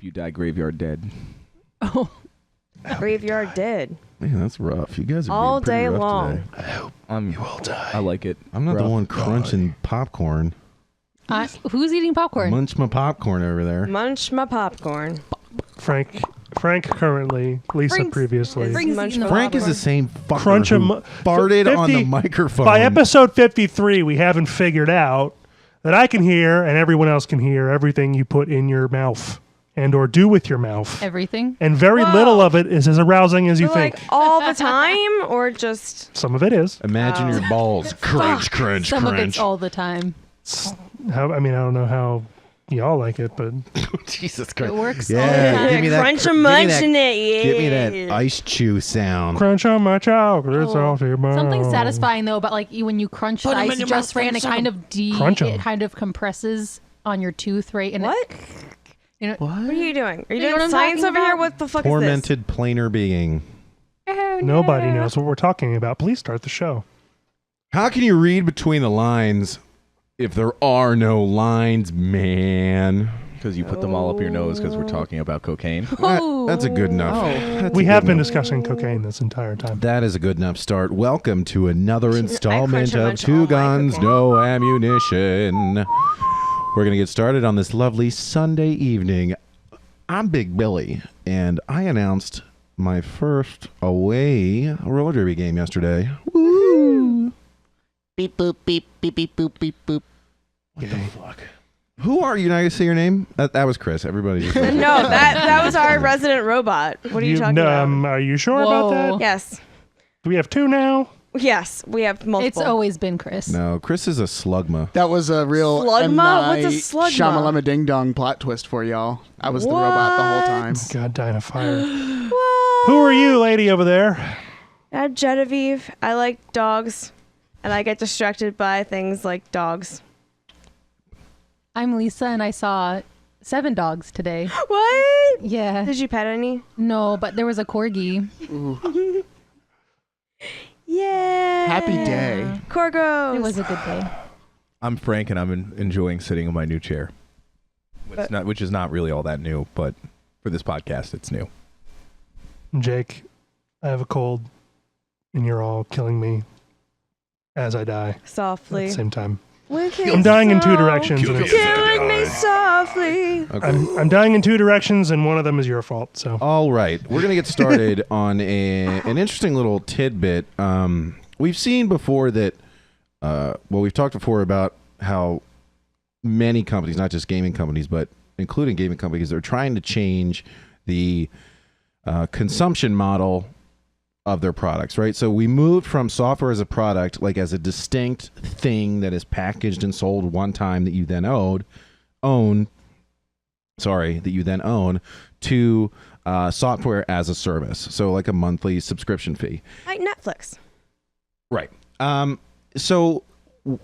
Hope you die graveyard dead. Oh. Graveyard dead. Man, that's rough. You guys are all being pretty day rough long. today. I hope you all die. I like it. I'm not the one crunching popcorn. Who's eating popcorn? Munch my popcorn over there. Munch my popcorn. Frank currently, Lisa previously. Frank is the same fucker Crunch who farted on the microphone. By episode 53, we haven't figured out that I can hear and everyone else can hear everything you put in your mouth and or do with your mouth. Everything. And very little of it is as arousing as you think. Like all the time or just... Some of it is. Imagine your balls. Crunch, crunch, Some crunch. of it's all the time. I don't know how y'all like it, but... Jesus Christ. It works yeah, all the time. give me that, crunch and munching it. Yeah. Give me that ice chew sound. Crunch on my chocolate. It's all to your mouth. Something satisfying though about like when you crunch the ice just right and it kind of it kind of compresses on your tooth, right? And what? What are you doing? Are you know doing what I'm science talking over here? about? What the fuck Tormented planar being. Oh, Nobody knows what we're talking about. Please start the show. How can you read between the lines if there are no lines, man? Because you put them all up your nose because we're talking about cocaine. That's a good enough. We have been discussing cocaine this entire time. That is a good enough start. Welcome to another installment crunch a of bunch Two of all my Guns, cocaine. No Ammunition. We're going to get started on this lovely Sunday evening. I'm Big Billy, and I announced my first away roller derby game yesterday. Woo! Beep boop beep beep beep boop beep boop. What the fuck? Who are you? Now you say your name? That was Chris. Everybody just No, that was our resident robot. What are you talking about? Are you sure about that? Yes. Do we have two now? Yes, we have multiple. It's always been Chris. No, Chris is a slugma. That was a real Slugma? M. Night What's a slugma? Shyamalama Ding Dong plot twist for y'all. I was the robot the whole time. God, dying of fire. Who are you, lady over there? I'm Genevieve. I like dogs, and I get distracted by things like dogs. I'm Lisa, and I saw 7 dogs today. What? Yeah. Did you pet any? No, but there was a corgi. Ooh. Yeah. Happy day. Corgos. It was a good day. I'm Frank, and I'm enjoying sitting in my new chair. Which is not really all that new, but for this podcast, it's new. Jake, I have a cold, and you're all killing me as I die. Softly. At the same time. Wicked I'm dying in two soul. directions. Killing me softly. Okay. I'm dying in two directions, and one of them is your fault. So All right, we're going to get started on an interesting little tidbit. We've seen before that, we've talked before about how many companies, not just gaming companies, but including gaming companies, are trying to change the consumption model of their products, right? So we moved from software as a product, like as a distinct thing that is packaged and sold one time that you then own, to software as a service. So like a monthly subscription fee. Like Netflix. Right. So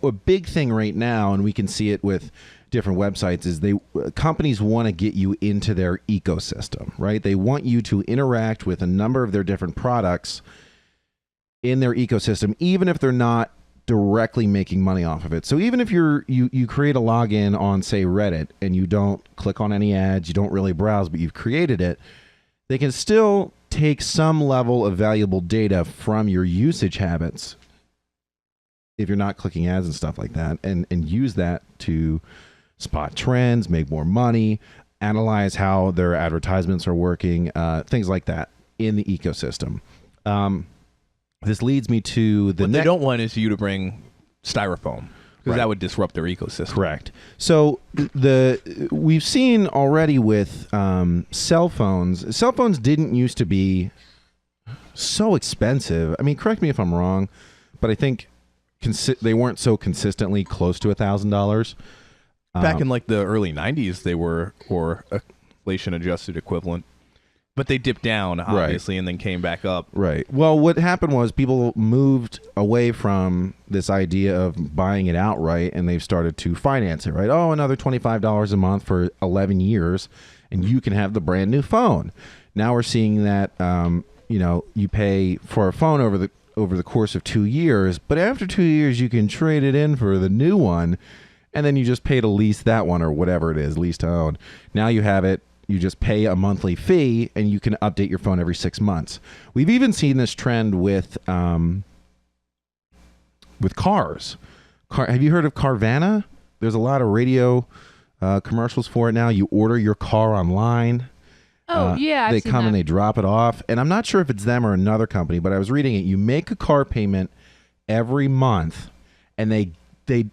a big thing right now, and we can see it with different websites, is companies want to get you into their ecosystem, right? They want you to interact with a number of their different products in their ecosystem, even if they're not directly making money off of it. So even if you create a login on, say, Reddit, and you don't click on any ads, you don't really browse, but you've created it, they can still take some level of valuable data from your usage habits if you're not clicking ads and stuff like that, and use that to spot trends, make more money, analyze how their advertisements are working, things like that in the ecosystem. This leads me to the What they don't want is you to bring styrofoam, because that would disrupt their ecosystem. Correct. So we've seen already with cell phones. Cell phones didn't used to be so expensive. I mean, correct me if I'm wrong, but I think they weren't so consistently close to $1,000. Back in like the early 90s, they were, or inflation adjusted equivalent, but they dipped down obviously and then came back up. Right. Well, what happened was people moved away from this idea of buying it outright, and they've started to finance it, right? Oh, another $25 a month for 11 years, and you can have the brand new phone. Now we're seeing that, you pay for a phone over the course of 2 years, but after 2 years, you can trade it in for the new one. And then you just pay to lease that one, or whatever it is, lease to own. Now you have it You just pay a monthly fee, and you can update your phone every 6 months. We've even seen this trend with cars. Have you heard of Carvana? There's a lot of radio commercials for it now. You order your car online. Oh, yeah. I've They seen come and that. they drop it off. And I'm not sure if it's them or another company, but I was reading it. You make a car payment every month, and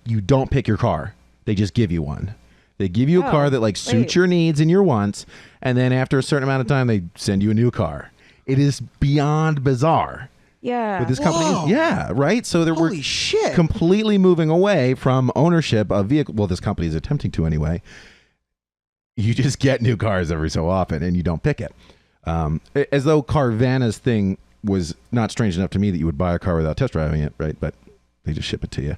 you don't pick your car. They just give you one. They give you a car that like suits your needs and your wants, and then after a certain amount of time, they send you a new car. It is beyond bizarre. Yeah. But this company, yeah, right. So Holy shit. completely moving away from ownership of vehicle. Well, this company is attempting to anyway. You just get new cars every so often, and you don't pick it. As though Carvana's thing was not strange enough to me that you would buy a car without test driving it, right? But they just ship it to you.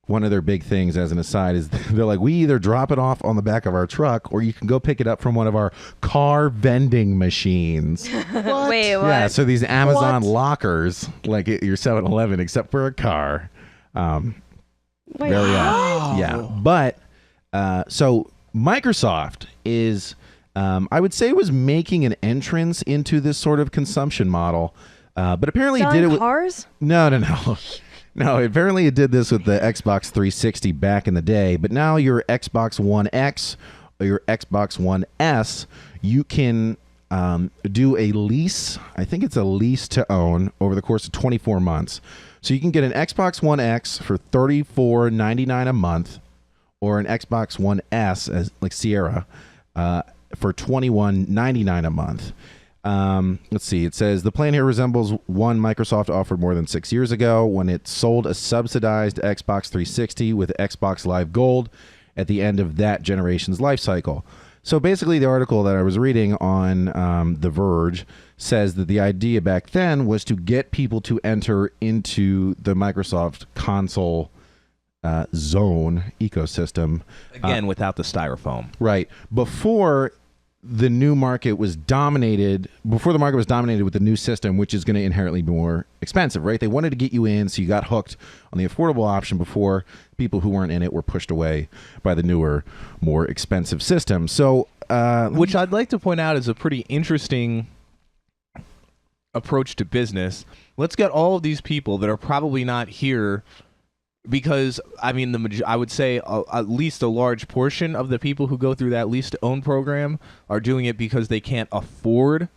One of their big things, as an aside, is they're like, we either drop it off on the back of our truck, or you can go pick it up from one of our car vending machines. What? Wait, what? Yeah, so these Amazon What? lockers, like at your 7-Eleven, except for a car. Wait, Very odd. Yeah, but so Microsoft is, I would say, was making an entrance into this sort of consumption model, but apparently it did it with cars? No. No, apparently it did this with the Xbox 360 back in the day, but now your Xbox One X or your Xbox One S, you can do a lease. I think it's a lease to own over the course of 24 months. So you can get an Xbox One X for $34.99 a month, or an Xbox One S, as like Sierra, for $21.99 a month. Let's see. It says the plan here resembles one Microsoft offered more than 6 years ago when it sold a subsidized Xbox 360 with Xbox Live Gold at the end of that generation's life cycle. So basically, the article that I was reading on The Verge says that the idea back then was to get people to enter into the Microsoft console zone ecosystem. Again, without the styrofoam. Right. Before the market was dominated with the new system, which is going to inherently be more expensive, right? They wanted to get you in, so you got hooked on the affordable option before people who weren't in it were pushed away by the newer, more expensive system. So, which I'd like to point out is a pretty interesting approach to business. Let's get all of these people that are probably not here because, I mean, I would say at least a large portion of the people who go through that lease-to-own program are doing it because they can't afford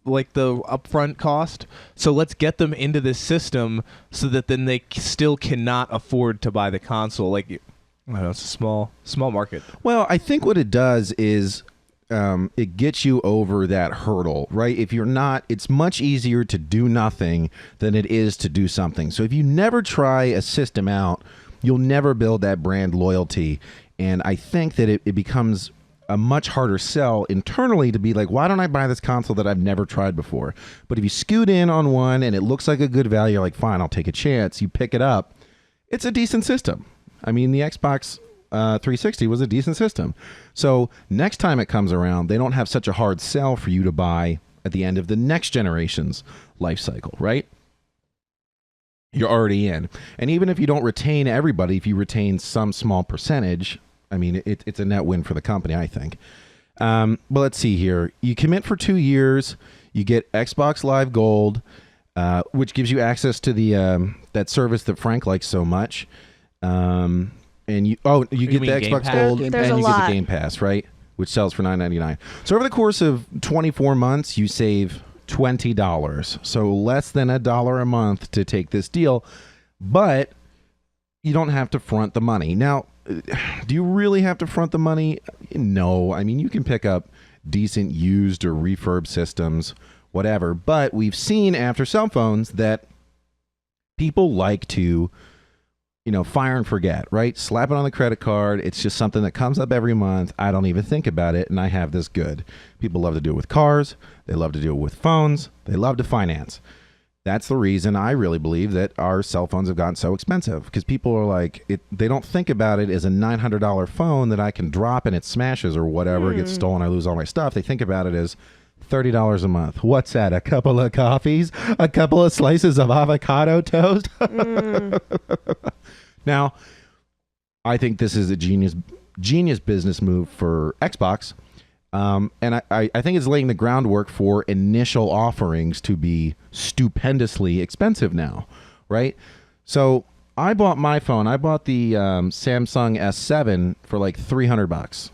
like the upfront cost. So let's get them into this system so that then they still cannot afford to buy the console. Like, I don't know, it's a small market. Well, I think what it does is it gets you over that hurdle, right? If you're not, it's much easier to do nothing than it is to do something. So if you never try a system out, you'll never build that brand loyalty. And I think that it becomes a much harder sell internally to be like, why don't I buy this console that I've never tried before? But if you scoot in on one and it looks like a good value, you're like, fine, I'll take a chance. You pick it up. It's a decent system. I mean, the Xbox 360 was a decent system. So next time it comes around, they don't have such a hard sell for you to buy at the end of the next generation's life cycle, right? You're already in. And even if you don't retain everybody, if you retain some small percentage, I mean, it's a net win for the company, I think. But let's see here. You commit for 2 years. You get Xbox Live Gold, which gives you access to the that service that Frank likes so much. And you get the Xbox Gold, and you get the Game Pass, right? Which sells for $9.99. So over the course of 24 months, you save $20. So less than $1 a month to take this deal, but you don't have to front the money. Now, do you really have to front the money? No. I mean, you can pick up decent used or refurb systems, whatever. But we've seen after cell phones that people like to, fire and forget, right? Slap it on the credit card. It's just something that comes up every month. I don't even think about it, and I have this good. People love to do it with cars. They love to do it with phones. They love to finance. That's the reason I really believe that our cell phones have gotten so expensive, because people are like, they don't think about it as a $900 phone that I can drop and it smashes or whatever, it gets stolen, I lose all my stuff. They think about it as $30 a month. What's that? A couple of coffees? A couple of slices of avocado toast? Now, I think this is a genius genius business move for Xbox. And I think it's laying the groundwork for initial offerings to be stupendously expensive now, right? So I bought my phone. I bought the Samsung S7 for like $300.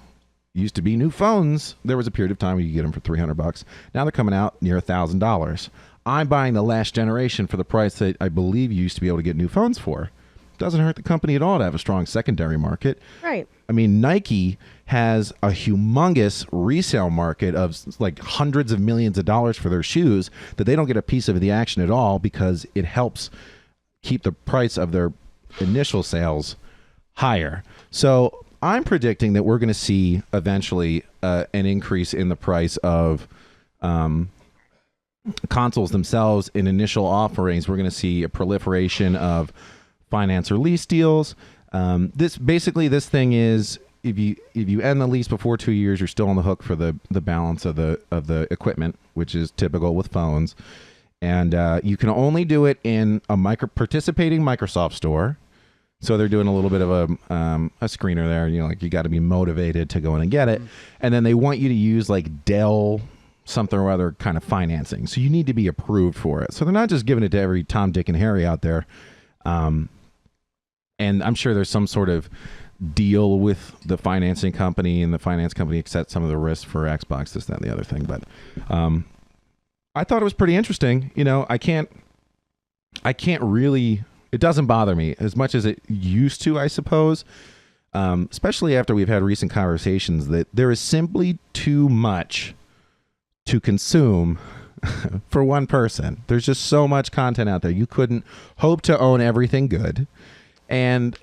Used to be new phones. There was a period of time where you could get them for $300. Now they're coming out near $1,000. I'm buying the last generation for the price that I believe you used to be able to get new phones for. Doesn't hurt the company at all to have a strong secondary market. Right. I mean, Nike has a humongous resale market of like hundreds of millions of dollars for their shoes that they don't get a piece of the action at all because it helps keep the price of their initial sales higher. So I'm predicting that we're going to see eventually an increase in the price of consoles themselves in initial offerings. We're going to see a proliferation of finance or lease deals. This thing is if you end the lease before 2 years, you're still on the hook for the balance of the equipment, which is typical with phones. And you can only do it in a participating Microsoft store. So they're doing a little bit of a screener there. You know, like you got to be motivated to go in and get it. And then they want you to use like Dell something or other kind of financing. So you need to be approved for it. So they're not just giving it to every Tom, Dick, and Harry out there. And I'm sure there's some sort of deal with the financing company, and the finance company accepts some of the risk for Xbox, this, that, and the other thing. But I thought it was pretty interesting. You know, I can't really, it doesn't bother me as much as it used to, I suppose, especially after we've had recent conversations that there is simply too much to consume for one person. There's just so much content out there. You couldn't hope to own everything good. And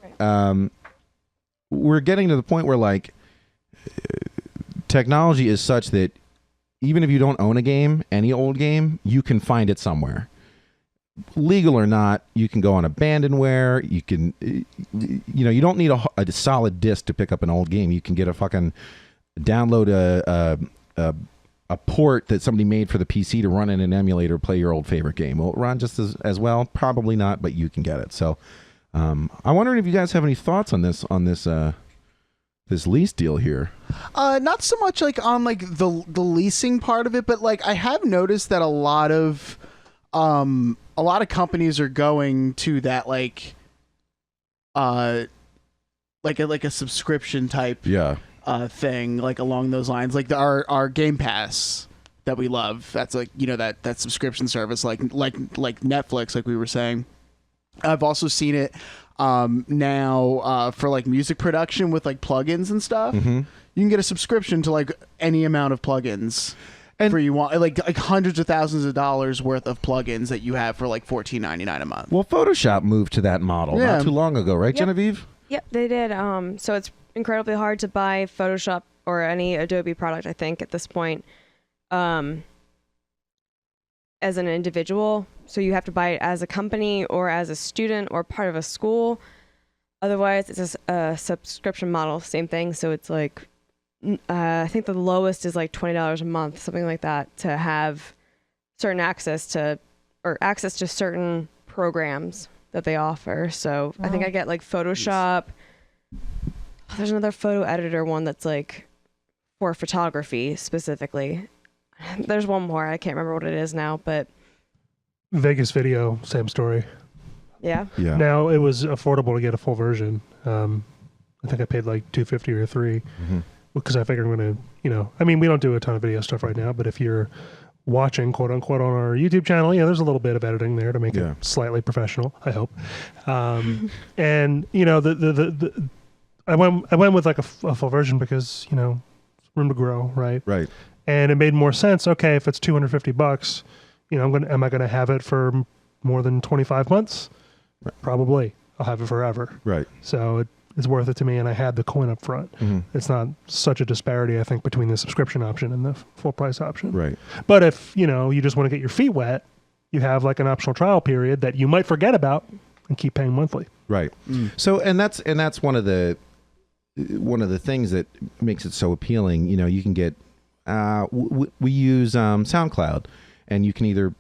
we're getting to the point where like technology is such that even if you don't own a game, any old game, you can find it somewhere. Legal or not, you can go on abandonware. You can, you know, you don't need a solid disc to pick up an old game. You can get a fucking download a port that somebody made for the PC to run in an emulator, play your old favorite game. Will it run just as well? Probably not, but you can get it. So I'm wondering if you guys have any thoughts on this this lease deal here. Not so much like on like the leasing part of it, but like I have noticed that a lot of companies are going to that like a subscription type thing, like along those lines, like our Game Pass that we love. That's like, you know, that subscription service, like Netflix, like we were saying. I've also seen it now for like music production with like plugins and stuff. Mm-hmm. You can get a subscription to like any amount of plugins. And for you want like hundreds of thousands of dollars worth of plugins that you have for like $14.99 a month. Well, Photoshop moved to that model not too long ago, right, Genevieve? Yep, they did. So it's incredibly hard to buy Photoshop or any Adobe product, I think, at this point, as an individual. So you have to buy it as a company or as a student or part of a school. Otherwise, it's a subscription model, same thing. So it's like, I think the lowest is like $20 a month, something like that, to have certain access to certain programs that they offer. So I think I get like Photoshop. There's another photo editor one that's like for photography specifically. There's one more. I can't remember what it is now, but Vegas Video, same story. Yeah. Now it was affordable to get a full version. I think I paid like $250 or $3 because I figured I'm going to, you know, I mean, we don't do a ton of video stuff right now, but if you're watching, quote unquote, on our YouTube channel, yeah, there's a little bit of editing there to make it slightly professional, I hope. And you know, I went with like a full version because, you know, room to grow, right? Right. And it made more sense. Okay, if it's $250, you know, am I going to have it for more than 25 months? Right. Probably. I'll have it forever. Right. So it's worth it to me, and I had the coin up front. Mm-hmm. It's not such a disparity, I think, between the subscription option and the full price option. Right. But if, you know, you just want to get your feet wet, you have like an optional trial period that you might forget about and keep paying monthly. Right. So and that's one of the things that makes it so appealing. You know, you can get we use SoundCloud, and you can either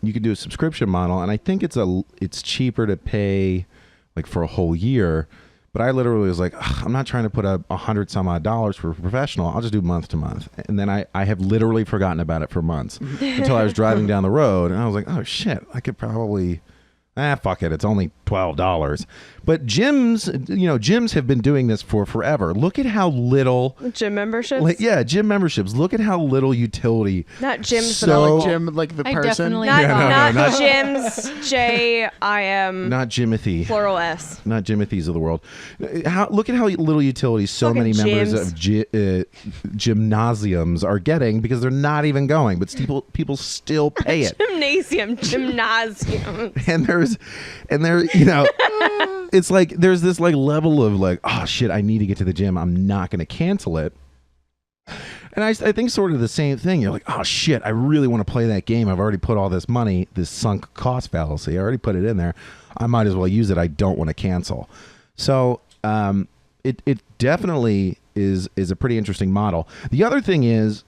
you can do a subscription model, and I think it's cheaper to pay like for a whole year, But I literally was like, I'm not trying to put up $100 some odd for a professional. I'll just do month to month. And then I have literally forgotten about it for months until I was driving down the road, and I was like, oh shit, I could probably, fuck it, it's only $12. But gyms have been doing this for forever. Look at how little gym memberships. Gym memberships. Look at how little utility. Not gyms, but like Jim, like the I person. definitely not not gyms. JIM. Not Jimothy. Plural S. Not Jimothys of the world. Look at how little utility so many members of gymnasiums are getting because they're not even going, but people still pay it. Gymnasium. And there, it's like there's this like level of like, oh shit, I need to get to the gym. I'm not going to cancel it. And I think sort of the same thing. You're like, oh shit, I really want to play that game. I've already put all this money, this sunk cost fallacy. I already put it in there. I might as well use it. I don't want to cancel. So it definitely is a pretty interesting model. The other thing is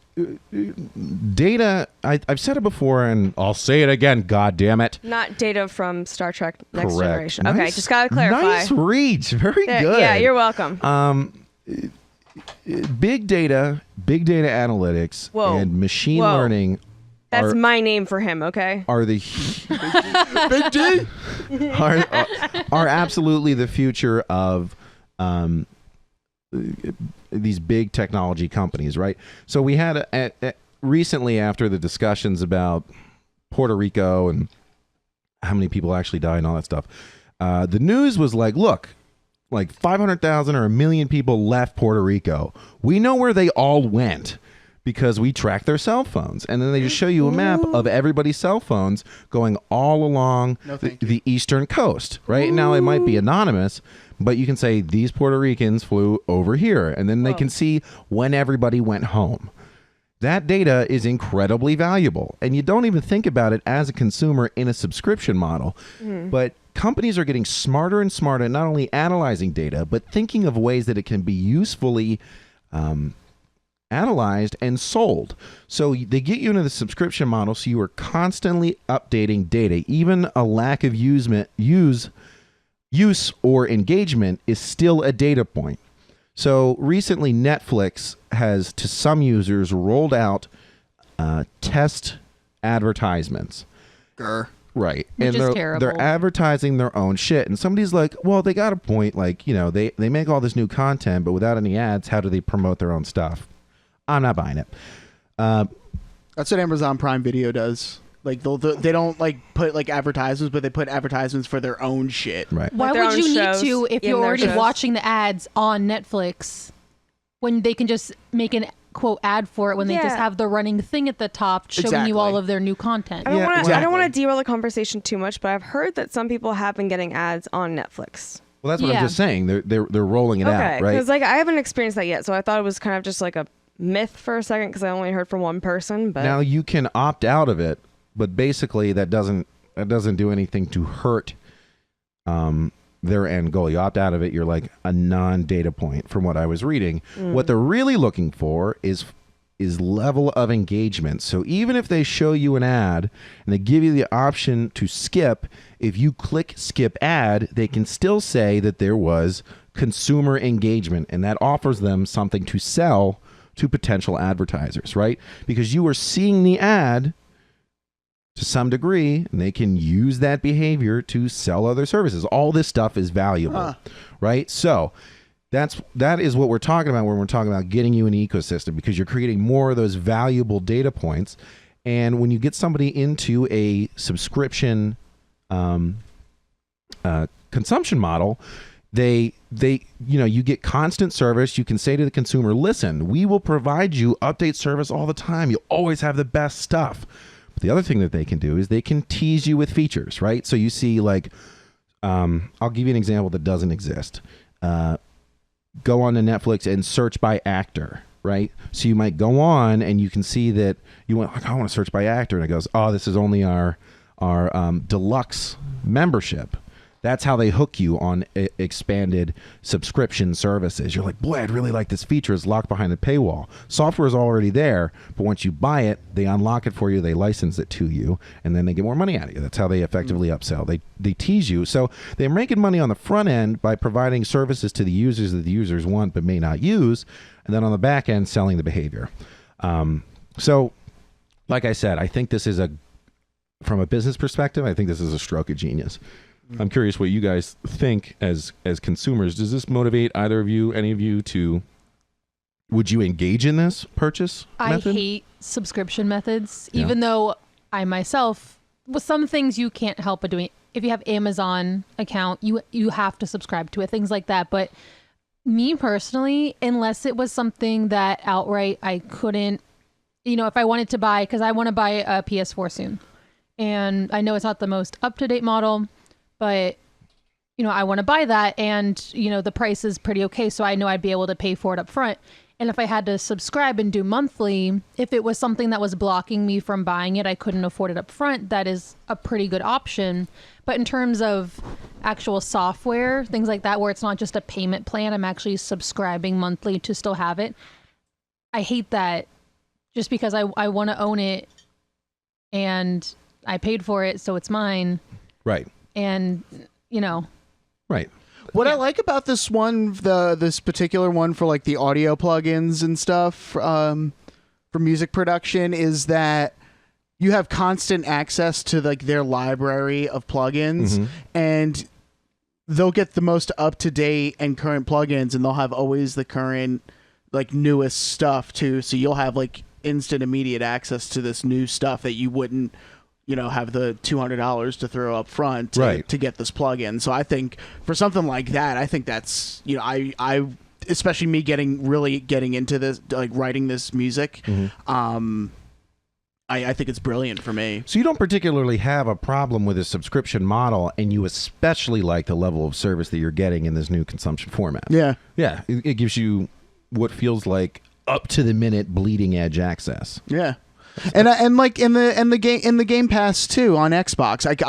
data. I've said it before, and I'll say it again. God damn it! Not data from Star Trek Next Correct. Generation. Nice, Okay, just gotta clarify. Nice reach. Very good. Yeah, you're welcome. Big data analytics, Whoa. and machine Whoa. learning. That's my name for him. Okay. Are the Big D are absolutely the future of these big technology companies, right? So we had recently, after the discussions about Puerto Rico and how many people actually died and all that stuff, the news was like, look, like 500,000 or 1 million people left Puerto Rico. We know where they all went because we track their cell phones. And then they just show you a map of everybody's cell phones going all along the eastern coast, right? Ooh. Now, it might be anonymous, but you can say these Puerto Ricans flew over here, and then they can see when everybody went home. That data is incredibly valuable, and you don't even think about it as a consumer in a subscription model. But companies are getting smarter and smarter at not only analyzing data, but thinking of ways that it can be usefully analyzed and sold. So they get you into the subscription model, so you are constantly updating data. Even a lack of use or engagement is still a data point. So recently, Netflix has, to some users, rolled out test advertisements. Right. Which and is terrible. They're advertising their own shit. And somebody's like, well, they got a point. Like, they make all this new content, but without any ads, how do they promote their own stuff? I'm not buying it. That's what Amazon Prime Video does. Like they don't like put like advertisements, but they put advertisements for their own shit. Right. Why would you need to if you're already watching the ads on Netflix when they can just make an quote ad for it when they just have the running thing at the top showing you all of their new content? I don't want to derail the conversation too much, but I've heard that some people have been getting ads on Netflix. Well, that's what I'm just saying. They're rolling it out, right? Because like I haven't experienced that yet, so I thought it was kind of just like a myth for a second because I only heard from one person. But now you can opt out of it, but basically that doesn't do anything to hurt their end goal. You opt out of it, you're like a non-data point from what I was reading. What they're really looking for is level of engagement. So even if they show you an ad and they give you the option to skip, if you click skip ad, they can still say that there was consumer engagement, and that offers them something to sell to potential advertisers, right? Because you are seeing the ad to some degree, and they can use that behavior to sell other services. All this stuff is valuable, right? So that is what we're talking about when we're talking about getting you an ecosystem, because you're creating more of those valuable data points. And when you get somebody into a subscription consumption model, you get constant service. You can say to the consumer, listen, we will provide you update service all the time. You'll always have the best stuff. But the other thing that they can do is they can tease you with features, right? So you see, like, I'll give you an example that doesn't exist. Go on to Netflix and search by actor, right? So you might go on and you can see that I want to search by actor, and it goes, oh, this is only our deluxe membership. That's how they hook you on expanded subscription services. You're like, boy, I'd really like this feature. It's locked behind a paywall. Software is already there, but once you buy it, they unlock it for you, they license it to you, and then they get more money out of you. That's how they effectively upsell. They tease you. So they're making money on the front end by providing services to the users that the users want but may not use, and then on the back end, selling the behavior. So, like I said, I think this is from a business perspective, I think this is a stroke of genius. I'm curious what you guys think as consumers. Does this motivate either of you, any of you, would you engage in this purchase method? I hate subscription methods, even though I myself, with some things you can't help but doing. If you have Amazon account, you have to subscribe to it, things like that. But me personally, unless it was something that outright I couldn't, if I wanted to buy, because I want to buy a PS4 soon. And I know it's not the most up-to-date model, but, I want to buy that, and, the price is pretty okay, so I know I'd be able to pay for it up front. And if I had to subscribe and do monthly, if it was something that was blocking me from buying it, I couldn't afford it up front, that is a pretty good option. But in terms of actual software, things like that, where it's not just a payment plan, I'm actually subscribing monthly to still have it. I hate that just because I want to own it, and I paid for it, so it's mine. Right. And, Right. What I like about this one, this particular one for like the audio plugins and stuff for music production, is that you have constant access to like their library of plugins, and they'll get the most up-to-date and current plugins, and they'll have always the current, like, newest stuff too. So you'll have like instant, immediate access to this new stuff that you wouldn't have the $200 to throw up front to get this plugin. So I think for something like that, I think that's, I especially me really getting into this, like writing this music, I think it's brilliant for me. So you don't particularly have a problem with a subscription model, and you especially like the level of service that you're getting in this new consumption format. Yeah. Yeah. It gives you what feels like up to the minute bleeding edge access. Yeah. And like in the Game Pass too on Xbox, like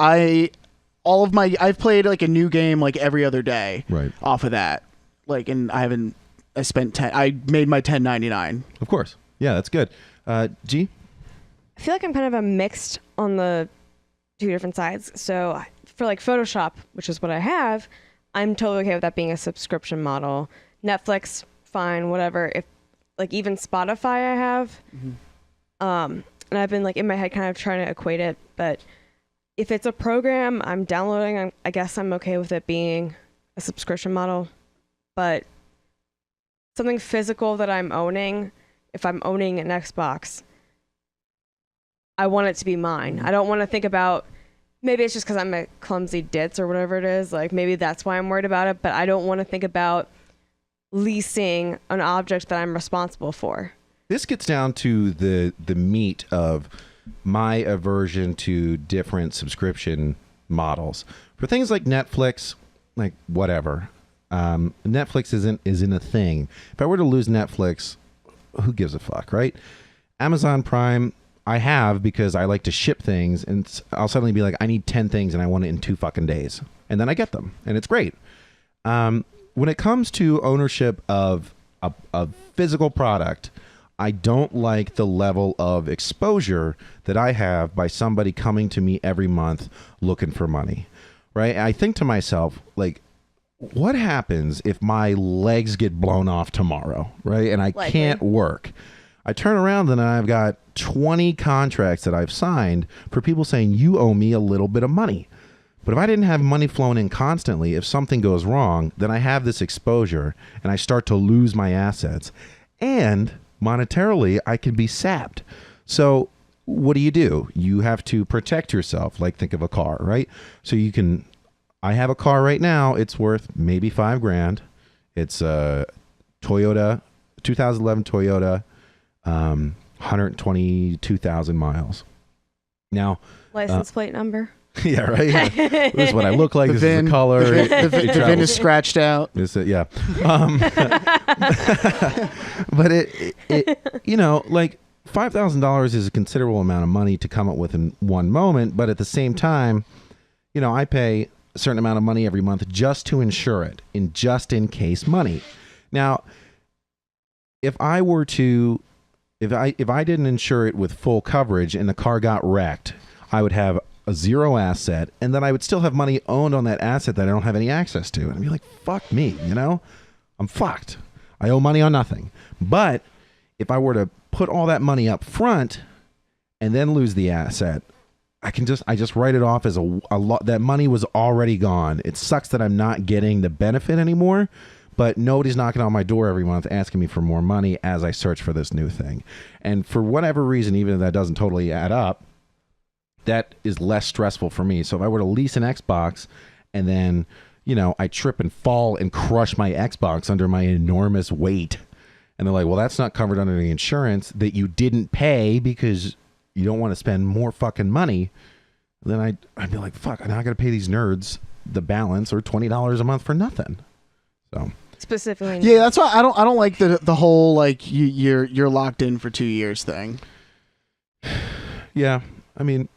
I've played like a new game like every other day, off of that. Like, and I made my $10.99. Of course, yeah, that's good. G, I feel like I'm kind of a mixed on the two different sides. So for like Photoshop, which is what I have, I'm totally okay with that being a subscription model. Netflix, fine, whatever. If like even Spotify, I have. And I've been like in my head kind of trying to equate it, but if it's a program I'm downloading, I guess I'm okay with it being a subscription model. But something physical that I'm owning, if I'm owning an Xbox, I want it to be mine. I don't want to think about, maybe it's just because I'm a clumsy ditz or whatever it is, like maybe that's why I'm worried about it, but I don't want to think about leasing an object that I'm responsible for. This gets down to the meat of my aversion to different subscription models. For things like Netflix, like whatever, Netflix isn't a thing. If I were to lose Netflix, who gives a fuck, right? Amazon Prime, I have because I like to ship things, and I'll suddenly be like, I need 10 things and I want it in 2 fucking days. And then I get them, and it's great. When it comes to ownership of a physical product, I don't like the level of exposure that I have by somebody coming to me every month looking for money, right? I think to myself, like, what happens if my legs get blown off tomorrow, right? And I can't work. I turn around and I've got 20 contracts that I've signed for people saying, you owe me a little bit of money. But if I didn't have money flowing in constantly, if something goes wrong, then I have this exposure and I start to lose my assets. And monetarily, I can be sapped. So what do? You have to protect yourself. Like, think of a car, right? So I have a car right now. It's worth maybe $5,000. It's a Toyota, 2011 Toyota, 122,000 miles. Now, license plate number. Yeah, right. Yeah. This is what I look like. This is the color. The VIN is scratched out. Yeah. But it like $5,000 is a considerable amount of money to come up with in one moment. But at the same time, I pay a certain amount of money every month just to insure it, just in case money. Now, if I didn't insure it with full coverage and the car got wrecked, I would have a zero asset, and then I would still have money owned on that asset that I don't have any access to. And I'd be like, fuck me, I'm fucked. I owe money on nothing. But if I were to put all that money up front and then lose the asset, I just write it off as a lot. That money was already gone. It sucks that I'm not getting the benefit anymore, but nobody's knocking on my door every month asking me for more money as I search for this new thing. And for whatever reason, even if that doesn't totally add up, that is less stressful for me. So if I were to lease an Xbox and then, I trip and fall and crush my Xbox under my enormous weight, and they're like, well, that's not covered under the insurance that you didn't pay because you don't want to spend more fucking money, then I'd be like, fuck, now I got to pay these nerds the balance or $20 a month for nothing. So specifically, yeah, that's why I don't like the whole like you're locked in for 2 years thing. Yeah. I mean,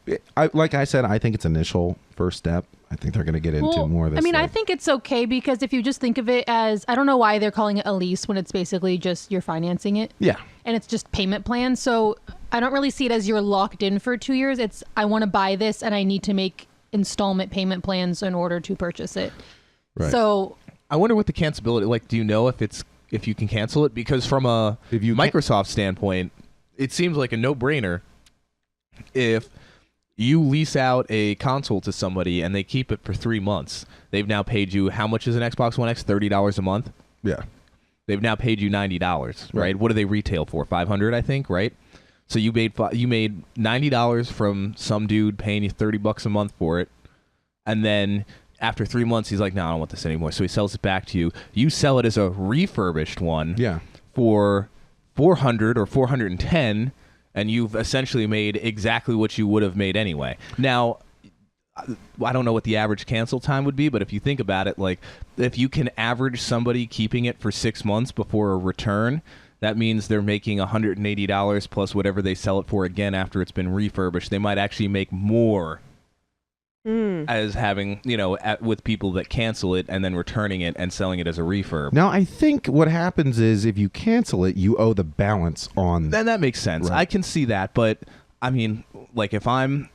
like I said, I think it's initial first step. I think they're going to get into more of this. I think it's okay because if you just think of it as, I don't know why they're calling it a lease when it's basically just you're financing it. Yeah. And it's just payment plans. So I don't really see it as you're locked in for 2 years. It's, I want to buy this and I need to make installment payment plans in order to purchase it. Right. So I wonder what the cancelability, like, do you know if you can cancel it? Because from a Microsoft standpoint, it seems like a no-brainer. If you lease out a console to somebody and they keep it for 3 months, they've now paid you, how much is an Xbox One X? $30 a month? Yeah. They've now paid you $90, right? What do they retail for? $500, I think, right? So you made $90 from some dude paying you $30 a month for it, and then after 3 months, he's like, no, I don't want this anymore. So he sells it back to you. You sell it as a refurbished one for $400 or $410, and you've essentially made exactly what you would have made anyway. Now, I don't know what the average cancel time would be, but if you think about it, like if you can average somebody keeping it for 6 months before a return, that means they're making $180 plus whatever they sell it for again after it's been refurbished. They might actually make more as having, with people that cancel it and then returning it and selling it as a refurb. Now, I think what happens is if you cancel it, you owe the balance on. Then that makes sense. Right. I can see that, but I mean, like if I'm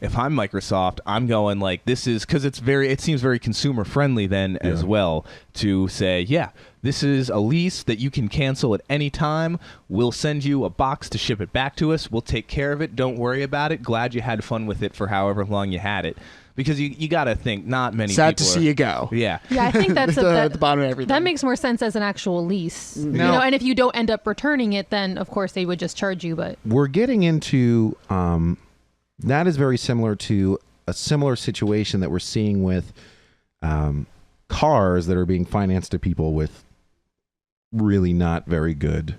Microsoft, I'm going like this is because it seems very consumer friendly then as well to say, yeah, this is a lease that you can cancel at any time. We'll send you a box to ship it back to us. We'll take care of it. Don't worry about it. Glad you had fun with it for however long you had it. Because you got to think, not many Sad people to see you go. Yeah. yeah, I think that's at the bottom of everything. that makes more sense as an actual lease. Now- And if you don't end up returning it, then of course they would just charge you. But We're getting into that is very similar to a similar situation that we're seeing with cars that are being financed to people with really not very good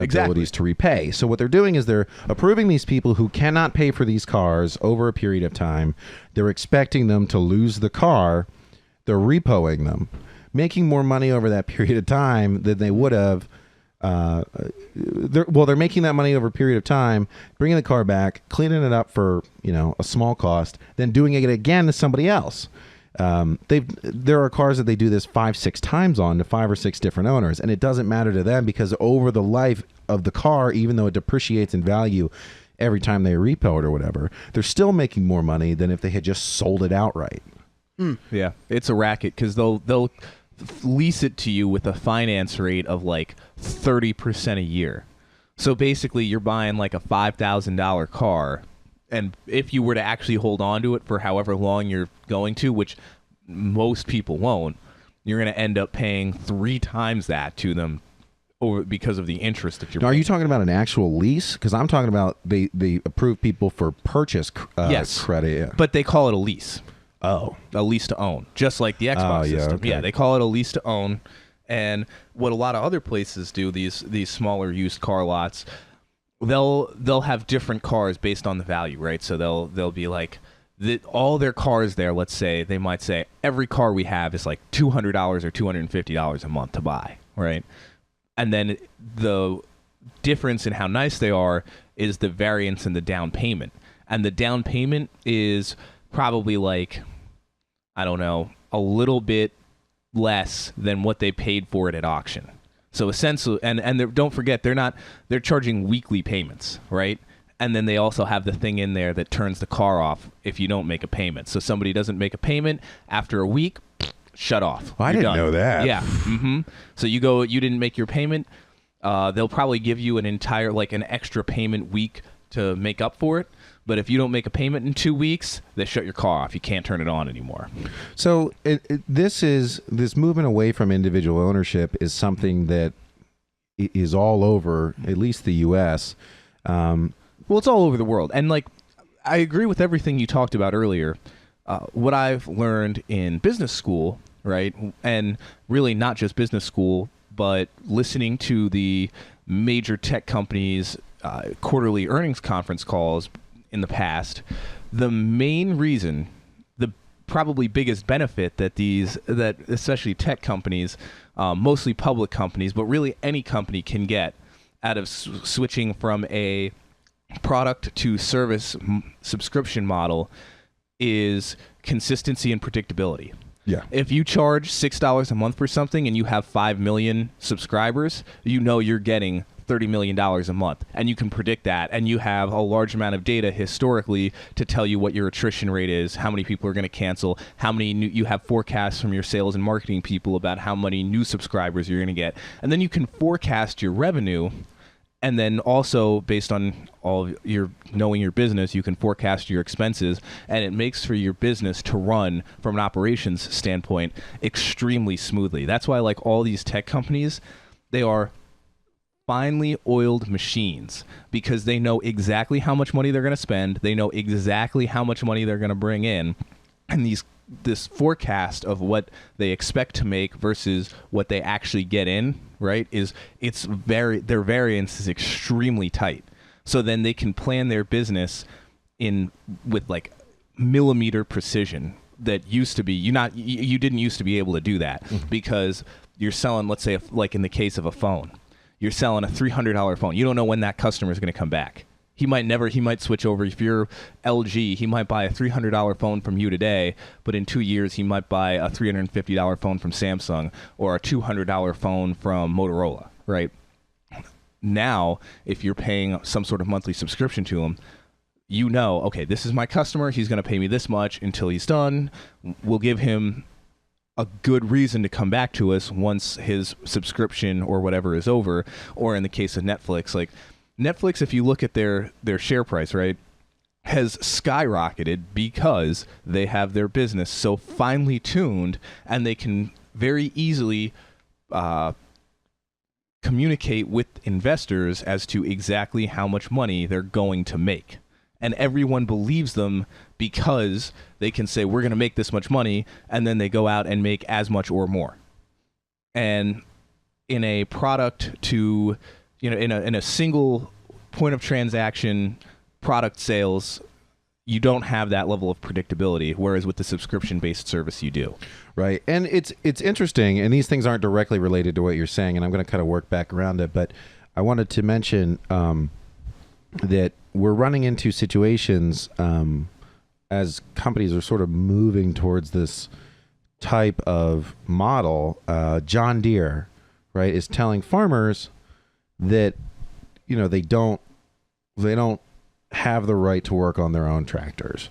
abilities to repay. So what they're doing is they're approving these people who cannot pay for these cars over a period of time. They're expecting them to lose the car. They're repoing them, making more money over that period of time than they would have. They're making that money over a period of time, bringing the car back, cleaning it up for a small cost, then doing it again to somebody else. There are cars that they do this 5-6 times on to 5 or 6 different owners, and it doesn't matter to them because over the life of the car, even though it depreciates in value every time they repo it or whatever, they're still making more money than if they had just sold it outright. Yeah, it's a racket because they'll lease it to you with a finance rate of like 30% a year. So basically, you're buying like a $5,000 car. And if you were to actually hold on to it for however long you're going to, which most people won't, you're going to end up paying 3 times that to them because of the interest that you're Now, are paying. you talking about an actual lease? Because I'm talking about they approve people for purchase Yes. credit. Yeah. But they call it a lease. Oh. A lease to own, just like the Xbox system. okay. Yeah, they call it a lease to own. And what a lot of other places do, these smaller used car lots, they'll have different cars based on the value, right? So they'll be like all their cars there. Let's say they might say every car we have is like $200 or $250 a month to buy, right? And then the difference in how nice they are is the variance in the down payment, and the down payment is probably like I don't know, a little bit less than what they paid for it at auction. So essentially, and don't forget, they're charging weekly payments, right? And then they also have the thing in there that turns the car off if you don't make a payment. So somebody doesn't make a payment after a week, shut off. I You're didn't done. know that. Yeah. So you didn't make your payment. They'll probably give you an extra payment week to make up for it. But if you don't make a payment in 2 weeks, they shut your car off. You can't turn it on anymore. So this movement away from individual ownership is something that is all over, at least the U.S. Well, it's all over the world. And I agree with everything you talked about earlier. What I've learned in business school, right, and really not just business school, but listening to the major tech companies' quarterly earnings conference calls in the past, the main reason, the probably biggest benefit that especially tech companies, mostly public companies, but really any company can get out of switching from a product to service subscription model is consistency and predictability. Yeah. If you charge $6 a month for something and you have 5 million subscribers, you know you're getting $30 million a month, and you can predict that, and you have a large amount of data historically to tell you what your attrition rate is, how many people are going to cancel, how many you have forecasts from your sales and marketing people about how many new subscribers you're going to get, and then you can forecast your revenue. And then also, based on all of your knowing your business, you can forecast your expenses, and it makes for your business to run from an operations standpoint extremely smoothly. That's why all these tech companies, they are finely oiled machines, because they know exactly how much money they're going to spend. They know exactly how much money they're going to bring in. And this forecast of what they expect to make versus what they actually get in, right, their variance is extremely tight. So then they can plan their business with millimeter precision that used to be you didn't used to be able to do that, because you're selling, let's say, in the case of a phone, you're selling a $300 phone. You don't know when that customer is going to come back. He might switch over. If you're LG, he might buy a $300 phone from you today, but in 2 years he might buy a $350 phone from Samsung or a $200 phone from Motorola, right? Now, if you're paying some sort of monthly subscription to him, you know, okay, this is my customer. He's going to pay me this much until he's done. We'll give him a good reason to come back to us once his subscription or whatever is over. Or in the case of Netflix, Netflix, if you look at their share price, right, has skyrocketed because they have their business so finely tuned, and they can very easily communicate with investors as to exactly how much money they're going to make. And everyone believes them because they can say, we're going to make this much money, and then they go out and make as much or more. And in a product to, in a single point of transaction product sales, you don't have that level of predictability, whereas with the subscription-based service, you do. Right. And it's interesting, and these things aren't directly related to what you're saying, and I'm going to kind of work back around it, but I wanted to mention that we're running into situations as companies are sort of moving towards this type of model. John Deere, right, is telling farmers that they don't have the right to work on their own tractors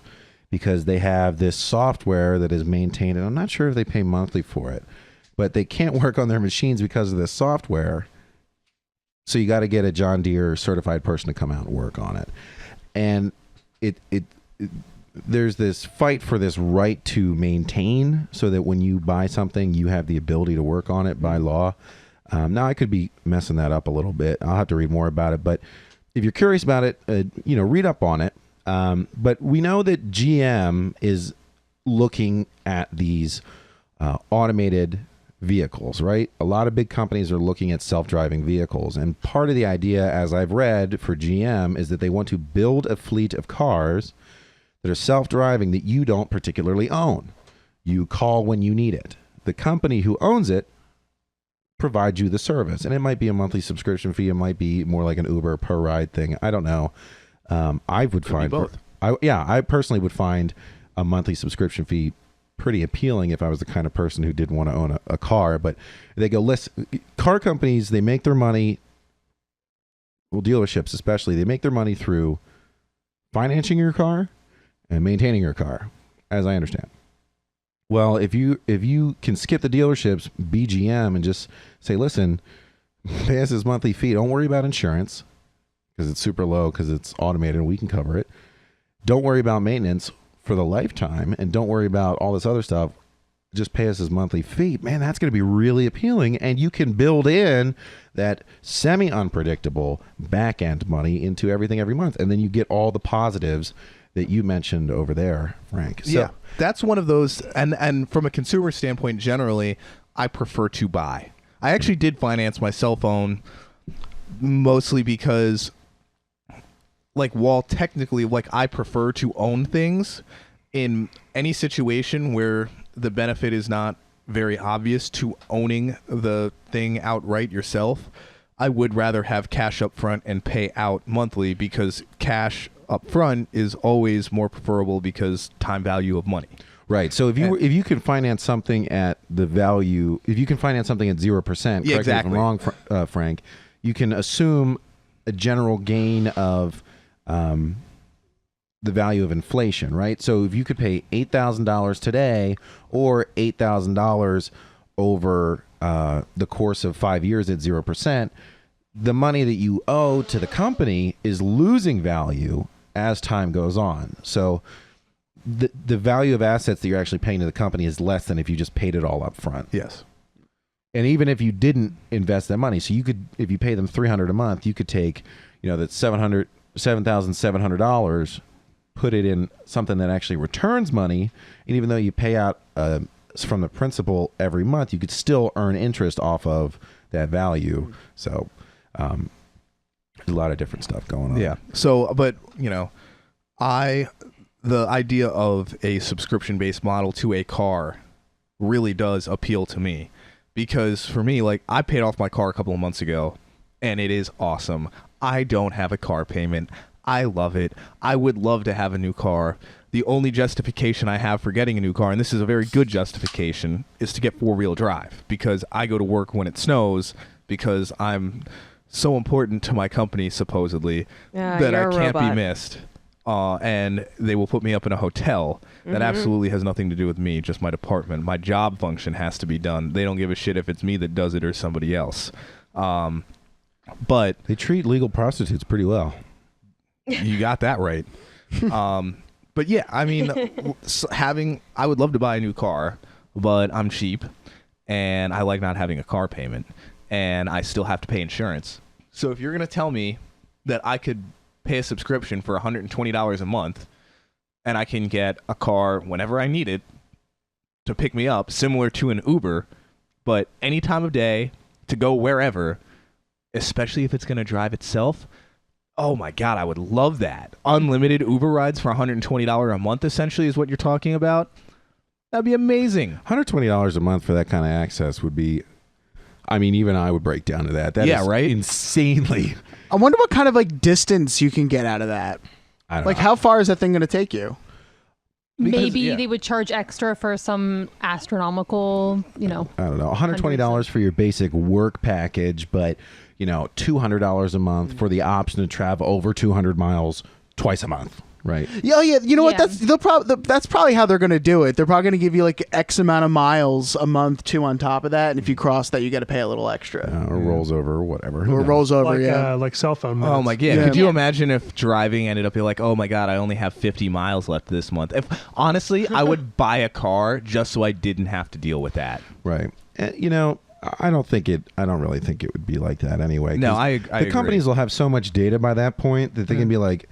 because they have this software that is maintained, and I'm not sure if they pay monthly for it, but they can't work on their machines because of this software. So you got to get a John Deere certified person to come out and work on it. And there's this fight for this right to maintain, so that when you buy something, you have the ability to work on it by law. Now, I could be messing that up a little bit. I'll have to read more about it. But if you're curious about it, read up on it. But we know that GM is looking at these automated vehicles, right? A lot of big companies are looking at self-driving vehicles. And part of the idea, as I've read, for GM is that they want to build a fleet of cars that are self-driving that you don't particularly own. You call when you need it. The company who owns it provides you the service. And it might be a monthly subscription fee. It might be more like an Uber per ride thing. I don't know. I would find both. I personally would find a monthly subscription fee pretty appealing if I was the kind of person who did want to own a car. But they go, listen, car companies, they make their money, well, dealerships especially, they make their money through financing your car and maintaining your car, as I understand. Well, if you can skip the dealerships, BGM, and just say, listen, pay us this monthly fee. Don't worry about insurance because it's super low because it's automated and we can cover it. Don't worry about maintenance for the lifetime, and don't worry about all this other stuff. Just pay us this monthly fee. Man, that's going to be really appealing, and you can build in that semi-unpredictable back-end money into everything every month, and then you get all the positives that you mentioned over there, Frank. So, yeah, that's one of those, and from a consumer standpoint, generally, I prefer to buy. I actually did finance my cell phone mostly because, like, while technically, like, I prefer to own things in any situation where the benefit is not very obvious to owning the thing outright yourself, I would rather have cash up front and pay out monthly, because cash up front is always more preferable because time value of money. Right. So if you can finance something at the value, if you can finance something at 0%, correct me if I'm wrong, Frank, you can assume a general gain of the value of inflation, right? So if you could pay $8,000 today or $8,000 over the course of 5 years at 0%, the money that you owe to the company is losing value as time goes on. So the value of assets that you're actually paying to the company is less than if you just paid it all up front. Yes. And even if you didn't invest that money, so you could, if you pay them $300 a month, you could take, that $7,700, put it in something that actually returns money, and even though you pay out from the principal every month, you could still earn interest off of that value. So there's a lot of different stuff going on. Yeah. So, but the idea of a subscription-based model to a car really does appeal to me, because for me, like, I paid off my car a couple of months ago, and it is awesome. I don't have a car payment. I love it. I would love to have a new car. The only justification I have for getting a new car, and this is a very good justification, is to get 4-wheel drive, because I go to work when it snows, because I'm so important to my company, supposedly, that I can't be missed. And they will put me up in a hotel. That absolutely has nothing to do with me, just my department. My job function has to be done. They don't give a shit if it's me that does it or somebody else. But they treat legal prostitutes pretty well. You got that right. But yeah, I mean, I would love to buy a new car, but I'm cheap, and I like not having a car payment, and I still have to pay insurance. So if you're going to tell me that I could pay a subscription for $120 a month, and I can get a car whenever I need it to pick me up, similar to an Uber, but any time of day to go wherever, especially if it's going to drive itself, oh my God, I would love that. Unlimited Uber rides for $120 a month, essentially, is what you're talking about. That'd be amazing. $120 a month for that kind of access would be, I mean, even I would break down to that. That is right? Insanely. I wonder what kind of like distance you can get out of that. I don't like know. how far is that thing going to take you? Maybe they would charge extra for some astronomical, I don't know, $120 for your basic work package, but $200 a month for the option to travel over 200 miles twice a month, right? Yeah, yeah. You know what? That's probably how they're going to do it. They're probably going to give you like X amount of miles a month too on top of that, and if you cross that, you got to pay a little extra. Or rolls over or whatever. Or rolls over, like cell phone minutes. Oh my God! Could you imagine if driving ended up being like, oh my God, I only have 50 miles left this month? If honestly, I would buy a car just so I didn't have to deal with that. Right. I don't really think it would be like that anyway. No, I the companies will have so much data by that point that they can be like,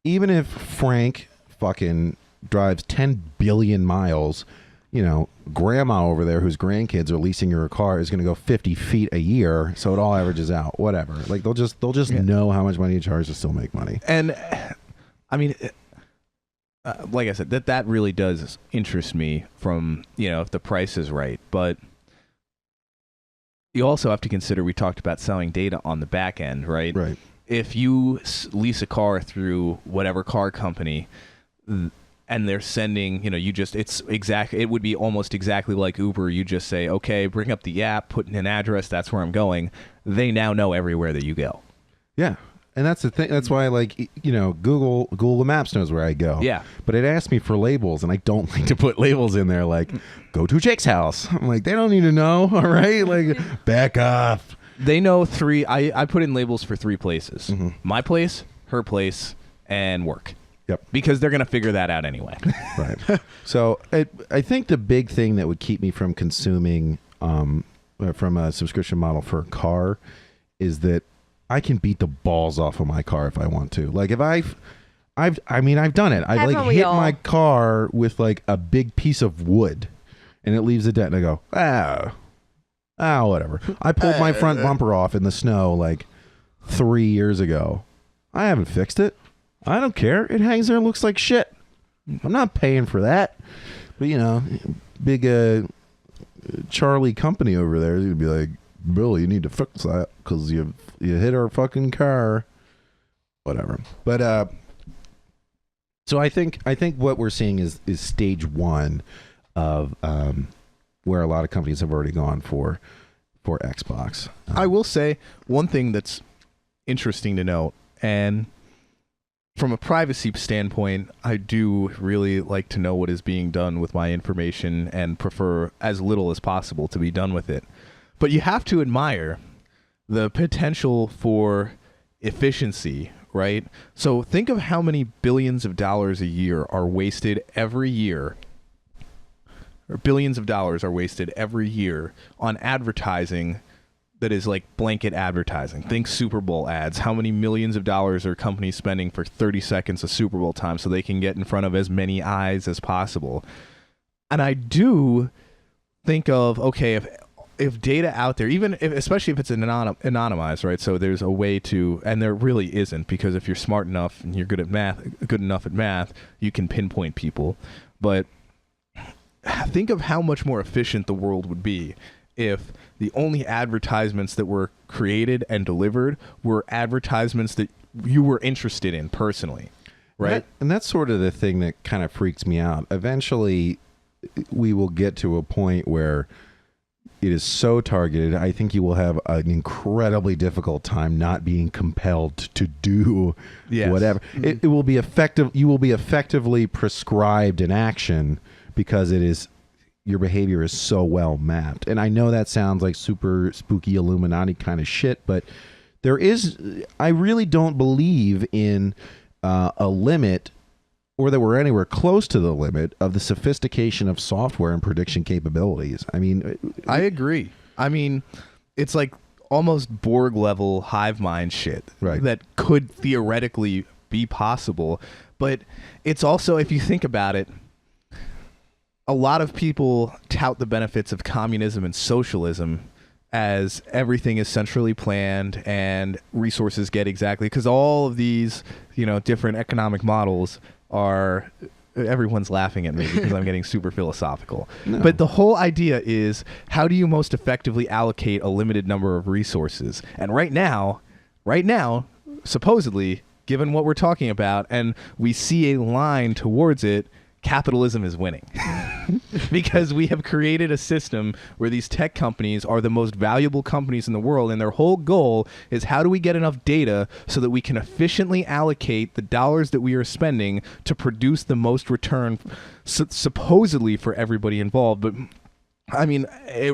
even if Frank fucking drives 10 billion miles, grandma over there whose grandkids are leasing her a car is going to go 50 feet a year, so it all averages out. Whatever. Like they'll just know how much money to charge to still make money. And I mean, like I said, that really does interest me from if the price is right, but you also have to consider, we talked about selling data on the back end, right? Right. If you lease a car through whatever car company, and they're sending, it would be almost exactly like Uber. You just say, okay, bring up the app, put in an address, that's where I'm going. They now know everywhere that you go. Yeah. And that's the thing. That's why, Google Maps knows where I go. Yeah. But it asked me for labels, and I don't like to put labels in there like, go to Jake's house. I'm like, they don't need to know, all right? Like, back off. They know three. I put in labels for 3 places. My place, her place, and work. Yep. Because they're going to figure that out anyway. Right. So I think the big thing that would keep me from consuming from a subscription model for a car is that I can beat the balls off of my car if I want to. Like if I've done it. I've Haven't we hit all? my car with like a big piece of wood and it leaves a dent and I go, whatever. I pulled my front bumper off in the snow like 3 years ago. I haven't fixed it. I don't care. It hangs there and looks like shit. I'm not paying for that. But big Charlie company over there is gonna be like, Bill, you need to fix that because you hit our fucking car. Whatever. But so I think what we're seeing is stage 1 of where a lot of companies have already gone for Xbox. I will say one thing that's interesting to note, and from a privacy standpoint, I do really like to know what is being done with my information and prefer as little as possible to be done with it. But you have to admire the potential for efficiency, right? So think of how many billions of dollars a year are wasted every year, or billions of dollars are wasted every year on advertising that is like blanket advertising. Think Super Bowl ads. How many millions of dollars are companies spending for 30 seconds of Super Bowl time so they can get in front of as many eyes as possible? And I do think of, okay, if data out there, especially if it's anonymized, right? So there's a way to, and there really isn't, because if you're smart enough and you're good enough at math, you can pinpoint people. But think of how much more efficient the world would be if the only advertisements that were created and delivered were advertisements that you were interested in personally, right? And that's sort of the thing that kind of freaks me out. Eventually, we will get to a point where it is so targeted. I think you will have an incredibly difficult time not being compelled to do whatever. It will be effective. You will be effectively prescribed an action because your behavior is so well mapped. And I know that sounds like super spooky Illuminati kind of shit, but I really don't believe in a limit, or that we're anywhere close to the limit of the sophistication of software and prediction capabilities. I mean, I agree. I mean, it's like almost Borg level hive mind shit, right, that could theoretically be possible. But it's also, if you think about it, a lot of people tout the benefits of communism and socialism as everything is centrally planned and resources get exactly, because all of these, different economic models are, everyone's laughing at me because I'm getting super philosophical. No. But the whole idea is, how do you most effectively allocate a limited number of resources? And right now, supposedly, given what we're talking about, and we see a line towards it, capitalism is winning. Because we have created a system where these tech companies are the most valuable companies in the world, and their whole goal is, how do we get enough data so that we can efficiently allocate the dollars that we are spending to produce the most return, supposedly for everybody involved. But I mean,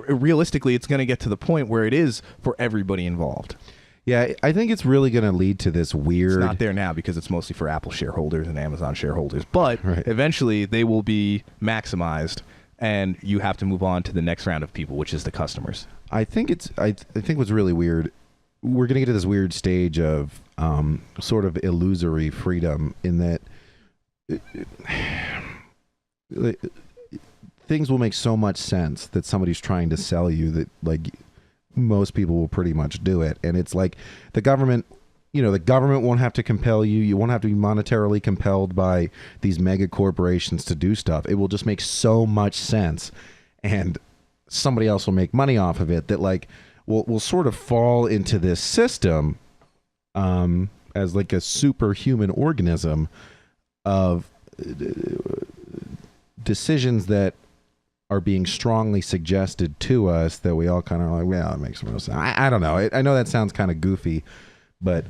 realistically, it's going to get to the point where it is for everybody involved. Yeah, I think it's really going to lead to this weird... It's not there now because it's mostly for Apple shareholders and Amazon shareholders. But eventually they will be maximized, and you have to move on to the next round of people, which is the customers. I think what's really weird, we're going to get to this weird stage of sort of illusory freedom in that things will make so much sense that somebody's trying to sell you that, like, most people will pretty much do it. And it's like the government won't have to compel you. You won't have to be monetarily compelled by these mega corporations to do stuff. It will just make so much sense, and somebody else will make money off of it, that like will sort of fall into this system as like a superhuman organism of decisions that are being strongly suggested to us that we all kind of like, well, it makes no sense. I don't know. I know that sounds kind of goofy, but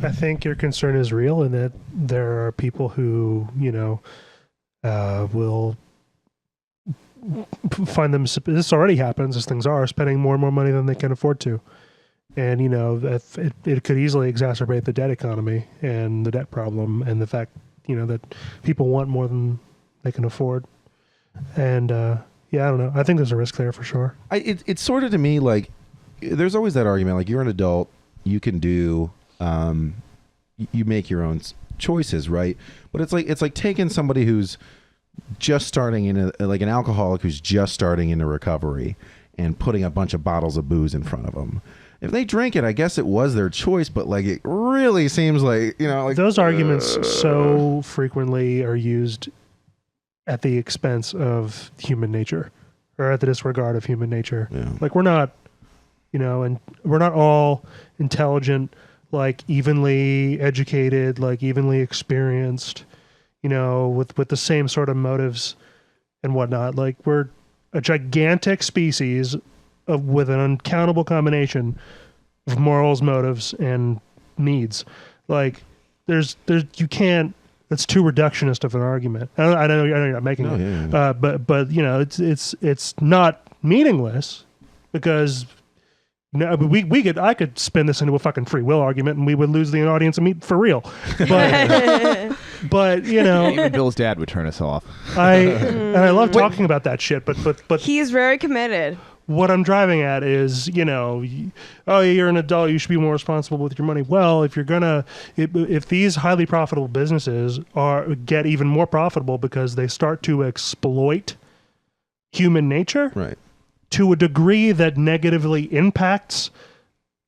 I think your concern is real, and that there are people who, will find them. This already happens, as things are, spending more and more money than they can afford to. And, it could easily exacerbate the debt economy and the debt problem, and the fact, that people want more than they can afford. And, I don't know. I think there's a risk there for sure. It's sort of, to me, like, there's always that argument, like, you're an adult, you can do, you make your own choices, right? But it's like taking somebody who's just starting in like an alcoholic who's just starting into recovery and putting a bunch of bottles of booze in front of them. If they drink it, I guess it was their choice, but like it really seems like, like those arguments so frequently are used at the expense of human nature, or at the disregard of human nature. Yeah. Like we're not, and we're not all intelligent, like evenly educated, like evenly experienced, with the same sort of motives and whatnot. Like we're a gigantic species with an uncountable combination of morals, motives, and needs. Like there's you can't. That's too reductionist of an argument. I know you're not making it, yeah. But it's not meaningless, because I could spin this into a fucking free will argument and we would lose the audience and for real. But even Bill's dad would turn us off. I love talking about that shit, but he's very committed. What I'm driving at is, oh, you're an adult, you should be more responsible with your money. Well, if these highly profitable businesses get even more profitable because they start to exploit human nature, right, to a degree that negatively impacts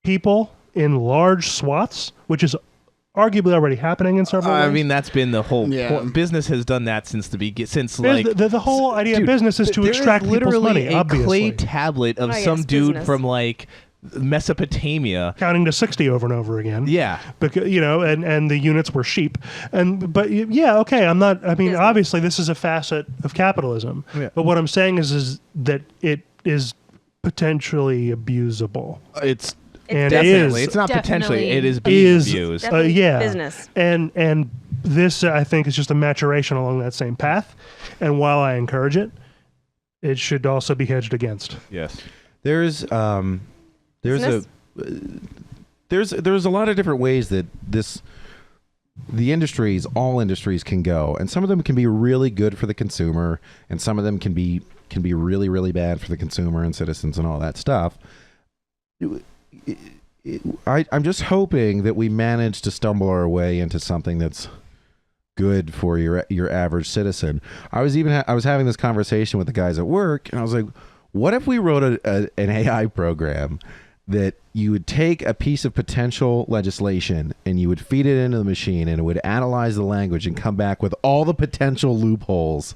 people in large swaths, which is arguably already happening in several ways. I mean, that's been the whole point. Business has done that since the beginning. The whole idea of business is to extract people's money. A obviously, clay tablet of some dude business. from like Mesopotamia, counting to 60 over and over again. Yeah, because and the units were sheep. But okay. I'm not. I mean, business. Obviously, this is a facet of capitalism. Yeah. But what I'm saying is that it is potentially abusable. it's. And Definitely, is, it's not potentially. Definitely. It is being Is- abused. yeah, Business. And this, I think, is just a maturation along that same path. And while I encourage it, it should also be hedged against. Yes. there's a lot of different ways that all industries can go, and some of them can be really good for the consumer, and some of them can be really, really bad for the consumer and citizens and all that stuff. I'm just hoping that we manage to stumble our way into something that's good for your average citizen. I was having this conversation with the guys at work, and I was like, what if we wrote an AI program that you would take a piece of potential legislation and you would feed it into the machine, and it would analyze the language and come back with all the potential loopholes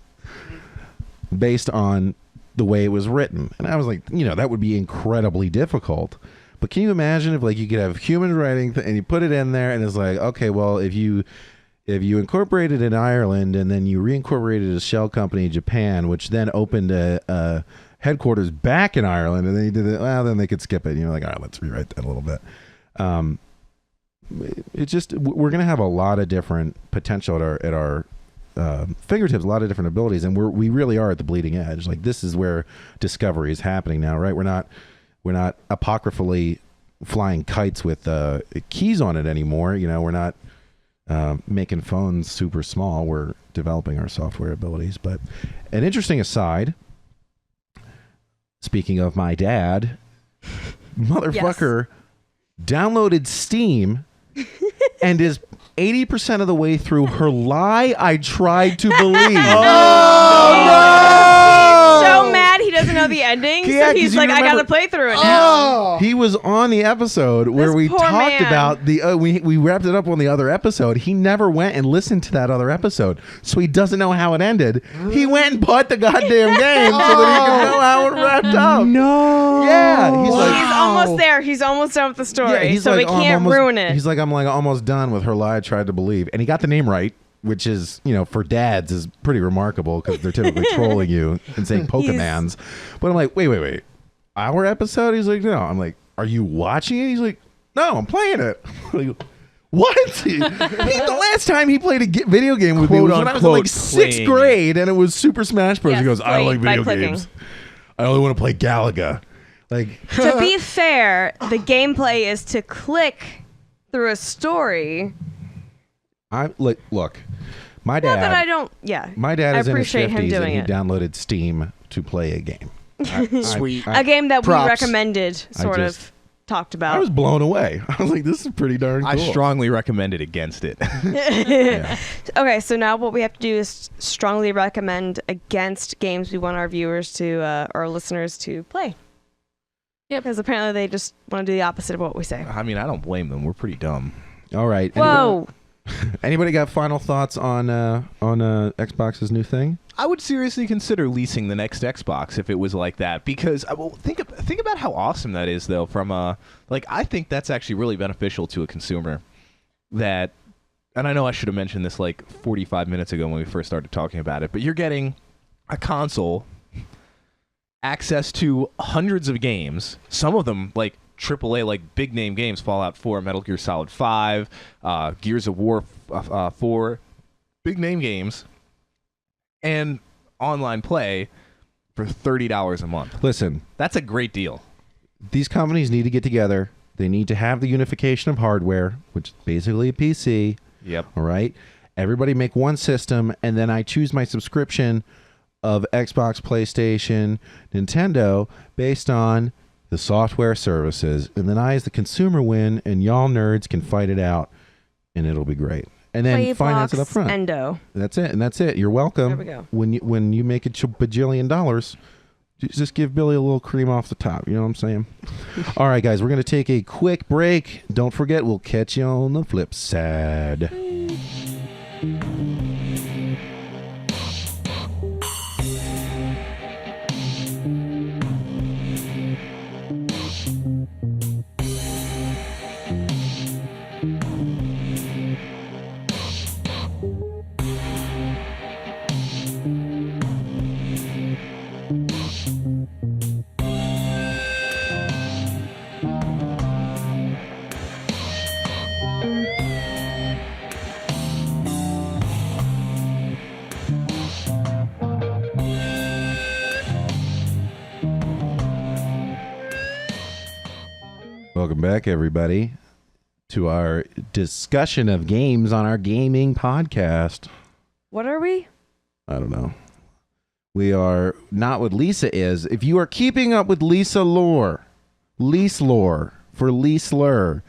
based on the way it was written. And I was like, that would be incredibly difficult. But can you imagine if you could have human writing and you put it in there, and it's like, okay, well, if you incorporated in Ireland and then you reincorporated a shell company in Japan, which then opened a headquarters back in Ireland, and then you did it, well, then they could skip it. And you're like, all right, let's rewrite that a little bit. We're going to have a lot of different potential at our fingertips, a lot of different abilities, and we really are at the bleeding edge. Like, this is where discovery is happening now, right? We're not apocryphally flying kites with keys on it anymore. We're not making phones super small. We're developing our software abilities. But an interesting aside, speaking of my dad, motherfucker downloaded Steam and is 80% of the way through Her Lie I Tried to Believe. So mad he doesn't know the ending. Yeah, so he's 'cause you like, I gotta remember- play through it now. He was on the episode where This we poor talked man. about we wrapped it up on the other episode. He never went and listened to that other episode, so he doesn't know how it ended. He went and bought the goddamn game so that he could know how it wrapped up. No. Yeah, he's like, He's almost there. He's almost done with the story. he's so like, we can't ruin it. He's like, I'm like almost done with Her Lie I Tried to Believe, and he got the name right. which is, you know, for dads is pretty remarkable because they're typically trolling you and saying Pokemans. But I'm like, wait. Our episode? He's like, no. I'm like, are you watching it? He's like, no, I'm playing it. I'm like, what? The last time he played a video game with me was when I was in like 6th grade, and it was Super Smash Bros. Yes, He goes, I don't like video clicking. games. I only want to play Galaga. Like, To be fair, the gameplay is to click through a story. I look. My dad. Not that I don't. Yeah. My dad I is in his appreciate him 50s, and doing he it. downloaded Steam to play a game. Sweet. A game that Props. we recommended, sort just- of talked about. I was blown away. I was like, this is pretty darn cool. I strongly recommend it against it. Yeah. Okay, so now what we have to do is strongly recommend against games we want our viewers to, our listeners to play. Yep. Because apparently they just want to do the opposite of what we say. I mean, I don't blame them. We're pretty dumb. All right. Whoa. Anybody got final thoughts on Xbox's new thing? I would seriously consider leasing the next Xbox if it was like that, because think about how awesome that is, though. From I think that's actually really beneficial to a consumer. That, and I know I should have mentioned this like 45 minutes ago when we first started talking about it, but you're getting a console, access to hundreds of games, some of them like AAA, like big name games, Fallout 4, Metal Gear Solid 5, Gears of War 4, big name games, and online play for $30 a month. Listen, That's a great deal. these companies need to get together. They need to have the unification of hardware, which is basically a PC. Yep. All right. Everybody make one system, and then I choose my subscription of Xbox, PlayStation, Nintendo based on the software services. And then I, as the consumer, win, and y'all nerds can fight it out, and it'll be great. And then finance it up front. Endo. That's it, and that's it. You're welcome. There we go. When you make a bajillion dollars, just give Billy a little cream off the top. You know what I'm saying? All right, guys, we're going to take a quick break. Don't forget, we'll catch you on the flip side. Welcome back, everybody, to our discussion of games on our gaming podcast. What are we? I don't know. We are not what Lisa is. If you are keeping up with Lisa lore for Leasler,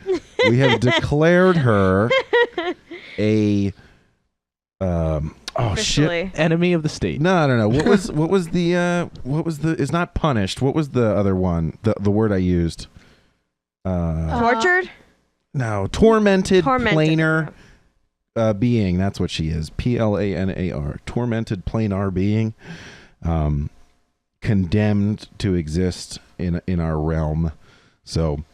we have declared her a Officially. Enemy of the state. No. What was the is not punished. What was the other one? The word I used. Tortured? No, tormented planar okay. being. That's what she is. PLANAR. Tormented planar being. Condemned to exist in our realm. So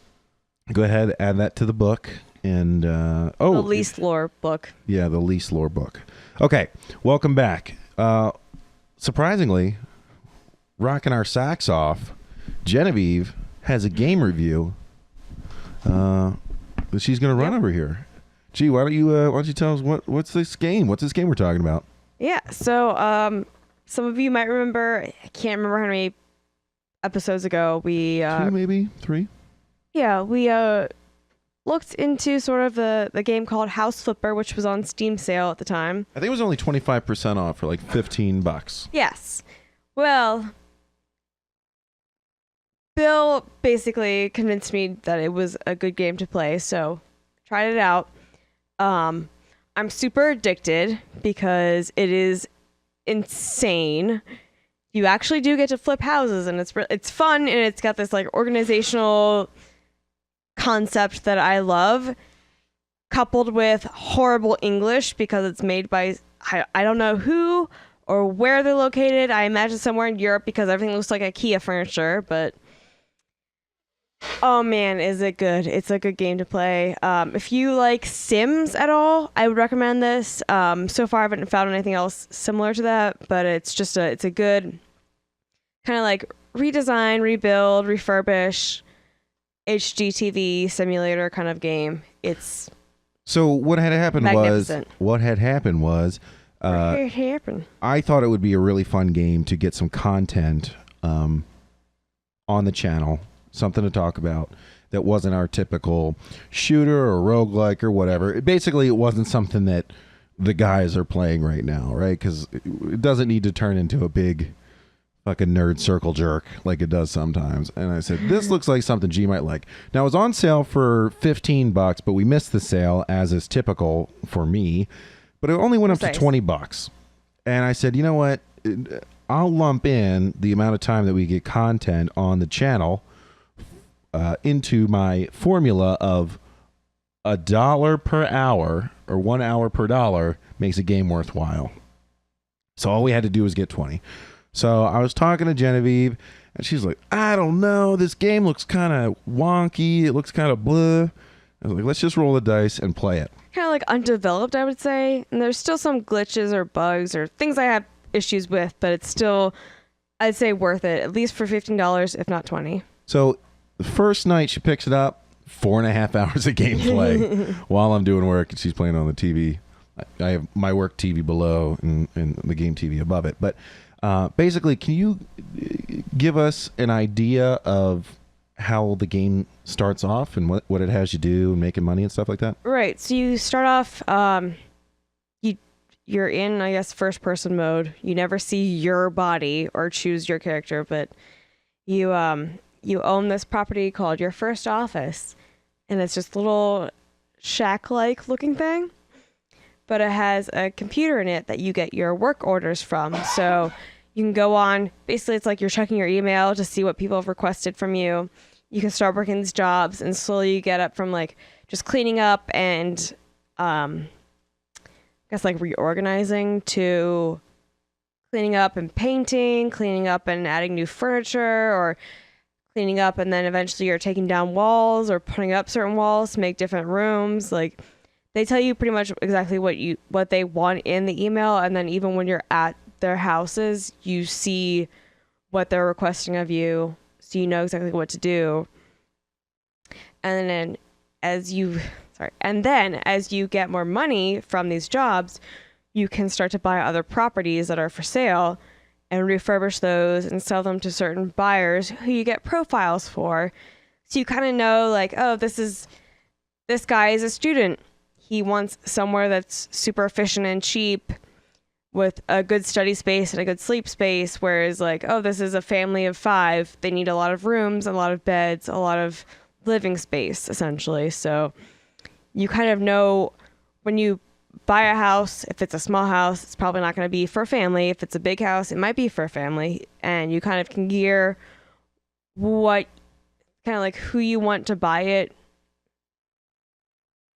go ahead, add that to the book. And The least lore book. yeah, the least lore book. Okay, welcome back. Surprisingly, rocking our socks off, Genevieve has a game review that she's going to run over here. Gee, why don't you tell us what's this game? What's this game we're talking about? Yeah. So, some of you might remember. I can't remember how many episodes ago we. 2, maybe 3. Yeah, we looked into sort of the game called House Flipper, which was on Steam sale at the time. I think it was only 25% off for like $15. Yes. Well, Bill basically convinced me that it was a good game to play, so tried it out. I'm super addicted because it is insane. You actually do get to flip houses, and it's fun, and it's got this like organizational concept that I love, coupled with horrible English because it's made by I don't know who or where they're located. I imagine somewhere in Europe because everything looks like IKEA furniture, but Oh man, is it good? It's a good game to play. If you like Sims at all, I would recommend this. So far, I haven't found anything else similar to that, but it's a good kind of like redesign, rebuild, refurbish, HGTV simulator kind of game. It's So what had happened magnificent. was What happened? I thought it would be a really fun game to get some content on the channel, something to talk about that wasn't our typical shooter or roguelike or whatever. Basically, it wasn't something that the guys are playing right now, right? Because it doesn't need to turn into a big fucking nerd circle jerk like it does sometimes. And I said, this looks like something G might like. Now, it was on sale for $15, but we missed the sale, as is typical for me. But it only went up to $20. And I said, you know what? I'll lump in the amount of time that we get content on the channel into my formula of $1 per hour or 1 hour per dollar makes a game worthwhile. So all we had to do was get 20. So I was talking to Genevieve, and she's like, I don't know. This game looks kind of wonky. It looks kind of blah. I was like, let's just roll the dice and play it. Kind of like undeveloped, I would say. And there's still some glitches or bugs or things I have issues with, but it's still, I'd say, worth it, at least for $15, if not 20. So the first night she picks it up, 4.5 hours of gameplay while I'm doing work, and she's playing on the TV. I have my work TV below and the game TV above it. But basically, can you give us an idea of how the game starts off and what it has you do and making money and stuff like that? Right. So you start off, you're in, I guess, first person mode. You never see your body or choose your character, but you own this property called your first office, and it's just a little shack-like looking thing, but it has a computer in it that you get your work orders from. So you can go on, basically it's like you're checking your email to see what people have requested from you. You can start working these jobs, and slowly you get up from like just cleaning up and I guess like reorganizing to cleaning up and painting, cleaning up and adding new furniture, or cleaning up and then eventually you're taking down walls or putting up certain walls to make different rooms. Like they tell you pretty much exactly what they want in the email, and then even when you're at their houses, you see what they're requesting of you, so you know exactly what to do. And then as you get more money from these jobs, you can start to buy other properties that are for sale and refurbish those and sell them to certain buyers who you get profiles for. So you kind of know, like, oh, this guy is a student. He wants somewhere that's super efficient and cheap with a good study space and a good sleep space. Whereas like, oh, this is a family of 5. They need a lot of rooms, a lot of beds, a lot of living space, essentially. So you kind of know when you buy a house, if it's a small house, it's probably not going to be for a family. If it's a big house, it might be for a family. And you kind of can gear what kind of like who you want to buy it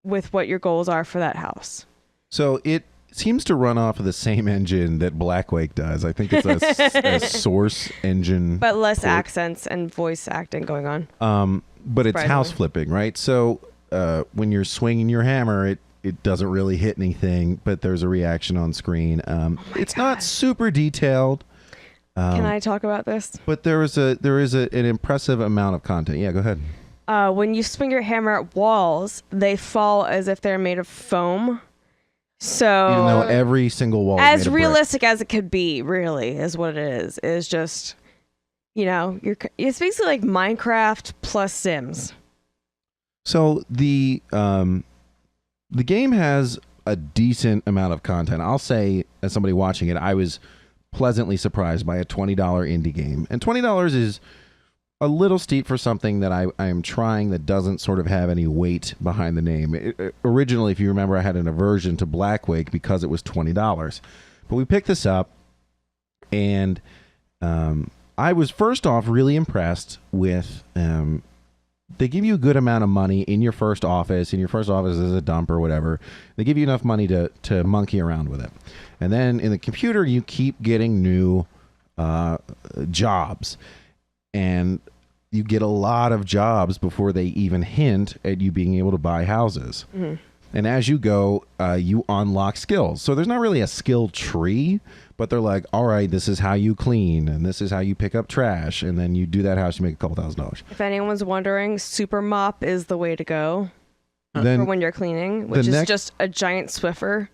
with what your goals are for that house. So it seems to run off of the same engine that Blackwake does. I think it's a source engine. But less accents and voice acting going on. But it's house flipping, right? So when you're swinging your hammer, it doesn't really hit anything, but there's a reaction on screen. It's not super detailed. Can I talk about this? But there is an impressive amount of content. Yeah, go ahead. When you swing your hammer at walls, they fall as if they're made of foam. So even though every single wall as is made of realistic as it could be, really, is what it is just, it's basically like Minecraft plus Sims. So the game has a decent amount of content. I'll say, as somebody watching it, I was pleasantly surprised by a $20 indie game. And $20 is a little steep for something that I am trying that doesn't sort of have any weight behind the name. Originally, if you remember, I had an aversion to Blackwake because it was $20. But we picked this up, and I was first off really impressed with... they give you a good amount of money in your first office. In your first office is a dump or whatever. They give you enough money to monkey around with it. And then in the computer, you keep getting new jobs. And you get a lot of jobs before they even hint at you being able to buy houses. Mm-hmm. And as you go, you unlock skills. So there's not really a skill tree, but they're like, all right, this is how you clean, and this is how you pick up trash, and then you do that house, you make a couple $1,000. If anyone's wondering, super mop is the way to go Then for when you're cleaning, which is just a giant Swiffer.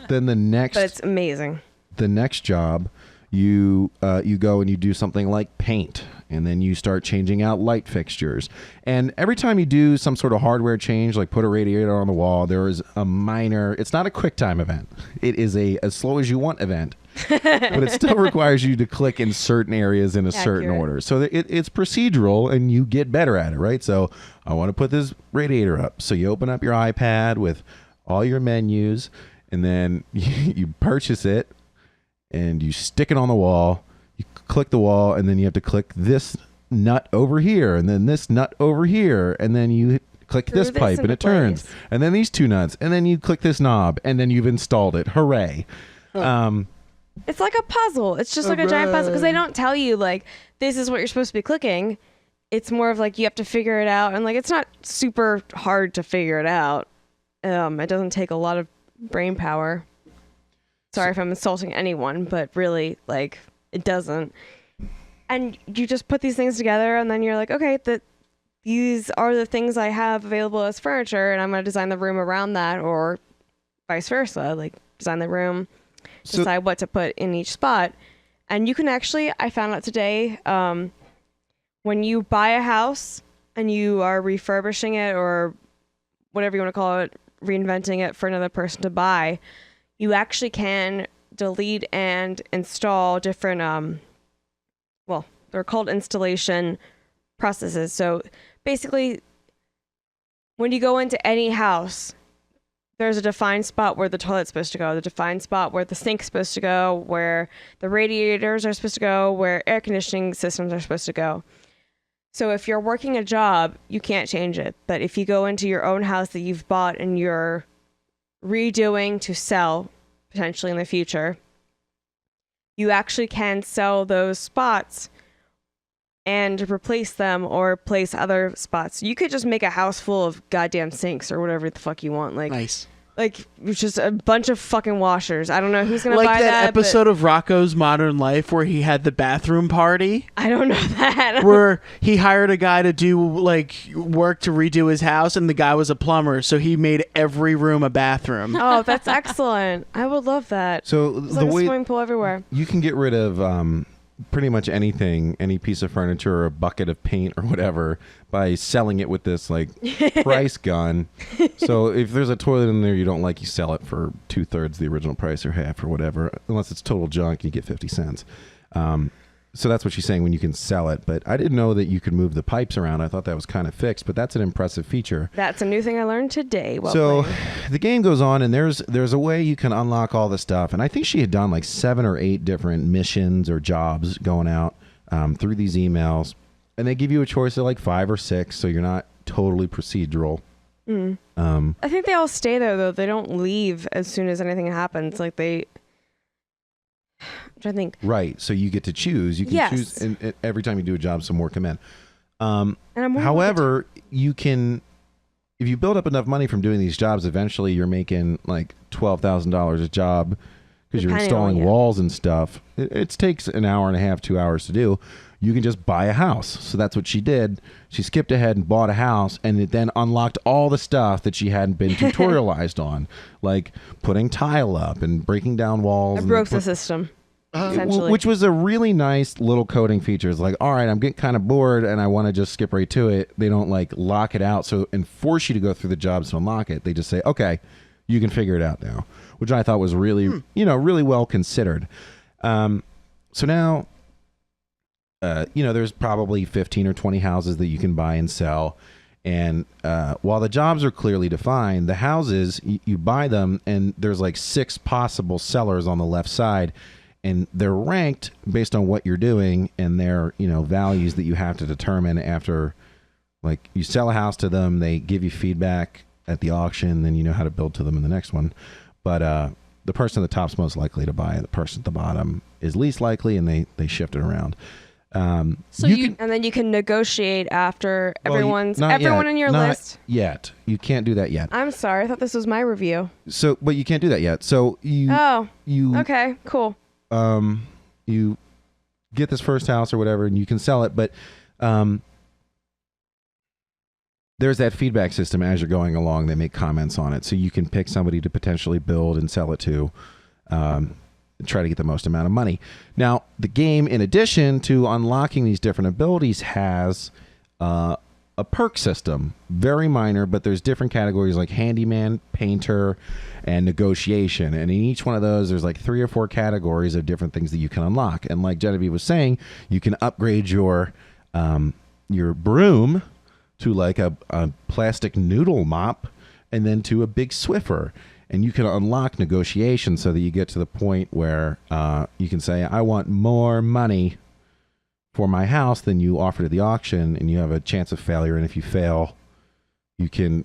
then the next But it's amazing. the next job, you go and you do something like paint, and then you start changing out light fixtures. And every time you do some sort of hardware change, like put a radiator on the wall, there is a minor, it's not a quick time event. It is a as slow as you want event. But it still requires you to click in certain areas in a certain Accurate. order. So it's procedural, and you get better at it, right? So I want to put this radiator up. So you open up your iPad with all your menus, and then you purchase it, and you stick it on the wall. You click the wall, and then you have to click this nut over here, and then this nut over here, and then you click Screw this this pipe, and into it turns, place. and then these two nuts, and then you click this knob, and then you've installed it. Hooray! It's like a puzzle. It's just like a giant puzzle because they don't tell you like this is what you're supposed to be clicking. It's more of like you have to figure it out, and like it's not super hard to figure it out. It doesn't take a lot of brain power. Sorry if I'm insulting anyone, but really, like, it doesn't. And you just put these things together, and then you're like, okay, these are the things I have available as furniture, and I'm going to design the room around that, or vice versa. Like, design the room, decide what to put in each spot. And you can actually, I found out today, when you buy a house and you are refurbishing it or whatever you want to call it, reinventing it for another person to buy, you actually can delete and install different, they're called installation processes. So basically, when you go into any house, there's a defined spot where the toilet's supposed to go, the defined spot where the sink's supposed to go, where the radiators are supposed to go, where air conditioning systems are supposed to go. So if you're working a job, you can't change it. But if you go into your own house that you've bought and you're redoing to sell potentially in the future, you actually can sell those spots and replace them or place other spots. You could just make a house full of goddamn sinks or whatever the fuck you want. Like, Nice. like just a bunch of fucking washers. I don't know who's gonna Like buy that but episode of Rocco's Modern Life where he had the bathroom party, I don't know that. where he hired a guy to do like work to redo his house, and the guy was a plumber, so he made every room a bathroom. Oh, that's excellent. I would love that. So It's the like a way swimming pool everywhere. you can get rid of pretty much anything, any piece of furniture or a bucket of paint or whatever, by selling it with this like price gun. So if there's a toilet in there you don't like, you sell it for 2/3 the original price or half or whatever, unless it's total junk, you get 50 cents. So that's what she's saying when you can sell it. But I didn't know that you could move the pipes around. I thought that was kind of fixed, but that's an impressive feature. That's a new thing I learned today. Well So played. the game goes on, and there's a way you can unlock all the stuff. And I think she had done like 7 or 8 different missions or jobs going out through these emails. And they give you a choice of like 5 or 6, so you're not totally procedural. I think they all stay there though. They don't leave as soon as anything happens. Like they. I'm trying to think. Right. So you get to choose. You can Yes. choose, and every time you do a job, some more come in. And I'm wondering However, you can, if you build up enough money from doing these jobs, eventually you're making like $12,000 a job because you're Depending on, installing yeah. walls and stuff. It takes an hour and a half, 2 hours to do. You can just buy a house. So that's what she did. She skipped ahead and bought a house, and it then unlocked all the stuff that she hadn't been tutorialized on, like putting tile up and breaking down walls. I and broke the system. Essentially. which was a really nice little coding feature. It's like, all right, I'm getting kind of bored and I want to just skip right to it. They don't like lock it out and force you to go through the jobs to unlock it. They just say, okay, you can figure it out now, which I thought was really, really well considered. So now, there's probably 15 or 20 houses that you can buy and sell. And while the jobs are clearly defined, the houses, you buy them and there's like 6 possible sellers on the left side. And they're ranked based on what you're doing and their, values that you have to determine after, like, you sell a house to them, they give you feedback at the auction, then you know how to build to them in the next one. But the person at the top's most likely to buy, the person at the bottom is least likely, and they shift it around. So you can And then you can negotiate after Well, you- everyone not yet. in your Not list. yet. You can't do that yet. I'm sorry, I thought this was my review. So, but you can't do that yet. So you Oh, you okay, cool. you get this first house or whatever, and you can sell it, but there's that feedback system as you're going along. They make comments on it, so you can pick somebody to potentially build and sell it to. Try to get the most amount of money. Now, the game, in addition to unlocking these different abilities, has a perk system. Very minor, but there's different categories like handyman, painter, and negotiation. And in each one of those, there's like 3 or 4 categories of different things that you can unlock. And like Genevieve was saying, you can upgrade your broom to like a plastic noodle mop, and then to a big Swiffer. And you can unlock negotiation so that you get to the point where you can say, I want more money for my house than you offered at the auction, and you have a chance of failure. And if you fail, you can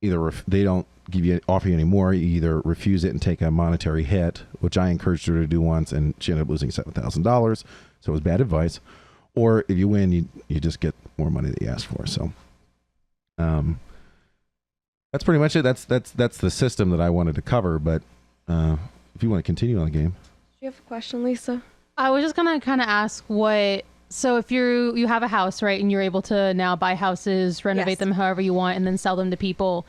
either they don't offer you any more. You either refuse it and take a monetary hit, which I encouraged her to do once, and she ended up losing $7,000. So it was bad advice. Or if you win, you just get more money that you asked for. So, that's pretty much it. That's the system that I wanted to cover. But if you want to continue on the game, Do you have a question, Lisa? I was just gonna kind of ask what. So if you have a house, right, and you're able to now buy houses, renovate Yes. them however you want, and then sell them to people.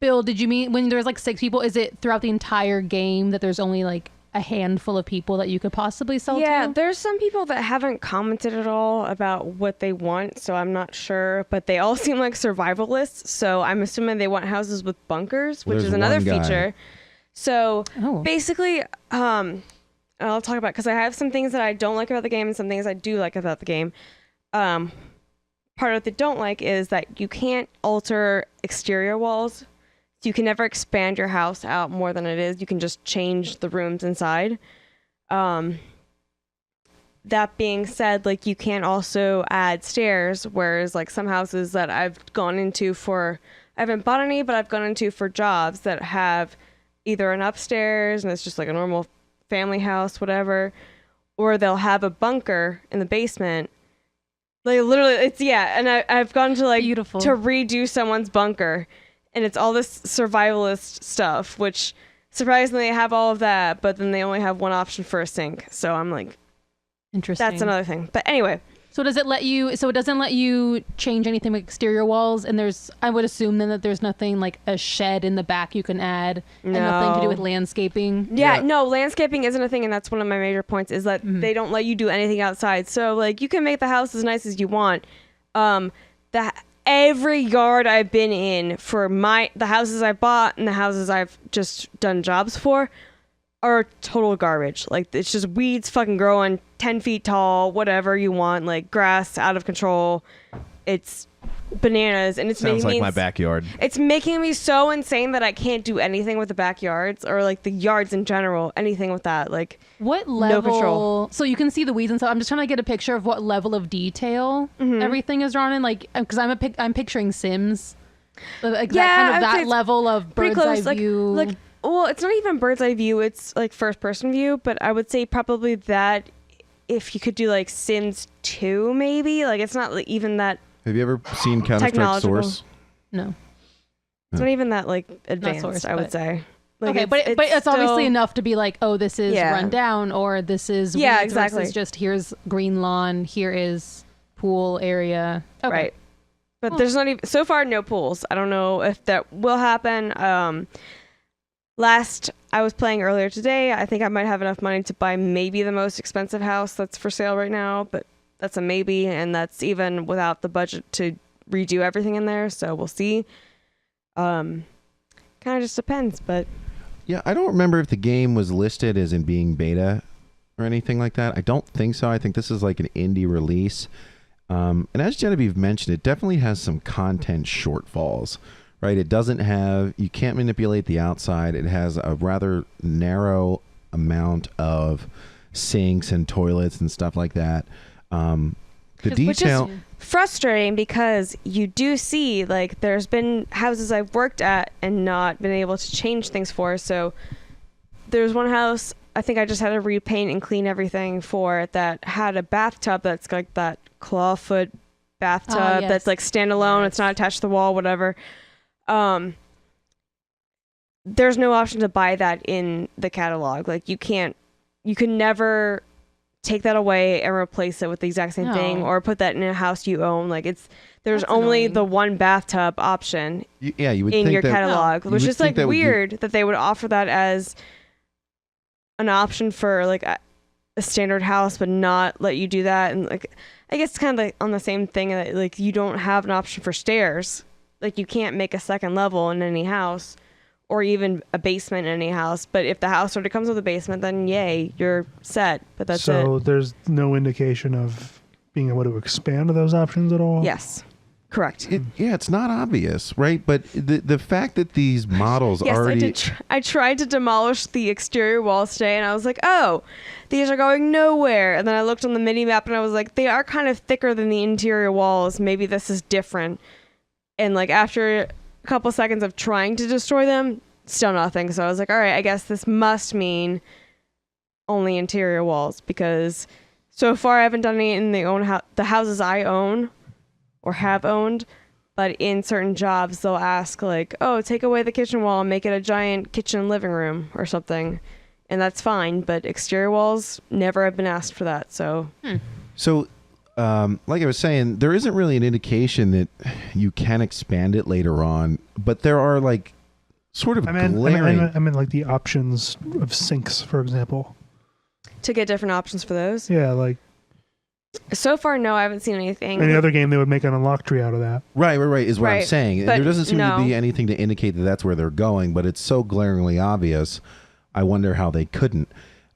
Bill, did you mean when there's like 6 people? Is it throughout the entire game that there's only like a handful of people that you could possibly sell Yeah, to? there's some people that haven't commented at all about what they want, so I'm not sure. But they all seem like survivalists, so I'm assuming they want houses with bunkers, which There's is another one guy. feature. So Oh. basically, I'll talk about, because I have some things that I don't like about the game and some things I do like about the game. Part of what they don't like is that you can't alter exterior walls. You can never expand your house out more than it is. You can just change the rooms inside. That being said, like, you can't also add stairs, whereas like some houses that I've gone into I haven't bought any, but I've gone into for jobs that have either an upstairs and it's just like a normal family house, whatever, or they'll have a bunker in the basement. Like literally, and I've gone to like Beautiful. to redo someone's bunker. And it's all this survivalist stuff, which surprisingly they have all of that, but then they only have one option for a sink. So I'm like, Interesting. that's another thing. But anyway, So does it let you? So it doesn't let you change anything with exterior walls, and I would assume then that there's nothing like a shed in the back you can add, and nothing to do No. with landscaping. yeah, Yeah. no, landscaping isn't a thing, and that's one of my major points is that they don't let you do anything outside. So like you can make the house as nice as you want. Every yard I've been in for the houses I bought and the houses I've just done jobs for are total garbage. Like, it's just weeds fucking growing 10 feet tall, whatever you want, like grass out of control. It's bananas, and it's Sounds making like me my backyard. it's making me so insane that I can't do anything with the backyards or like the yards in general, anything with that. Like, What No level? control. So you can see the weeds and stuff. I'm just trying to get a picture of what level of detail everything is drawn in. Like, because I'm picturing Sims, like Yeah, that kind I of would say that it's level of pretty bird's close. eye view. Like, well, it's not even bird's eye view. It's like first person view, but I would say probably that if you could do like Sims 2, maybe. Like, it's not like even that. have you ever seen Counter-Strike Technological. Source? no. It's not even that like advanced. Source, I would but- say. Like, Okay, but it's obviously still- enough to be like, oh, this is Yeah. run down, or this is Yeah, weeds exactly. versus just here's green lawn, here is pool area. Okay. Right. But Cool. there's not even so far no pools. I don't know if that will happen. Last I was playing earlier today, I think I might have enough money to buy maybe the most expensive house that's for sale right now, but that's a maybe, and that's even without the budget to redo everything in there, so we'll see. Kind of just depends, but Yeah, I don't remember if the game was listed as in being beta or anything like that. I don't think so. I think this is like an indie release. And as Genevieve mentioned, it definitely has some content shortfalls, right? It doesn't have, you can't manipulate the outside. It has a rather narrow amount of sinks and toilets and stuff like that. The Which is- detail, frustrating because you do see like there's been houses I've worked at and not been able to change things for. So there's one house I think I just had to repaint and clean everything for it that had a bathtub that's like that clawfoot bathtub yes. that's like standalone. It's not attached to the wall, whatever. There's no option to buy that in the catalog. Like you can never take that away and replace it with the exact same thing, or put that in a house you own. Like there's That's only annoying. the one bathtub option You would in think your that, catalog, you which would is think like that would weird that they would offer that as an option for like a standard house, but not let you do that. And like, I guess it's kind of like on the same thing that like you don't have an option for stairs. Like you can't make a second level in any house, or even a basement in any house. But if the house already comes with a basement, then yay, you're set. But that's so it. there's no indication of being able to expand those options at all? Yes, correct. it's not obvious, right? But the fact that these models Yes, already I did. I tried to demolish the exterior walls today, and I was like, "Oh, these are going nowhere." And then I looked on the mini map, and I was like, "They are kind of thicker than the interior walls. Maybe this is different." And like after a couple seconds of trying to destroy them, still nothing. So I was like, "All right, I guess this must mean only interior walls," because so far I haven't done any in the houses I own or have owned. But in certain jobs, they'll ask like, "Oh, take away the kitchen wall and make it a giant kitchen living room or something," and that's fine. But exterior walls never have been asked for that. So, So, like I was saying, there isn't really an indication that you can expand it later on, but there are like sort of glaring. I mean, like the options of sinks, for example. to get different options for those. Yeah, like So far, no, I haven't seen anything. any other game, they would make an unlock tree out of that. Right, is what I'm Right, saying. but There doesn't seem to no. be anything to indicate that that's where they're going, but it's so glaringly obvious. I wonder how they couldn't.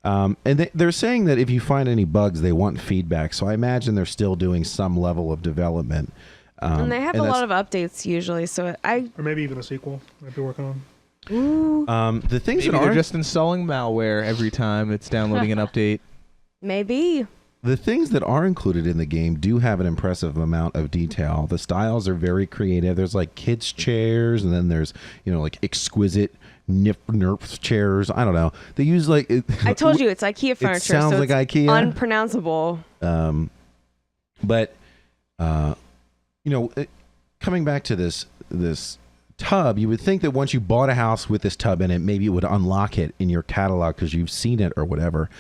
And they're saying that if you find any bugs, they want feedback. So I imagine they're still doing some level of development. And they have a lot of updates usually. So Or maybe even a sequel might be working on. the things Maybe that they're are just installing malware every time it's downloading an update. maybe. the things that are included in the game do have an impressive amount of detail. The styles are very creative. There's like kids chairs, and then there's like exquisite nerf chairs. I don't know. They use like I told you it's IKEA furniture. sounds so like it's IKEA. unpronounceable. But coming back to this tub, you would think that once you bought a house with this tub in it, maybe it would unlock it in your catalog because you've seen it or whatever.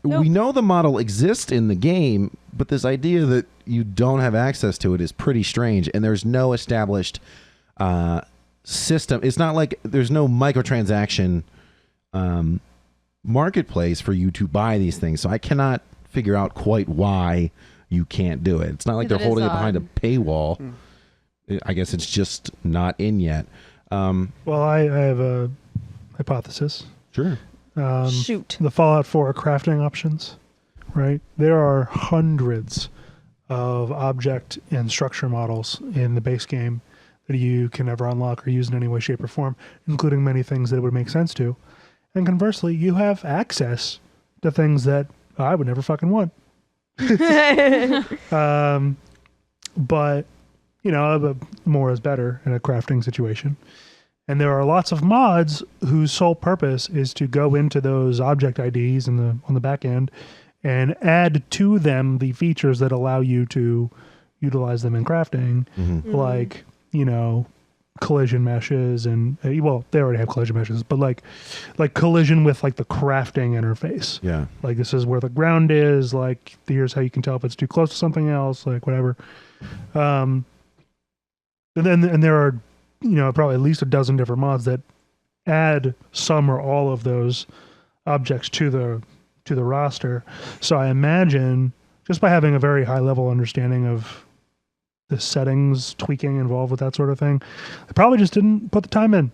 Nope. We know the model exists in the game, but this idea that you don't have access to it is pretty strange, and there's no established system. It's not like there's no microtransaction marketplace for you to buy these things, so I cannot figure out quite why you can't do it. It's not like Yeah, they're that is holding it behind a odd. paywall. I guess it's just not in yet. Well, I have a hypothesis. Sure. Shoot. The Fallout 4 crafting options, right? There are hundreds of object and structure models in the base game that you can never unlock or use in any way, shape, or form, including many things that it would make sense to. And conversely, you have access to things that I would never fucking want. But, more is better in a crafting situation. And there are lots of mods whose sole purpose is to go into those object IDs on the back end and add to them the features that allow you to utilize them in crafting, like, collision meshes and, they already have collision meshes, but like collision with like the crafting interface. Yeah. Like this is where the ground is, like here's how you can tell if it's too close to something else, like whatever. And there are, probably at least a dozen different mods that add some or all of those objects to the roster. So I imagine just by having a very high level understanding of the settings tweaking involved with that sort of thing, they probably just didn't put the time in.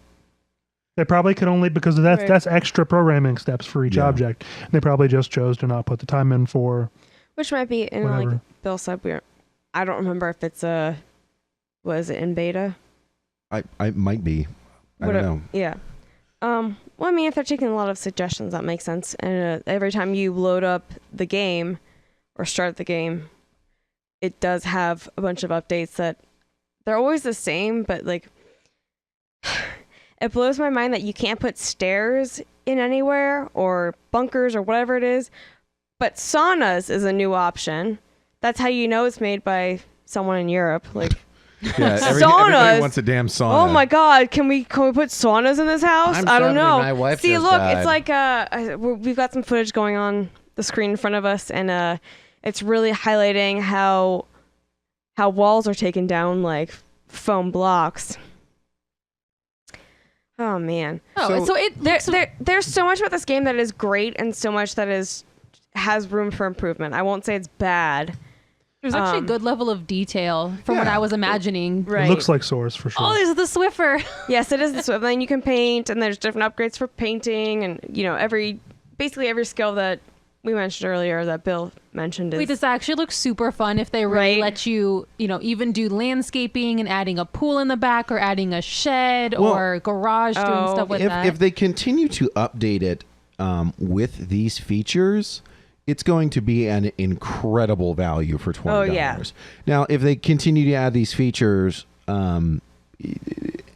They probably could only, because that's Right. that's extra programming steps for each Yeah. object. And they probably just chose to not put the time in for Which might be, and like whatever. Bill said, I don't remember if it's was it in beta? I might be. I don't know. Yeah. Well, I mean, if they're taking a lot of suggestions, that makes sense. And every time you load up the game or start the game, it does have a bunch of updates that they're always the same, but like It blows my mind that you can't put stairs in anywhere or bunkers or whatever it is. But saunas is a new option. That's how you know it's made by someone in Europe. Like, Yeah, Saunas. everybody wants a damn sauna. oh my God, can we put saunas in this house? I'm I don't 70, know. my wife See, just look, died. it's like we've got some footage going on the screen in front of us, and it's really highlighting how walls are taken down like foam blocks. Oh man. Oh, so it There's so much about this game that is great, and so much that has room for improvement. I won't say it's bad. there's actually a good level of detail from what Yeah. I was imagining. Right. It looks like Source for sure. Oh, there's the Swiffer. Yes, it is the Swift. Then you can paint, and there's different upgrades for painting, and basically every skill that we mentioned earlier that Bill mentioned is. Wait, this actually looks super fun if they really Right? let you, even do landscaping and adding a pool in the back or adding a shed Well, or garage, doing Oh. stuff with that. If they continue to update it with these features, it's going to be an incredible value for $20. Oh, yeah. Now, if they continue to add these features and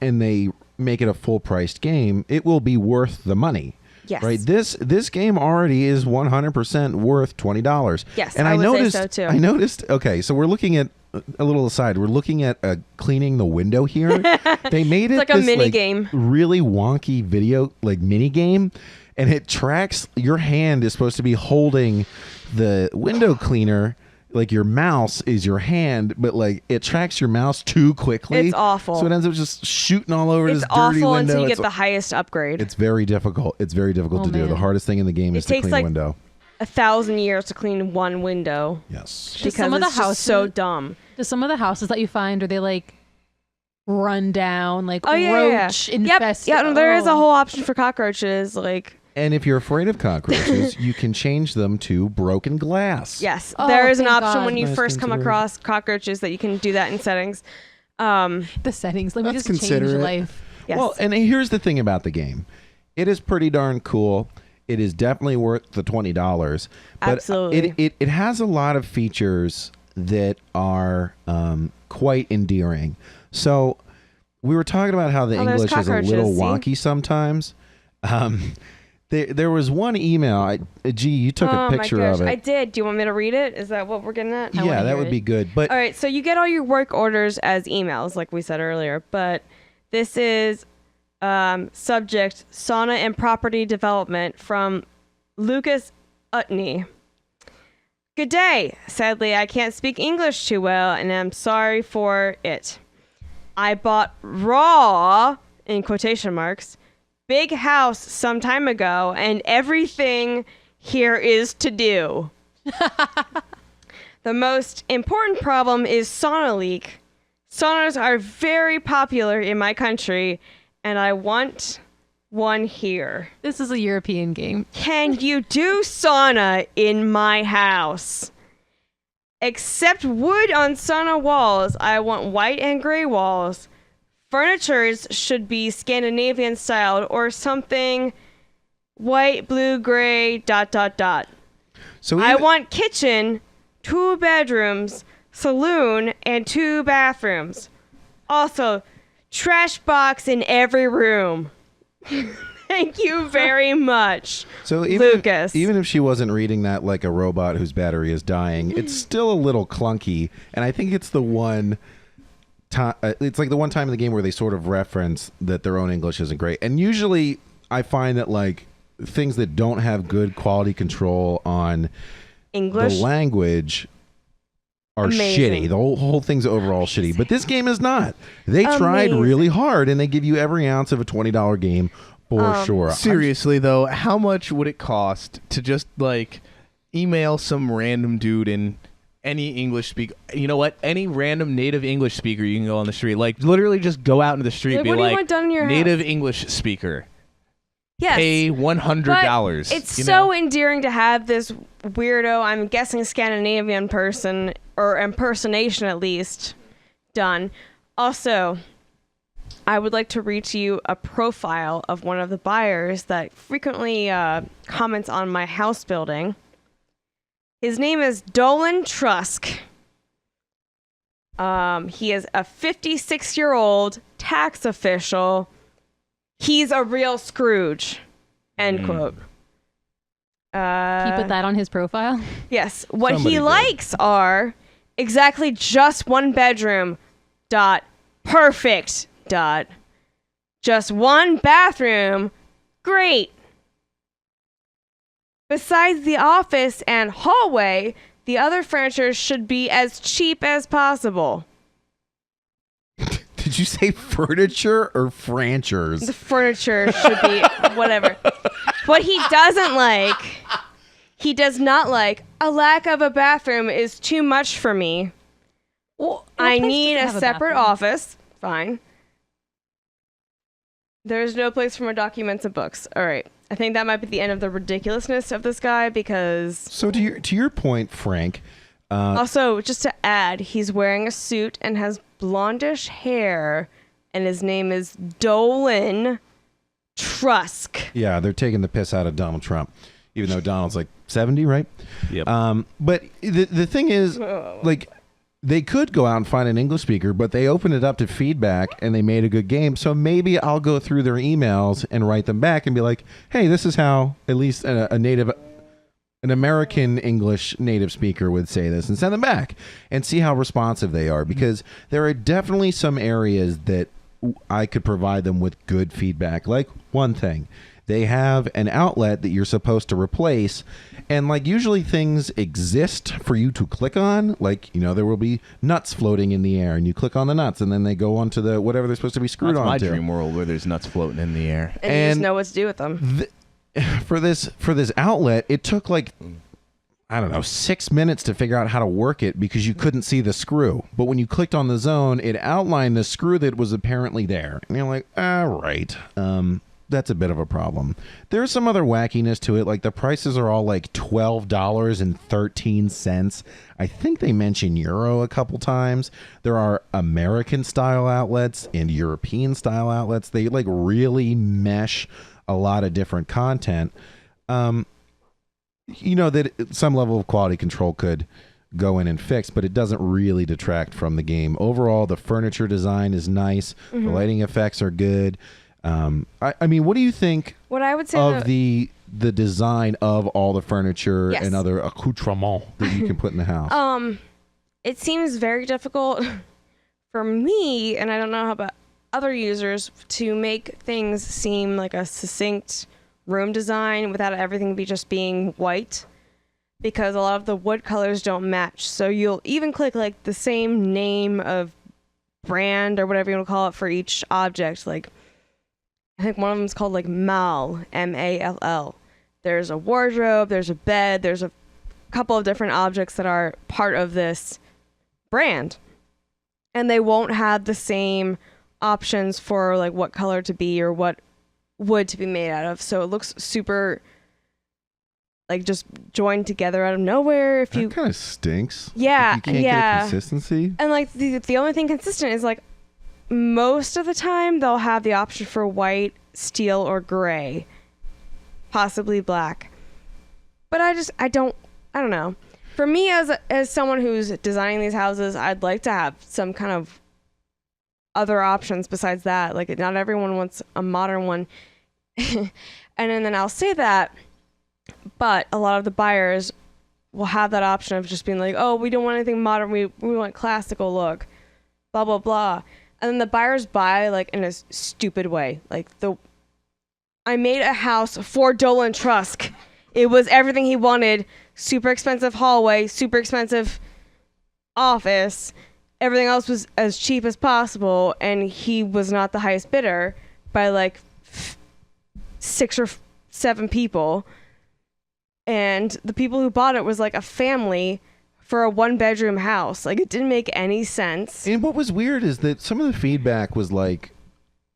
they make it a full-priced game, it will be worth the money. Yes. Right. This game already is 100% worth $20. Yes, and I would say noticed. so, too. I noticed. Okay, so we're looking at a little aside. We're looking at cleaning the window here. They made it like a this, mini game. really wonky video mini game, and it tracks your hand is supposed to be holding the window cleaner. Like your mouse is your hand, but it tracks your mouse too quickly. It's awful. So it ends up just shooting all over It's this dirty awful window. until you get It's- the highest upgrade. It's very difficult. It's very difficult Oh, to do. man. The hardest thing in the game is to takes, clean like, a window. 1,000 years to clean one window Yes. Just because some of the it's just so houses- dumb. Does some of the houses that you find, are they run down, Oh yeah, roach yeah. Yep. infested? Yeah, no, there is a Oh. whole option for cockroaches. And if you're afraid of cockroaches, you can change them to broken glass. Yes, Oh, there is an thank option God. when you Nice first come considerate. across cockroaches that you can do that in settings. The settings. Let me That's just change considerate. life. Yes. Well, and here's the thing about the game. It is pretty darn cool. It is definitely worth the $20. But Absolutely. It has a lot of features that are quite endearing. So we were talking about how the Oh, there's English is a little cockroaches, see? wonky sometimes. There was one email. You took a picture my gosh, of it. I did. Do you want me to read it? Is that what we're getting at? I wanna Yeah, that hear would it. be good. But All right, so you get all your work orders as emails, like we said earlier, but this is subject sauna and property development from Lucas Utney. Good day. Sadly, I can't speak English too well, and I'm sorry for it. I bought raw, in quotation marks, big house some time ago, and everything here is to do. The most important problem is sauna leak. Saunas are very popular in my country, and I want one here. This is a European game. Can you do sauna in my house? Except wood on sauna walls, I want white and gray walls. Furnitures should be Scandinavian styled or something white, blue, gray, ... so I even- want kitchen, 2 bedrooms, saloon, and 2 bathrooms. Also, trash box in every room. Thank you very much. So Lucas. even if she wasn't reading that like a robot whose battery is dying, it's still a little clunky. And I think it's the one time. It's like the one time in the game where they sort of reference that their own English isn't great. And usually, I find that things that don't have good quality control on English. the language are Amazing. shitty. The whole thing's overall shitty. But this game is not. They tried Amazing. really hard, and they give you every ounce of a $20 game for sure. Seriously though, how much would it cost to just email some random dude in any English speaker? You know what? Any random native English speaker you can go on the street. Literally just go out into the street, Like, be what do you like, want done in your native house? English speaker. Yes. Pay $100. But it's you so know? endearing to have this weirdo, I'm guessing Scandinavian person, or impersonation at least, done. Also, I would like to read to you a profile of one of the buyers that frequently comments on my house building. His name is Dolan Trusk. He is a 56-year-old tax official He's a real Scrooge. End quote. He put that on his profile. Yes. What Somebody he did. likes are exactly just one bedroom. Dot. Perfect. Dot. Just one bathroom. Great. Besides the office and hallway, the other furniture should be as cheap as possible. Did you say furniture or franchers? The furniture should be whatever. What he doesn't like, he does not like, a lack of a bathroom is too much for me. Well, I need a separate office. Fine. There's no place for more documents and books. All right. I think that might be the end of the ridiculousness of this guy because... So to your point, Frank... also, just to add, he's wearing a suit and has blondish hair, and his name is Dolan Trusk. Yeah, they're taking the piss out of Donald Trump, even though Donald's like 70, right? Yep. But the thing is, like, they could go out and find an English speaker, but they opened it up to feedback and they made a good game. So maybe I'll go through their emails and write them back and be like, hey, this is how at least an American English native speaker would say this, and send them back and see how responsive they are, because there are definitely some areas that I could provide them with good feedback. Like one thing, they have an outlet that you're supposed to replace, and like usually things exist for you to click on. Like, you know, there will be nuts floating in the air and you click on the nuts and then they go onto the whatever they're supposed to be screwed That's my onto. dream world where there's nuts floating in the air. And you just know what to do with them. For this outlet, it took like, I don't know, 6 minutes to figure out how to work it because you couldn't see the screw. But when you clicked on the zone, it outlined the screw that was apparently there. And you're like, all right, that's a bit of a problem. There's some other wackiness to it. Like the prices are all like $12.13. I think they mention euro a couple times. There are American style outlets and European style outlets. They like really mesh a lot of different content. You know, that some level of quality control could go in and fix, but it doesn't really detract from the game. Overall, the furniture design is nice. The lighting effects are good. I mean, what do you think What I would say of the design of all the furniture Yes. and other accoutrements that you can put in the house? It seems very difficult for me, and I don't know how about other users, to make things seem like a succinct room design without everything just being white, because a lot of the wood colors don't match. So you'll even click like the same name of brand or whatever you want to call it for each object. Like I think one of them is called like Mal, M-A-L-L. There's a wardrobe, there's a bed, there's a couple of different objects that are part of this brand. And they won't have the same options for like what color to be or what wood to be made out of. So it looks super like just joined together out of nowhere. If you That kind of stinks. Yeah, If you can't yeah. get consistency. And like the only thing consistent is like most of the time they'll have the option for white, steel, or gray, possibly black. But I don't know. For me, as someone who's designing these houses, I'd like to have some kind of other options besides that. Like not everyone wants a modern one. And then I'll say that, but a lot of the buyers will have that option of just being like, oh, we don't want anything modern, we want classical look, blah blah blah. And then the buyers buy like in a stupid way. Like I made a house for Dolan Trusk. It was everything he wanted. Super expensive hallway, super expensive office. Everything else was as cheap as possible, and he was not the highest bidder by like 6 or 7 people. And the people who bought it was like a family for a 1-bedroom house. Like it didn't make any sense. And what was weird is that some of the feedback was like,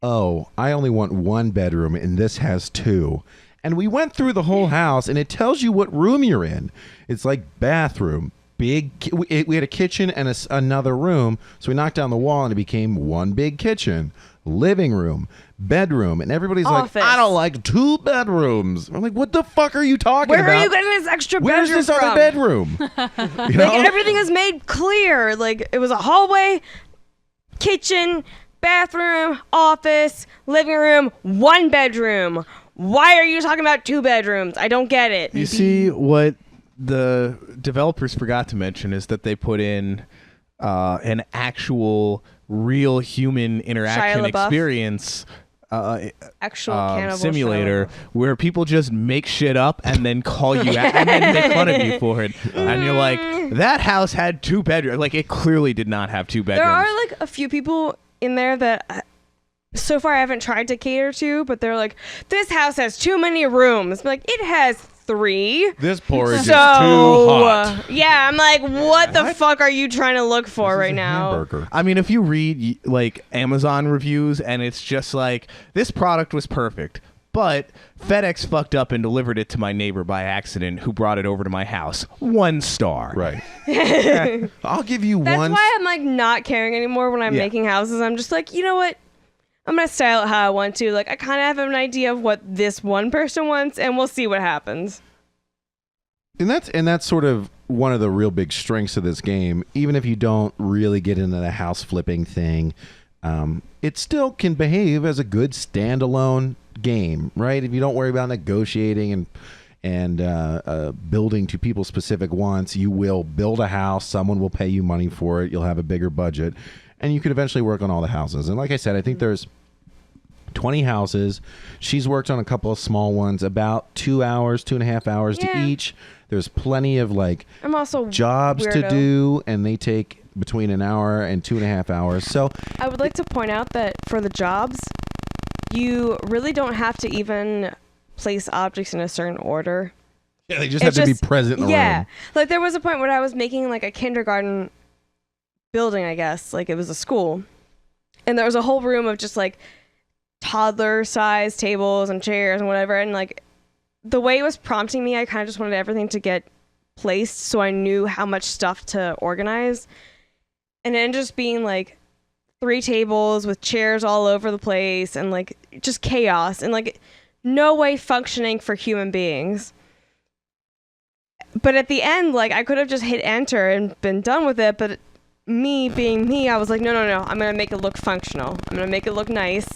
oh, I only want 1 bedroom and this has 2. And we went through the whole house and it tells you what room you're in. It's like bathroom, we had a kitchen and another room. So we knocked down the wall and it became 1 big kitchen, living room, bedroom. And everybody's Office. like, I don't like 2 bedrooms. I'm like, what the fuck are you talking about? Where are you getting this extra bedroom Where's this from? other bedroom? You know? Like everything is made clear. Like it was a hallway, kitchen, bathroom, office, living room, 1 bedroom. Why are you talking about 2 bedrooms? I don't get it. You see, what the developers forgot to mention is that they put in an actual real human interaction Shia LaBeouf. experience Actual cannibal simulator Shia where people just make shit up and then call you out and then make fun of you for it. And you're like, that house had 2 bedrooms. Like, it clearly did not have 2 bedrooms. There are like a few people in there that so far I haven't tried to cater to, but they're like, this house has too many rooms. Like, it has 3. This porridge So is too hot. yeah, I'm like, what the fuck are you trying to look for right now? Hamburger. I mean, if you read like Amazon reviews and it's just like, this product was perfect, but FedEx fucked up and delivered it to my neighbor by accident who brought it over to my house. 1 star. Right. I'll give you That's one. why I'm like not caring anymore when I'm Yeah. making houses. I'm just like, you know what? I'm gonna style it how I want to. Like, I kind of have an idea of what this one person wants, and we'll see what happens. And that's sort of one of the real big strengths of this game. Even if you don't really get into the house flipping thing, it still can behave as a good standalone game, right? If you don't worry about negotiating and building to people's specific wants, you will build a house. Someone will pay you money for it. You'll have a bigger budget, and you could eventually work on all the houses. And like I said, I think there's 20 houses. She's worked on a couple of small ones, about 2 hours, 2.5 hours to Yeah. each. There's plenty of like I'm also jobs to weirdo. do, and they take between an hour and 2.5 hours. So I would like to point out that for the jobs, you really don't have to even place objects in a certain order. yeah, they just It's have to just- be present in the Yeah. room. Like, there was a point when I was making like a kindergarten building, I guess. Like, it was a school. And there was a whole room of just like toddler size tables and chairs and whatever. And like, the way it was prompting me, I kind of just wanted everything to get placed so I knew how much stuff to organize. And it ended just being like 3 tables with chairs all over the place and like just chaos and like no way functioning for human beings. But at the end, like, I could have just hit enter and been done with it, but me being me, I was like, no, I'm gonna make it look functional. I'm gonna make it look nice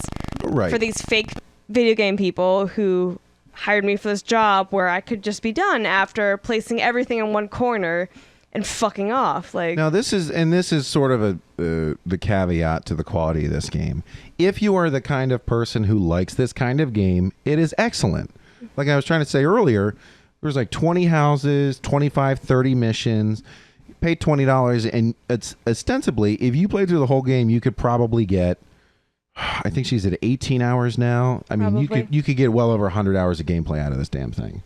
Right. for these fake video game people who hired me for this job where I could just be done after placing everything in one corner and fucking off. Like, Now this is sort of the caveat to the quality of this game. If you are the kind of person who likes this kind of game, it is excellent. Like I was trying to say earlier, there's like 20 houses, 25, 30 missions. You pay $20, and it's ostensibly, if you play through the whole game, you could probably get, I think she's at 18 hours now. I mean, Probably. you could get well over 100 hours of gameplay out of this damn thing.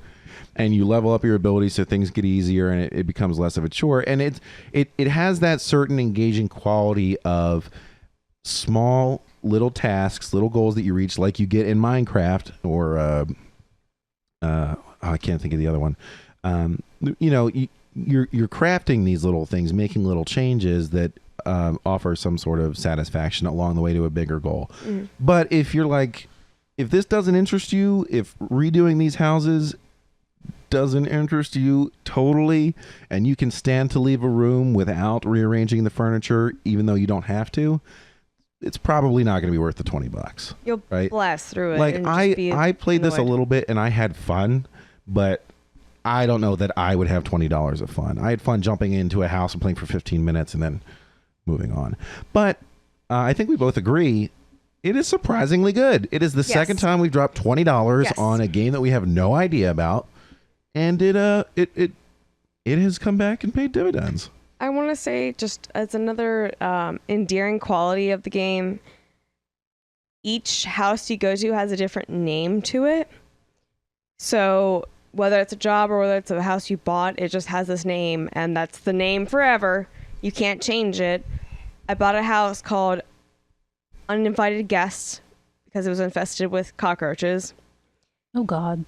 And you level up your abilities so things get easier and it becomes less of a chore. And it has that certain engaging quality of small little tasks, little goals that you reach, like you get in Minecraft or I can't think of the other one. You're crafting these little things, making little changes that offer some sort of satisfaction along the way to a bigger goal. Mm. But if you're like, if this doesn't interest you, if redoing these houses doesn't interest you totally, and you can stand to leave a room without rearranging the furniture, even though you don't have to, it's probably not going to be worth the $20. you'll right? blast through it. Like and just be I played this a annoyed. little bit and I had fun, but I don't know that I would have $20 of fun. I had fun jumping into a house and playing for 15 minutes and then moving on. But I think we both agree it is surprisingly good. It is the second time we've dropped $20 Yes. on a game that we have no idea about, and it has come back and paid dividends. I want to say, just as another endearing quality of the game, each house you go to has a different name to it. So whether it's a job or whether it's a house you bought, it just has this name, and that's the name forever. You can't change it. I bought a house called Uninvited Guests because it was infested with cockroaches. Oh God.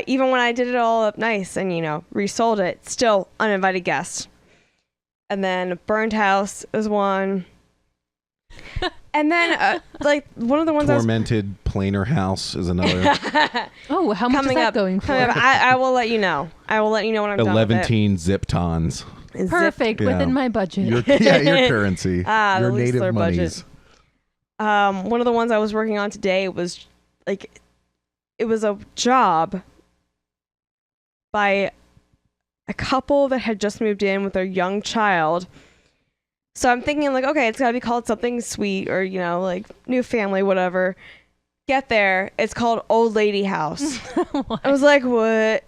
Even when I did it all up nice and, resold it, still uninvited guest. And then Burned House is one. And then, one of the ones Tormented Planar House is another. Oh, how much is coming that up, going for? coming up, I will let you know. I will let you know when I'm done with 11 Ziptons. it. Perfect, Yeah. within my budget. Your currency. Ah, your the native Leisler budget. monies. One of the ones I was working on today was like, it was a job by a couple that had just moved in with their young child. So I'm thinking like, okay, it's gotta be called something sweet or, you know, like new family, whatever. Get there, it's called Old Lady House. I was like, what?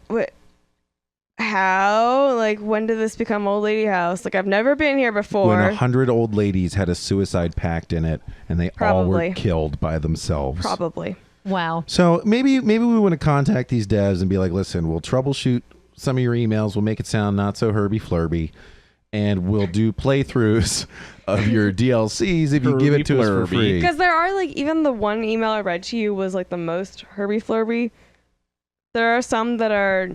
How? Like, when did this become Old Lady House? Like, I've never been here before. When 100 old ladies had a suicide pact in it, and they all were Probably. killed by themselves. Probably. Wow. So maybe we want to contact these devs and be like, listen, we'll troubleshoot some of your emails. We'll make it sound not so herby-flurby. And we'll do playthroughs of your DLCs if you give it to us for free. Because there are, like, even the one email I read to you was, like, the most herby-flurby. There are some that are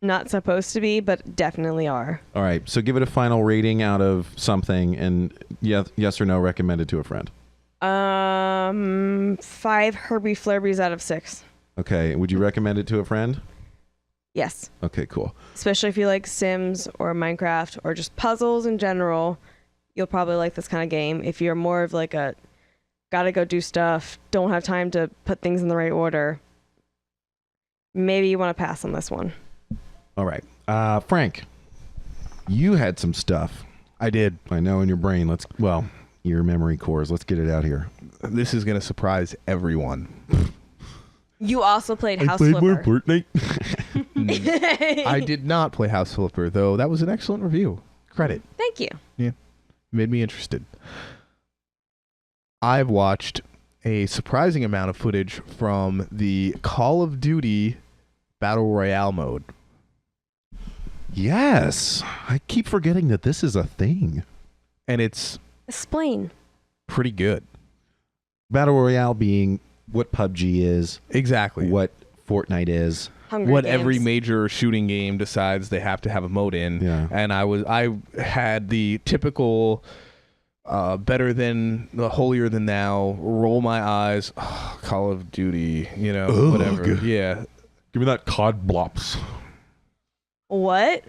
not supposed to be, but definitely are. All right. So give it a final rating out of something, and yes or no, recommend it to a friend. 5 herby-flurbies out of 6. Okay. Would you recommend it to a friend? Yes. Okay, cool. Especially if you like Sims or Minecraft or just puzzles in general, you'll probably like this kind of game. If you're more of like a gotta go do stuff, don't have time to put things in the right order, maybe you want to pass on this one. All right. Frank, you had some stuff. I did. I know in your brain. Your memory cores. Let's get it out here. This is going to surprise everyone. You also played House Flipper. Fortnite. I did not play House Flipper, though. That was an excellent review. Credit. Thank you. Made me interested. I've watched a surprising amount of footage from the Call of Duty Battle Royale mode. Yes. I keep forgetting that this is a thing. And it's Explain. pretty good. Battle Royale being what PUBG is, Exactly. what Fortnite is. Hunger What Games. every major shooting game decides they have to have a mode in. Yeah. And I had the typical better than the holier than thou, roll my eyes, Call of Duty, Ugh. whatever. Yeah. Give me that COD Blops. What?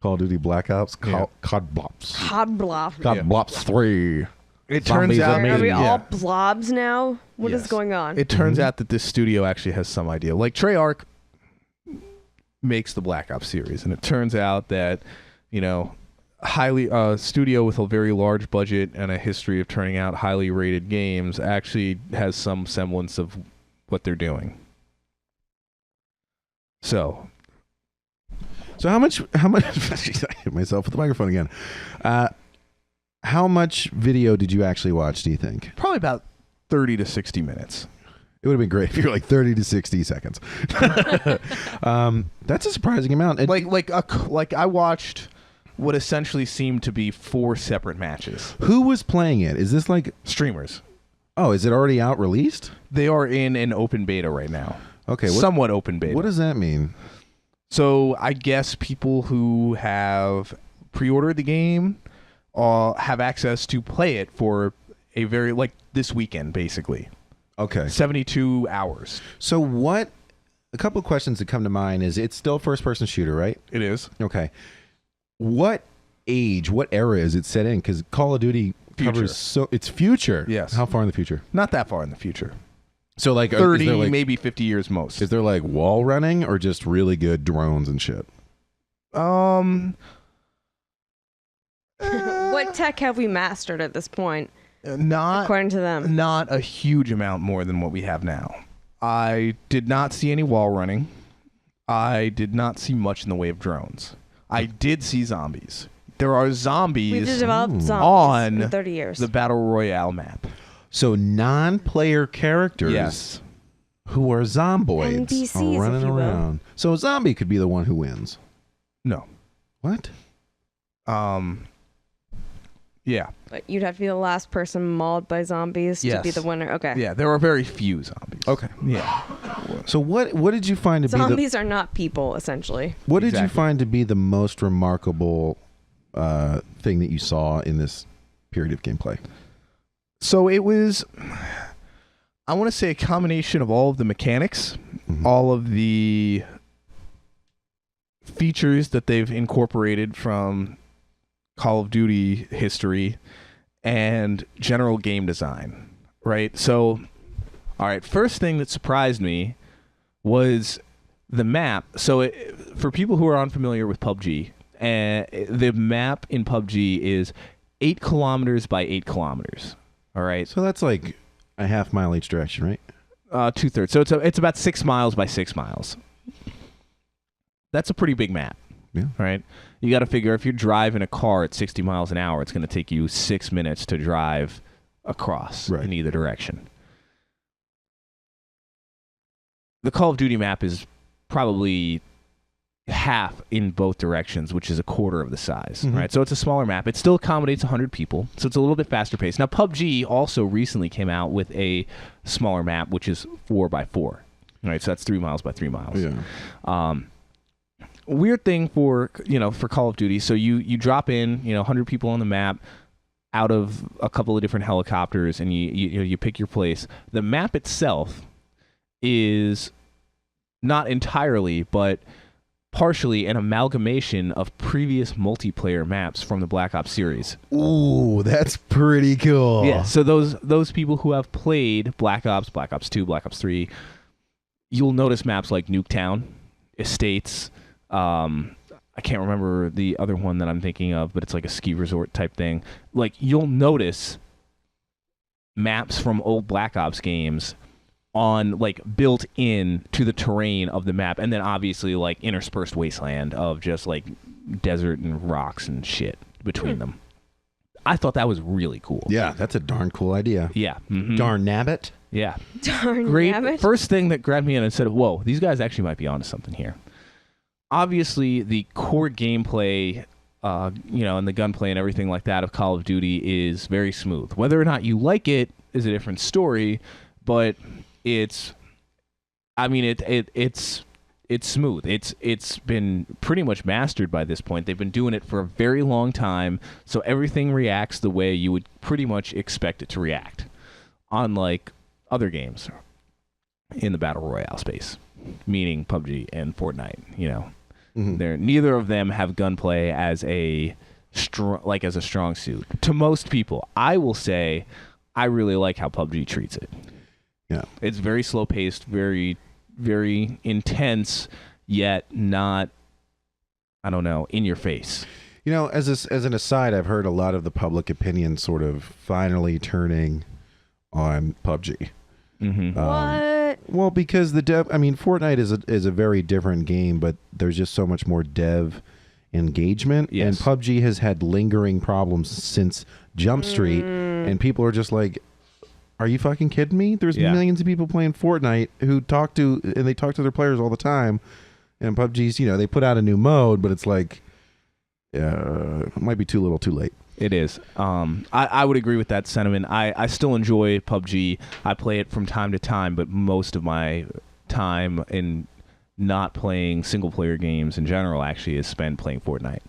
Call of Duty Black Ops. Yeah. COD Blops. Hobblop. COD Yeah. Blops 3. It Zombies turns out are Are we Yeah. all blobs now? What is Yes. going on? It turns Mhm. out that this studio actually has some idea. Like Treyarch makes the Black Ops series, and it turns out that, highly studio with a very large budget and a history of turning out highly rated games actually has some semblance of what they're doing. So So how much I hit myself with the microphone again. How much video did you actually watch, do you think? probably about 30 to 60 minutes. It would have been great if you were like 30 to 60 seconds. That's a surprising amount. And Like I watched what essentially seemed to be 4 separate matches. who was playing it? Is this like, Streamers. oh, is it already out released? They are in an open beta right now. Okay. Somewhat open beta. What does that mean? So I guess people who have pre-ordered the game have access to play it for a very, like, this weekend, basically. Okay. 72 hours. So a couple of questions that come to mind is it's still a first-person shooter, right? It is. Okay. What era is it set in? Because Call of Duty Future. covers it's future. Yes. How far in the future? Not that far in the future. So like 30, is there like, maybe 50 years most. is there like wall running or just really good drones and shit? What tech have we mastered at this point, Not according to them? not a huge amount more than what we have now. I did not see any wall running. I did not see much in the way of drones. I did see zombies. There are We've zombies developed zombies on in 30 years. the Battle Royale map. So non-player characters Yes. who are zomboids NPCs, are if running you will. around. So a zombie could be the one who wins. No. What? Yeah. But you'd have to be the last person mauled by zombies to be Yes. the winner. Okay. Yeah, there are very few zombies. Okay. Yeah. So what did you find to Zombies are not people, essentially. what did you Exactly. find to be the most remarkable thing that you saw in this period of gameplay? So it was, I want to say, a combination of all of the mechanics, Mhm. all of the features that they've incorporated from Call of Duty history, and general game design. right? So, all right, first thing that surprised me was the map. So for people who are unfamiliar with PUBG, the map in PUBG is 8 kilometers by 8 kilometers. All right. So that's like a half mile each direction, right? 2/3. So it's about 6 miles by 6 miles. That's a pretty big map. Yeah. Right. You got to figure if you're driving a car at 60 miles an hour, it's going to take you 6 minutes to drive across in either direction. The Call of Duty map is probably half in both directions, which is a quarter of the size, right? So it's a smaller map. It still accommodates 100 people, so it's a little bit faster paced. Now, PUBG also recently came out with a smaller map, which is 4x4, right? So that's 3 miles by 3 miles. Yeah. Weird thing for Call of Duty. So you drop in 100 people on the map out of a couple of different helicopters, and you pick your place. The map itself is not entirely, but partially an amalgamation of previous multiplayer maps from the Black Ops series. Ooh, that's pretty cool. Yeah, so those people who have played Black Ops, Black Ops 2, Black Ops 3, you'll notice maps like Nuketown, Estates, I can't remember the other one that I'm thinking of, but it's like a ski resort type thing. Like, you'll notice maps from old Black Ops games on, like, built in to the terrain of the map, and then obviously like interspersed wasteland of just like desert and rocks and shit between them. I thought that was really cool. Yeah, that's a darn cool idea. Yeah. Darn nabbit. Yeah. Darn Great. nabbit. First thing that grabbed me in and said, whoa, these guys actually might be onto something here. Obviously, the core gameplay, and the gunplay and everything like that of Call of Duty is very smooth. Whether or not you like it is a different story, but it's smooth. It's been pretty much mastered by this point. They've been doing it for a very long time, so everything reacts the way you would pretty much expect it to react, unlike other games in the Battle Royale space, meaning PUBG and Fortnite, Neither of them have gunplay as a strong suit. To most people, I will say I really like how PUBG treats it. Yeah. It's very slow paced, very, very intense, yet not, I don't know, in your face. As an aside, I've heard a lot of the public opinion sort of finally turning on PUBG. What? Well, because Fortnite is a very different game, but there's just so much more dev engagement. Yes. And PUBG has had lingering problems since Jump Street, and people are just like, are you fucking kidding me? There's millions of people playing Fortnite who talk to their players all the time. And PUBG's, they put out a new mode, but it's like, it might be too little too late. It is. I would agree with that sentiment. I still enjoy PUBG. I play it from time to time, but most of my time in not playing single-player games in general actually is spent playing Fortnite.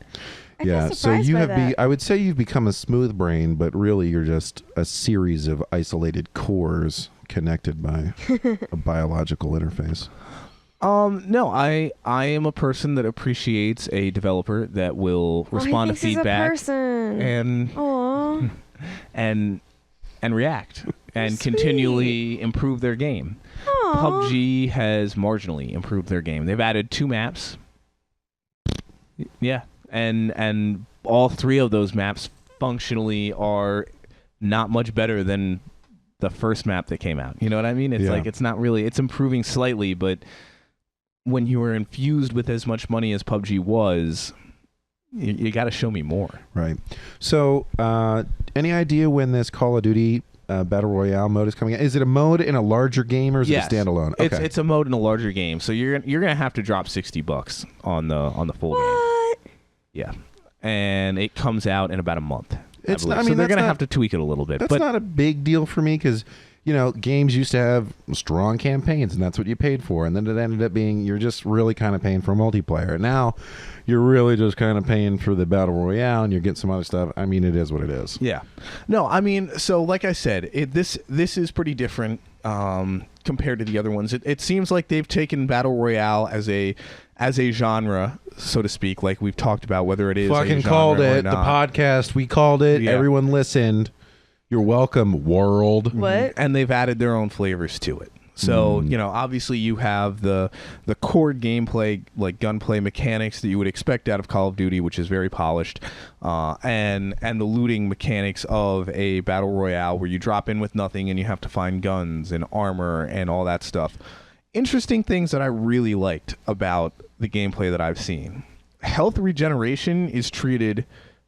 Yeah, so I would say you've become a smooth brain, but really you're just a series of isolated cores connected by a biological interface. No, I am a person that appreciates a developer that will respond to feedback and react and continually improve their game. Aww. PUBG has marginally improved their game. They've added 2 maps. Yeah. And all 3 of those maps functionally are not much better than the first map that came out. You know what I mean? It's like, it's not really, it's improving slightly, but when you were infused with as much money as PUBG was, you got to show me more. Right. So, any idea when this Call of Duty Battle Royale mode is coming out? Is it a mode in a larger game, or is it a standalone? Okay. It's a mode in a larger game. So you're gonna have to drop $60 on the full game. Yeah, and it comes out in about a month. So they're gonna have to tweak it a little bit. That's not a big deal for me because games used to have strong campaigns, and that's what you paid for. And then it ended up being you're just really kind of paying for multiplayer. Now you're really just kind of paying for the Battle Royale, and you're getting some other stuff. I mean, it is what it is. Yeah. No, so like I said, this is pretty different compared to the other ones. It seems like they've taken Battle Royale as a genre, so to speak, like we've talked about, whether it is fucking called it. The podcast, we called it. Yeah. Everyone listened. You're welcome, world. What? And they've added their own flavors to it. So, obviously you have the core gameplay, like gunplay mechanics that you would expect out of Call of Duty, which is very polished, and the looting mechanics of a battle royale where you drop in with nothing and you have to find guns and armor and all that stuff. Interesting things that I really liked about the gameplay that I've seen. Health regeneration is treated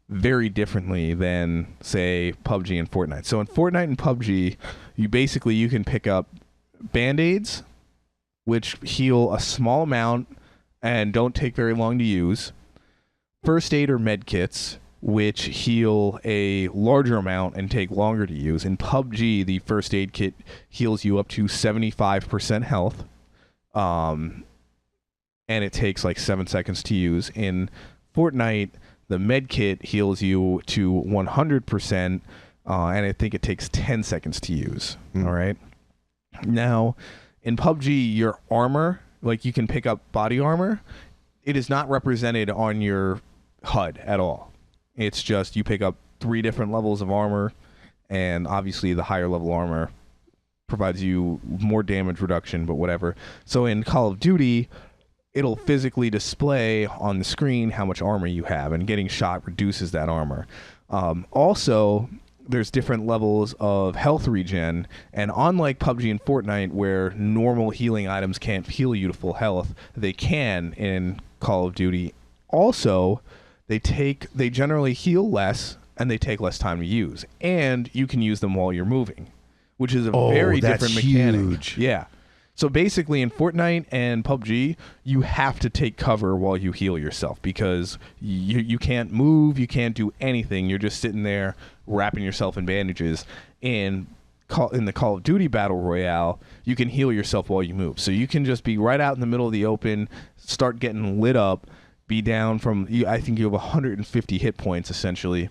very differently than, say, PUBG and Fortnite. So in Fortnite and PUBG, you can pick up Band-Aids, which heal a small amount and don't take very long to use. First aid or med kits, which heal a larger amount and take longer to use. In PUBG, the first aid kit heals you up to 75% health, and it takes like 7 seconds to use. In Fortnite, the med kit heals you to 100%, and I think it takes 10 seconds to use. All right. Now, in PUBG, your armor, like you can pick up body armor, it is not represented on your HUD at all. It's just you pick up 3 different levels of armor, and obviously the higher level armor provides you more damage reduction, but whatever. So in Call of Duty, it'll physically display on the screen how much armor you have, and getting shot reduces that armor. Also, there's different levels of health regen, and unlike PUBG and Fortnite, where normal healing items can't heal you to full health, they can in Call of Duty. Also, they generally heal less, and they take less time to use, and you can use them while you're moving, which is a very different mechanic. Huge. Yeah. So basically, in Fortnite and PUBG, you have to take cover while you heal yourself, because you can't move, you can't do anything. You're just sitting there wrapping yourself in bandages. In the Call of Duty Battle Royale, you can heal yourself while you move. So you can just be right out in the middle of the open, start getting lit up, be down from, I think you have 150 hit points, essentially.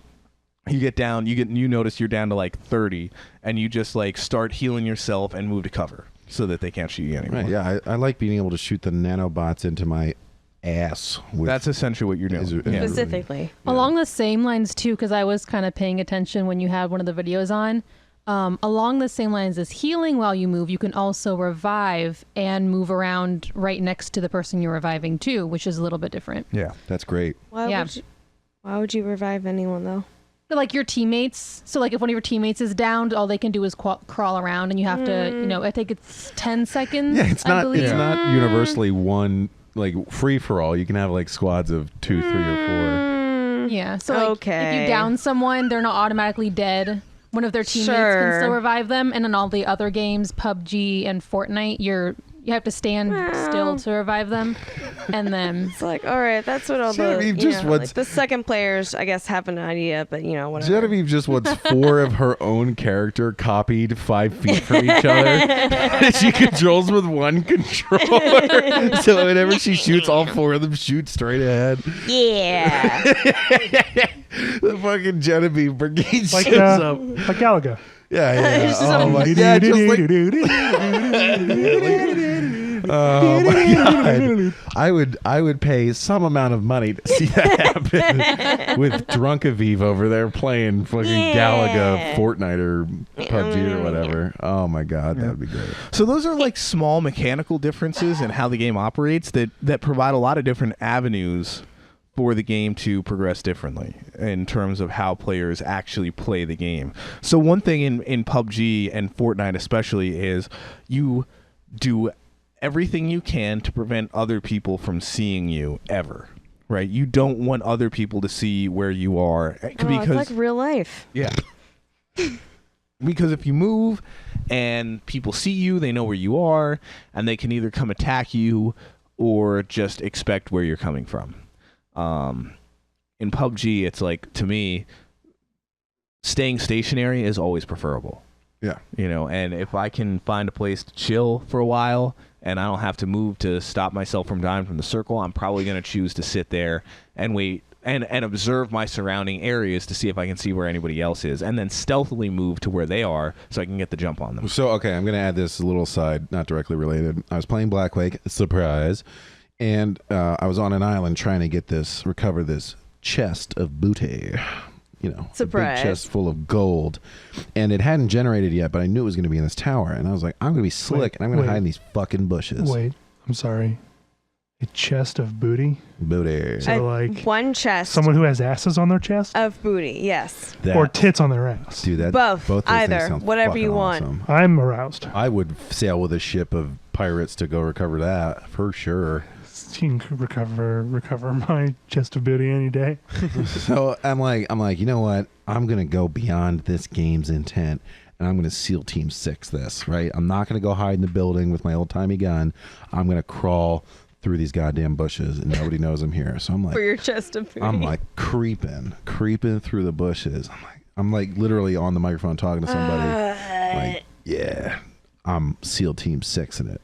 You get down, you notice you're down to like 30, and you just like start healing yourself and move to cover, so that they can't shoot you anymore. Right, yeah, I like being able to shoot the nanobots into my ass. That's essentially what you're doing. Yeah. Specifically. Along the same lines, too, because I was kind of paying attention when you had one of the videos on. Along the same lines as healing while you move, you can also revive and move around right next to the person you're reviving, too, which is a little bit different. Yeah. That's great. Why would you revive anyone, though? Like your teammates. So like if one of your teammates is downed, all they can do is crawl around, and you have to, I think it's 10 seconds. Yeah, it's I believe. not universally one, like, free for all. You can have like squads of 2, 3, or 4. Yeah. So like, if you down someone, they're not automatically dead. One of their teammates can still revive them, and in all the other games, PUBG and Fortnite, you have to stand still to revive them, and then it's like, all right, that's what all like the second players, I guess, have an idea, but whatever. Genevieve just wants 4 of her own character copied 5 feet from each other. She controls with one controller, so whenever she shoots, all 4 of them shoot straight ahead. Yeah. The fucking Genevieve brigade Like shows up. like Galaga. Yeah. Oh my god! Just like, oh my god! I would pay some amount of money to see that happen with Drunk Aviv over there playing fucking Galaga, Fortnite, or PUBG or whatever. Oh my god, that would be great. So those are like small mechanical differences in how the game operates that provide a lot of different avenues for the game to progress differently in terms of how players actually play the game. So one thing in PUBG and Fortnite especially is you do everything you can to prevent other people from seeing you ever, right? You don't want other people to see where you are. It's like real life. Yeah. Because if you move and people see you, they know where you are, and they can either come attack you or just expect where you're coming from. In PUBG, it's like, to me, staying stationary is always preferable. Yeah. And if I can find a place to chill for a while and I don't have to move to stop myself from dying from the circle, I'm probably going to choose to sit there and wait and observe my surrounding areas to see if I can see where anybody else is, and then stealthily move to where they are so I can get the jump on them. So, okay, I'm going to add this little side, not directly related. I was playing Black Quake, surprise, and I was on an island trying to recover this chest of booty. a Surprise. big chest full of gold, and it hadn't generated yet, but I knew it was going to be in this tower, and I was like, I'm going to be slick, and I'm going to hide in these fucking bushes. Wait, I'm sorry. A chest of booty? Booty. So like one chest someone who has asses on their chest? of booty. Yes. Or tits on their ass? Dude, that Both. those things Either. sound Whatever fucking you want. awesome. I'm aroused. I would sail with a ship of pirates to go recover that for sure. You can recover my chest of booty any day. So I'm like, you know what? I'm gonna go beyond this game's intent, and I'm gonna SEAL Team 6 this, right? I'm not gonna go hide in the building with my old timey gun. I'm gonna crawl through these goddamn bushes, and nobody knows I'm here. So I'm like, For your chest of booty. I'm like creeping through the bushes. I'm like literally on the microphone talking to somebody. Like, yeah, I'm SEAL Team 6 in it.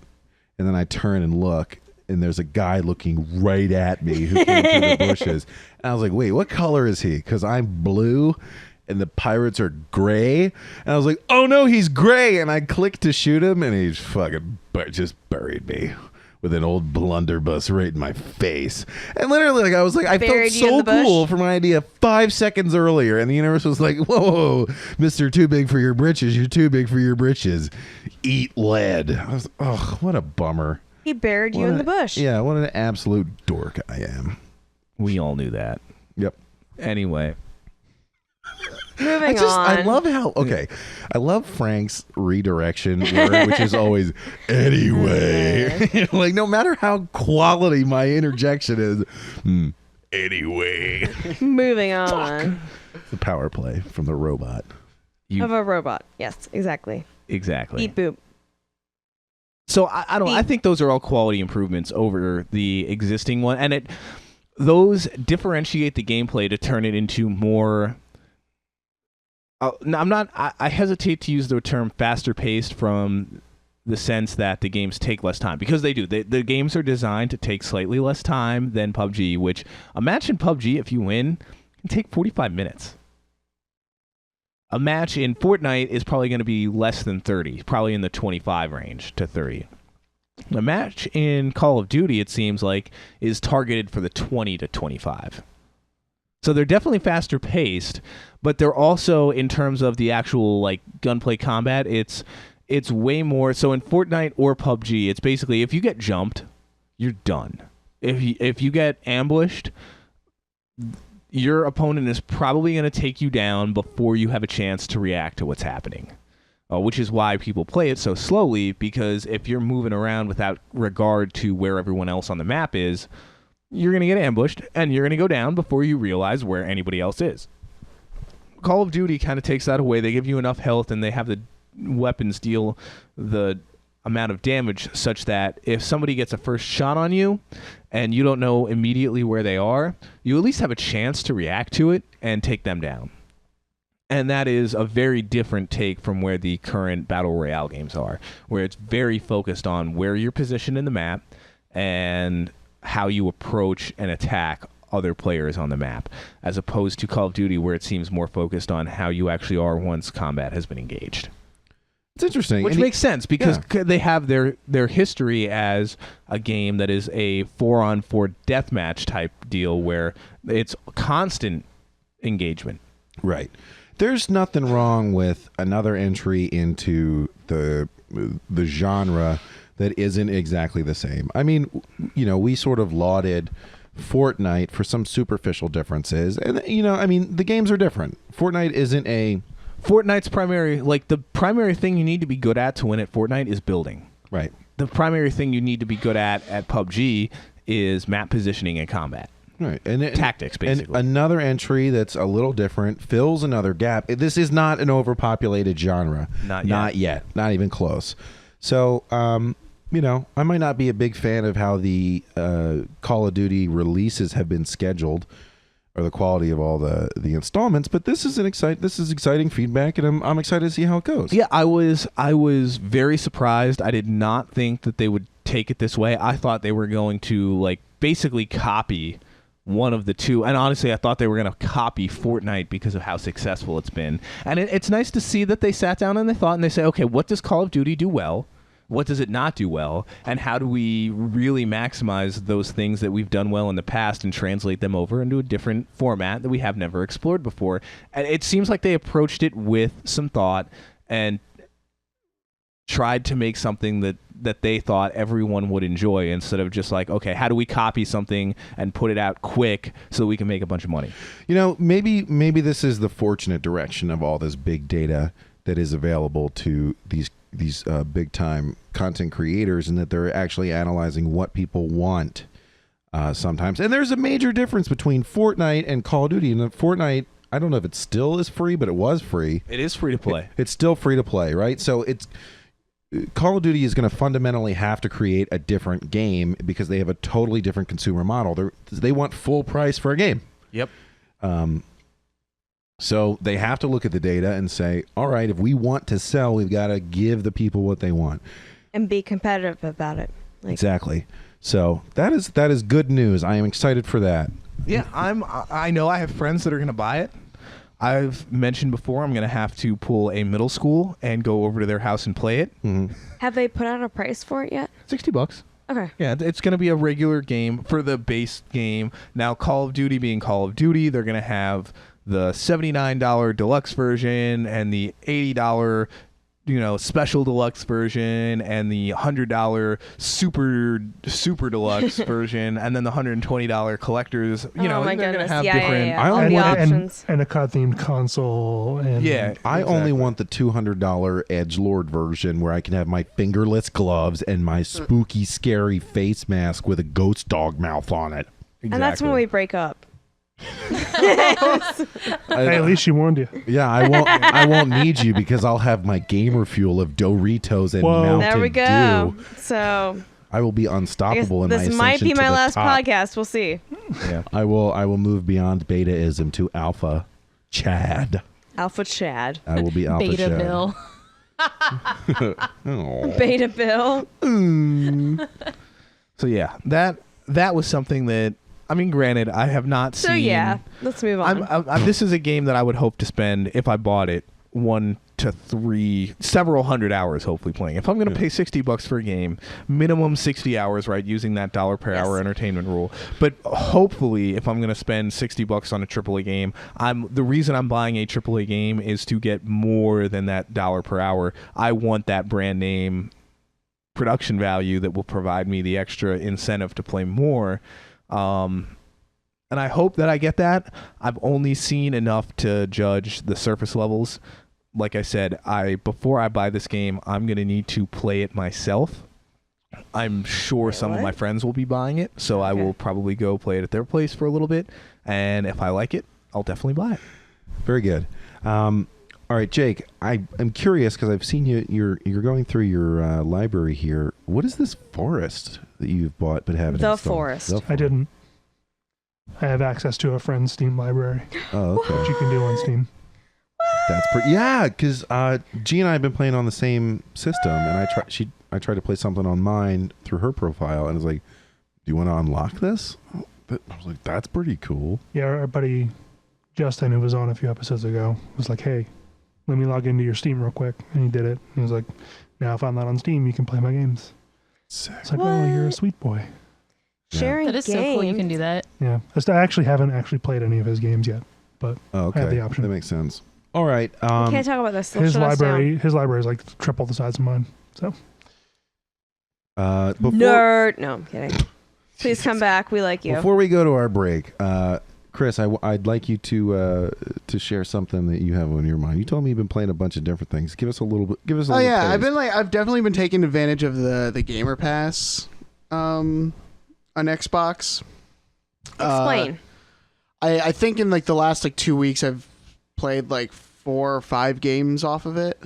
And then I turn and look, and there's a guy looking right at me who came through the bushes. And I was like, wait, what color is he? Because I'm blue and the pirates are gray. And I was like, oh no, he's gray. And I clicked to shoot him, and he fucking just buried me with an old blunderbuss right in my face. And literally, like, I was like, I felt Buried you in so the bush? cool for my idea 5 seconds earlier. And the universe was like, whoa, Mr. Too Big for Your Britches. You're too big for your britches. Eat lead. I was, oh, what a bummer. He buried you in the bush. Yeah, what an absolute dork I am. We all knew that. Yep. Anyway. Moving I on. love how, okay, I love Frank's redirection word, which is always, anyway. Like, no matter how quality my interjection is, anyway. Moving on. The power play from the robot. Of a robot. Yes, exactly. Exactly. Eat boop. So I think those are all quality improvements over the existing one, and those differentiate the gameplay to turn it into more. I hesitate to use the term faster paced from the sense that the games take less time, because they do. The games are designed to take slightly less time than PUBG, which a match in PUBG, if you win, can take 45 minutes. A match in Fortnite is probably going to be less than 30, probably in the 25 range to 30. A match in Call of Duty, it seems like, is targeted for the 20 to 25. So they're definitely faster paced, but they're also, in terms of the actual like gunplay combat, it's way more. So in Fortnite or PUBG, it's basically, if you get jumped, you're done. If you get ambushed, your opponent is probably going to take you down before you have a chance to react to what's happening, which is why people play it so slowly, because if you're moving around without regard to where everyone else on the map is, you're going to get ambushed, and you're going to go down before you realize where anybody else is. Call of Duty kind of takes that away. They give you enough health, and they have the weapons deal the amount of damage such that if somebody gets a first shot on you and you don't know immediately where they are, you at least have a chance to react to it and take them down. And that is a very different take from where the current Battle Royale games are, where it's very focused on where you're positioned in the map and how you approach and attack other players on the map, as opposed to Call of Duty, where it seems more focused on how you actually are once combat has been engaged. It's interesting. Which makes sense, because they have their history as a game that is a 4-on-4 deathmatch type deal where it's constant engagement. Right. There's nothing wrong with another entry into the genre that isn't exactly the same. I mean, we sort of lauded Fortnite for some superficial differences, and I mean, the games are different. Fortnite's the primary thing you need to be good at to win at Fortnite is building. Right. The primary thing you need to be good at PUBG is map positioning and combat. Right. And tactics, basically. And another entry that's a little different fills another gap. This is not an overpopulated genre. Not yet. Not even close. So, I might not be a big fan of how the Call of Duty releases have been scheduled, or the quality of all the installments, but this is exciting feedback, and I'm excited to see how it goes. Yeah, I was very surprised. I did not think that they would take it this way. I thought they were going to basically copy one of the two, and honestly, I thought they were going to copy Fortnite because of how successful it's been. And it's nice to see that they sat down and they thought, and they say, okay, what does Call of Duty do well? what does it not do well, and how do we really maximize those things that we've done well in the past and translate them over into a different format that we have never explored before. And it seems like they approached it with some thought and tried to make something that they thought everyone would enjoy, instead of just like, okay, how do we copy something and put it out quick so we can make a bunch of money? Maybe this is the fortunate direction of all this big data that is available to these big time content creators, and that they're actually analyzing what people want sometimes. And there's a major difference between Fortnite and Call of Duty. And Fortnite, I don't know if it still is free, but it was free. It is free to play. It's still free to play, right? So Call of Duty is going to fundamentally have to create a different game because they have a totally different consumer model. They want full price for a game. Yep. So they have to look at the data and say, all right, if we want to sell, we've got to give the people what they want. And be competitive about it. Exactly. So that is good news. I am excited for that. Yeah, I know I have friends that are going to buy it. I've mentioned before I'm going to have to pull a middle school and go over to their house and play it. Mm-hmm. Have they put out a price for it yet? $60. Okay. Yeah, it's going to be a regular game for the base game. Now, Call of Duty being Call of Duty, they're going to have the $79 deluxe version and the $80 special deluxe version and the $100 super deluxe version, and then the $120 collectors. My they're going to goodness. have Yeah, different. yeah. All the options. And a COD themed console. And Yeah, I only want the $200 edgelord version where I can have my fingerless gloves and my spooky, scary face mask with a ghost dog mouth on it. And that's when we break up. Hey, at least she warned you. Yeah, I won't need you because I'll have my gamer fuel of Doritos and Whoa. Mountain There we go. Dew. So I will be I guess unstoppable in my this might ascension be to my the last top. podcast. We'll see. Yeah. I will move beyond betaism to alpha Chad. Alpha Chad. I will be alpha Beta Chad. Bill. Oh. Beta Bill. So yeah, that was something that. I mean, granted, I have not seen. So yeah, let's move on. This is a game that I would hope to spend, if I bought it, 1 to 3, several hundred hours hopefully playing. If I'm going to pay $60 for a game, minimum 60 hours, right, using that $1 per hour entertainment rule. But hopefully, if I'm going to spend $60 on a AAA game, the reason I'm buying a AAA game is to get more than that $1 per hour. I want that brand name production value that will provide me the extra incentive to play more. And I hope that I get that. I've only seen enough to judge the surface levels. Like I said, before I buy this game, I'm going to need to play it myself. I'm sure some of my friends will be buying it, so I will probably go play it at their place for a little bit. And if I like it, I'll definitely buy it. Very good. All right, Jake, I'm curious because I've seen you're going through your library here. What is this forest that you've bought but haven't The installed? Forest. I didn't. I have access to a friend's Steam library, Oh, which okay. you can do on Steam. That's pretty. Yeah, because G and I have been playing on the same system, and I tried to play something on mine through her profile, and it's like, "Do you want to unlock this?" But I was like, "That's pretty cool." Yeah, our buddy Justin, who was on a few episodes ago, was like, "Hey, let me log into your Steam real quick," and he did it. He was like, "Now if I'm not on Steam, you can play my games." Sick. It's like, "Oh, you're a sweet boy." Sharing That is games. so cool. You can do that. Yeah, I actually haven't played any of his games yet, but Oh, okay. I have the option. That makes sense. All right. We can't talk about this. They'll His shut us down. library is like triple the size of mine. So Before, Nerd. No, I'm kidding. Please come back. We like you. Before we go to our break, Chris, I'd like you to share something that you have on your mind. You told me you've been playing a bunch of different things. Give us a little bit. Give us a Oh little yeah, taste. I've definitely been taking advantage of the Gamer Pass on Xbox. Explain. I think in like the last like 2 weeks I've played like 4 or 5 games off of it,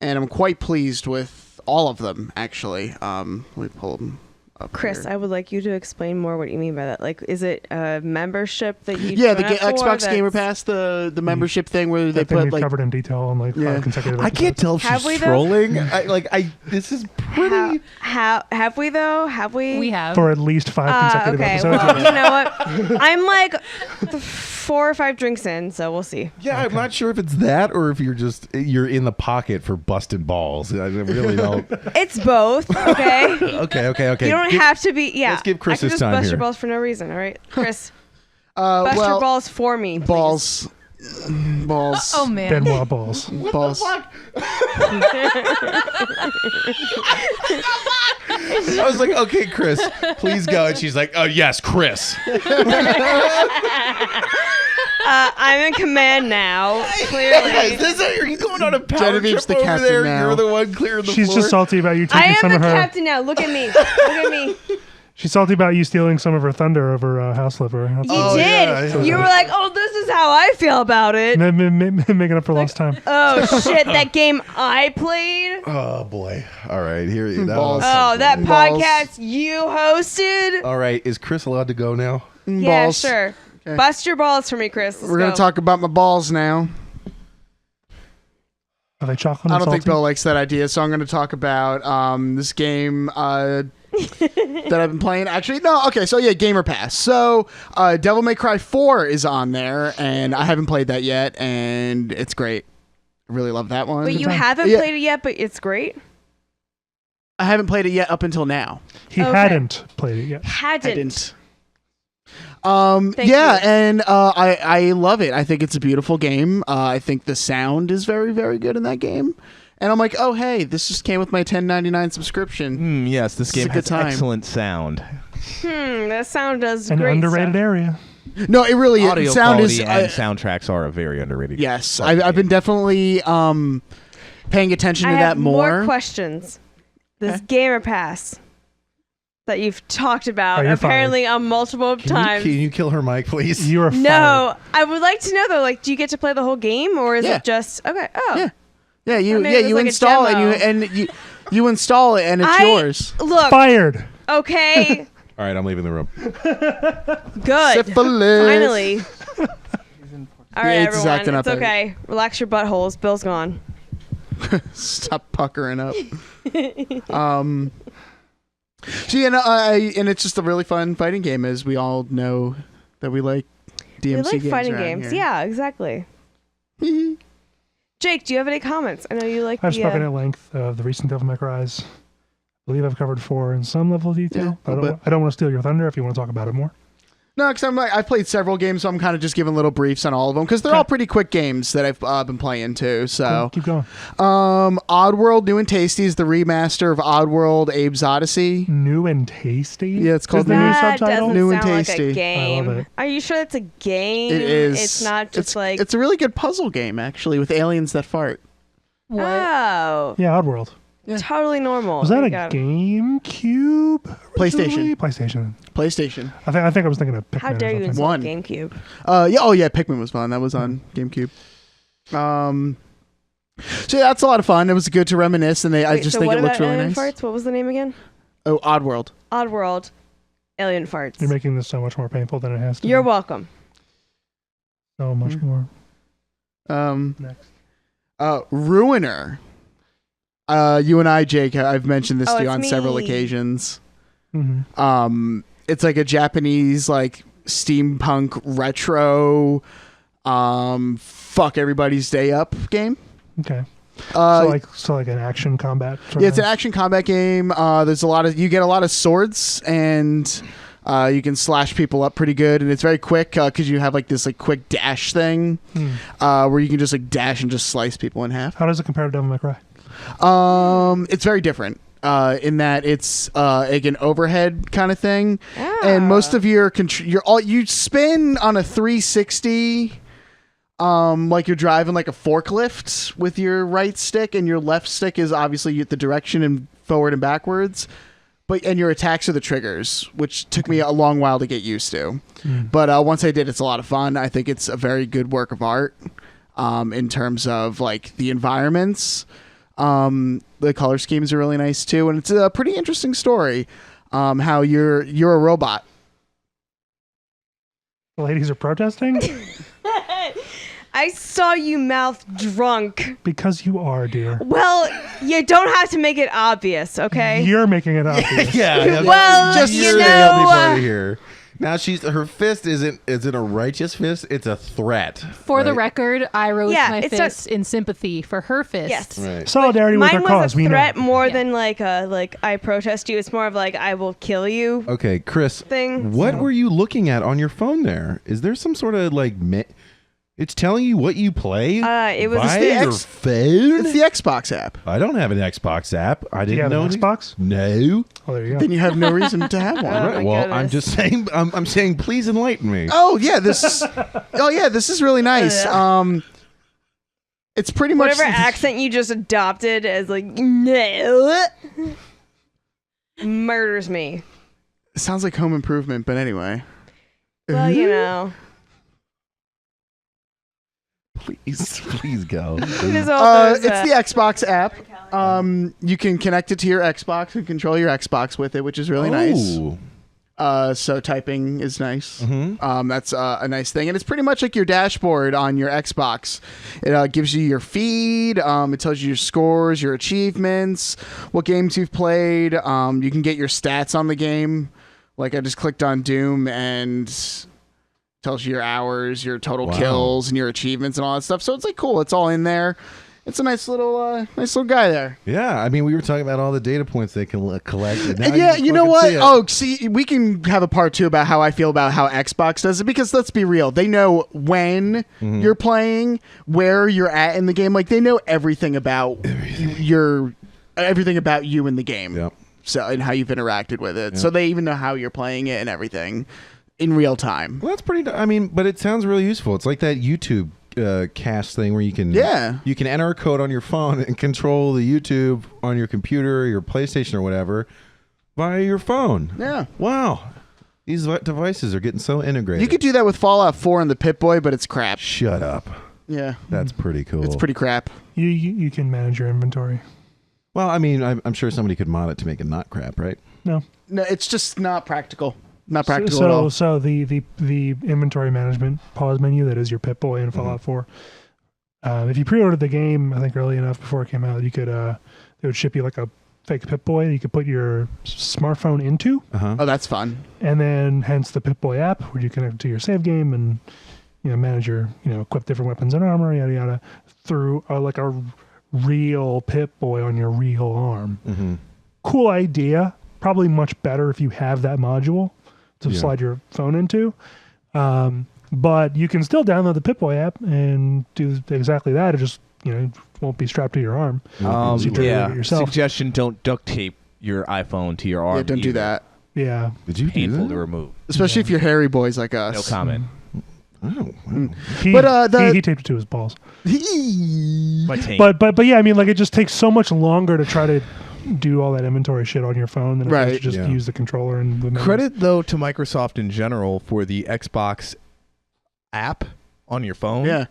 and I'm quite pleased with all of them actually. Let me pull them up. Chris, here. I would like you to explain more what you mean by that. Like, is it a membership that you? Yeah, the sign up for Xbox Gamer that's- Pass, the membership thing where they that thing put we've like covered in detail on like Yeah. 5 consecutive I can't episodes. tell if Have she's we, though? trolling. This is Have we though? Have we? We have. For at least 5 consecutive Okay. episodes. Well, you know what? I'm like 4 or 5 drinks in, so we'll see. Yeah, I'm not sure if it's that or if you're in the pocket for busting balls. I really don't. It's both. Okay. Okay. You don't have to be. Yeah. Let's give Chris I can his just time bust here. your balls for no reason. All right, Chris. Bust well, your balls for me. Please. balls. Balls. Oh man. Benoit balls. Balls. I was like, okay, Chris, please go. And she's like, oh, yes, Chris. I'm in command now. Clearly. Are you going on a power Genevieve's trip the over captain there? now. You're the one clearing the She's floor? just salty about you I taking some am of the her. captain now. Look at me. Look at me. She's salty about you stealing some of her thunder over house liver. You Oh, did. yeah. You were like, "Oh, this is how I feel about it." Making up for lost time. Oh shit! That game I played. Oh, boy. All right, here. That Balls. was Oh, that something. Balls. podcast you hosted. All right, is Chris allowed to go now? Yeah, Balls. sure. Okay. Bust your balls for me, Chris. Let's We're going go. to talk about my balls now. Are they chocolate? I and don't think salty? Bill likes that idea, so I'm going to talk about this game that I've been playing. Actually, no. Okay, so yeah, Gamer Pass. So Devil May Cry 4 is on there, and I haven't played that yet, and it's great. I really love that one. But you time. haven't Yeah. played it yet, but it's great. I haven't played it yet up until now. He Okay. hadn't played it yet. Hadn't. I didn't. Thank Yeah, you. and I love it. I think it's a beautiful game. I think the sound is very, very good in that game. And I'm like, oh hey, this just came with my $10.99 subscription. Yes, this It's game a good has time. excellent sound. That sound does An great underrated stuff. area. No, it really is. Audio Sound quality is. and soundtracks are a very underrated. Yes, part of the I've been game. definitely paying attention I to have that more. questions. This Okay. Gamer Pass that you've talked about Oh, you're apparently on multiple times. Can you kill her mic, please? You are fired. No, I would like to know though. Like, do you get to play the whole game, or is Yeah. it just okay? Oh, Yeah. Yeah, you maybe it's like a install it demo. and you install it and it's yours. Look, Fired. okay, All right, I'm leaving the room. good. Syphilis. Finally. All right, AIDS is acting everyone. up, It's okay. Relax your buttholes. Bill's gone. Stop puckering up. So yeah, and it's just a really fun fighting game, as we all know that we like DMC We like games fighting around games. here. Yeah, exactly. Jake, do you have any comments? I know you like I've the. spoken at length of the recent Devil May Cry's. I believe I've covered 4 in some level of detail. Yeah, but a bit. I don't want to steal your thunder if you want to talk about it more. No, because I've played several games, so I'm kind of just giving little briefs on all of them because they're Okay. all pretty quick games that I've been playing too. Cool, So, keep going. Oddworld New and Tasty is the remaster of Oddworld Abe's Odyssey. New and tasty. Yeah, it's called Is the new that subtitle. doesn't New and sound like tasty. a game. I love it. Are you sure it's a game? It is. It's not just like. it's a really good puzzle game actually with aliens that fart. What? Oh, Yeah, Oddworld. Yeah. totally normal. Was that You a got it. GameCube? originally? PlayStation. PlayStation. PlayStation. I think I was thinking of Pikmin How dare or you something. insult One. GameCube? Yeah, Pikmin was fun. That was on GameCube. So yeah, that's a lot of fun. It was good to reminisce, and I Wait, just so think what it looks about really Alien nice. Farts? What was the name again? Oh, Oddworld. Oddworld. Alien Farts. You're making this so much more painful than it has to You're be. welcome. So much Mm. more. Next. Next. Ruiner. You and I, Jake, I've mentioned this Oh, to you it's on several me. occasions. Mm-hmm. It's like a Japanese like steampunk retro fuck everybody's day up game. Okay. Uh, So like an action combat. Sort yeah, of it's an thing? action combat game. There's you get a lot of swords and you can slash people up pretty good, and it's very quick because you have like this like quick dash thing where you can just like dash and just slice people in half. How does it compare to Devil May Cry? It's very different in that it's like an overhead kind of thing, and most of your you spin on a 360. Like you're driving like a forklift with your right stick, and your left stick is obviously the direction and forward and backwards. And your attacks are the triggers, which took me a long while to get used to. But once I did, it's a lot of fun. I think it's a very good work of art in terms of like the environments. The color schemes are really nice too, and it's a pretty interesting story. How you're a robot. The ladies are protesting? I saw you mouth drunk. Because you are, dear. Well, you don't have to make it obvious, okay? You're making it obvious. Yeah. Well, just you stay know, healthy party here. Now her fist isn't a righteous fist, it's a threat. For the record, I rose Yeah, my it's fist in sympathy for her fist. Yes. Right. Solidarity with our Mine cause. was a We threat know. more than like I protest you. It's more of like I will kill you Okay, Chris, thing. what were you looking at on your phone there? Is there some sort of like it's telling you what you play? It was via the your X- phone? It's the Xbox app. I don't have an Xbox app. I Do you didn't have know an Xbox? No. Oh, there you go. Then you have no reason to have one. Oh, Right. my Well, I'm goodness. just saying. I'm saying. Please enlighten me. Oh yeah, this is really nice. It's pretty much Whatever accent you just adopted as like murders me. It sounds like Home Improvement, but anyway. Well, you know. Please go. It is all those, It's the Xbox app. You can connect it to your Xbox and control your Xbox with it, which is really nice. Ooh. So typing is nice. Mhm. That's a nice thing, and it's pretty much like your dashboard on your Xbox. It gives you your feed. It tells you your scores, your achievements, what games you've played. You can get your stats on the game. Like I just clicked on Doom and tells you your hours, your total kills, and your achievements and all that stuff. So it's like cool. It's all in there. It's a nice little guy there. Yeah, I mean, we were talking about all the data points they can collect. And now And yeah, you know fucking what? see it. Oh, see, we can have a part 2 about how I feel about how Xbox does it, because let's be real. They know when you're playing, where you're at in the game. Like they know everything about everything about you in the game. Yep. So and how you've interacted with it. So they even know how you're playing it and everything in real time. Well, that's pretty. I mean, but it sounds really useful. It's like that YouTube cast thing where you can you can enter a code on your phone and control the YouTube on your computer, or your PlayStation, or whatever via your phone. Yeah. Wow. These devices are getting so integrated. You could do that with Fallout 4 and the Pip-Boy, but it's crap. Shut up. Yeah. That's pretty cool. It's pretty crap. You can manage your inventory. Well, I mean, I'm sure somebody could mod it to make it not crap, right? No. No, it's just not practical. Not practical at all. So the inventory management pause menu that is your Pip-Boy in Fallout 4. If you pre-ordered the game, I think early enough before it came out, you could they would ship you like a fake Pip-Boy that you could put your smartphone into, Oh, that's fun. and then hence the Pip-Boy app where you connect to your save game and manage your equip different weapons and armor, yada yada, through like a real Pip-Boy on your real arm. Mm-hmm. Cool idea. Probably much better if you have that module to slide your phone into. But you can still download the Pip-Boy app and do exactly that. It just won't be strapped to your arm. So you do it yourself. Suggestion: don't duct tape your iPhone to your arm. Yeah, don't do that. Yeah. Did you do Painful that? to remove. Especially if you're hairy boys like us. No comment. Oh, wow. He taped it to his balls. My taint. But yeah, I mean, like it just takes so much longer to try to do all that inventory shit on your phone than if you just use the controller and the menus. Credit though to Microsoft in general for the Xbox app on your phone. Yeah.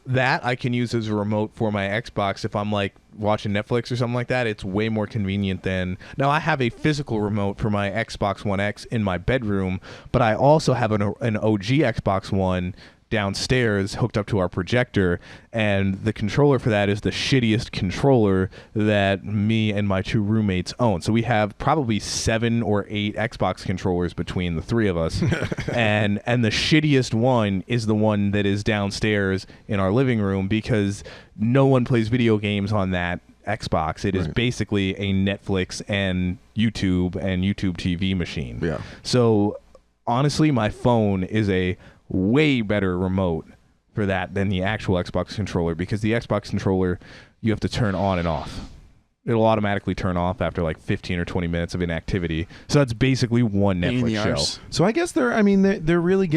That I can use as a remote for my Xbox if I'm like watching Netflix or something like that. It's way more convenient than now. I have a physical remote for my Xbox One X in my bedroom, but I also have an OG Xbox One downstairs hooked up to our projector, and the controller for that is the shittiest controller that me and my 2 roommates own. So we have probably 7 or 8 Xbox controllers between the 3 of us, and the shittiest one is the one that is downstairs in our living room because no one plays video games on that Xbox. It is basically a Netflix and YouTube TV machine. Yeah. So honestly, my phone is a way better remote for that than the actual Xbox controller, because the Xbox controller you have to turn on and off. It'll automatically turn off after like 15 or 20 minutes of inactivity. So that's basically one Netflix show. So I guess they're really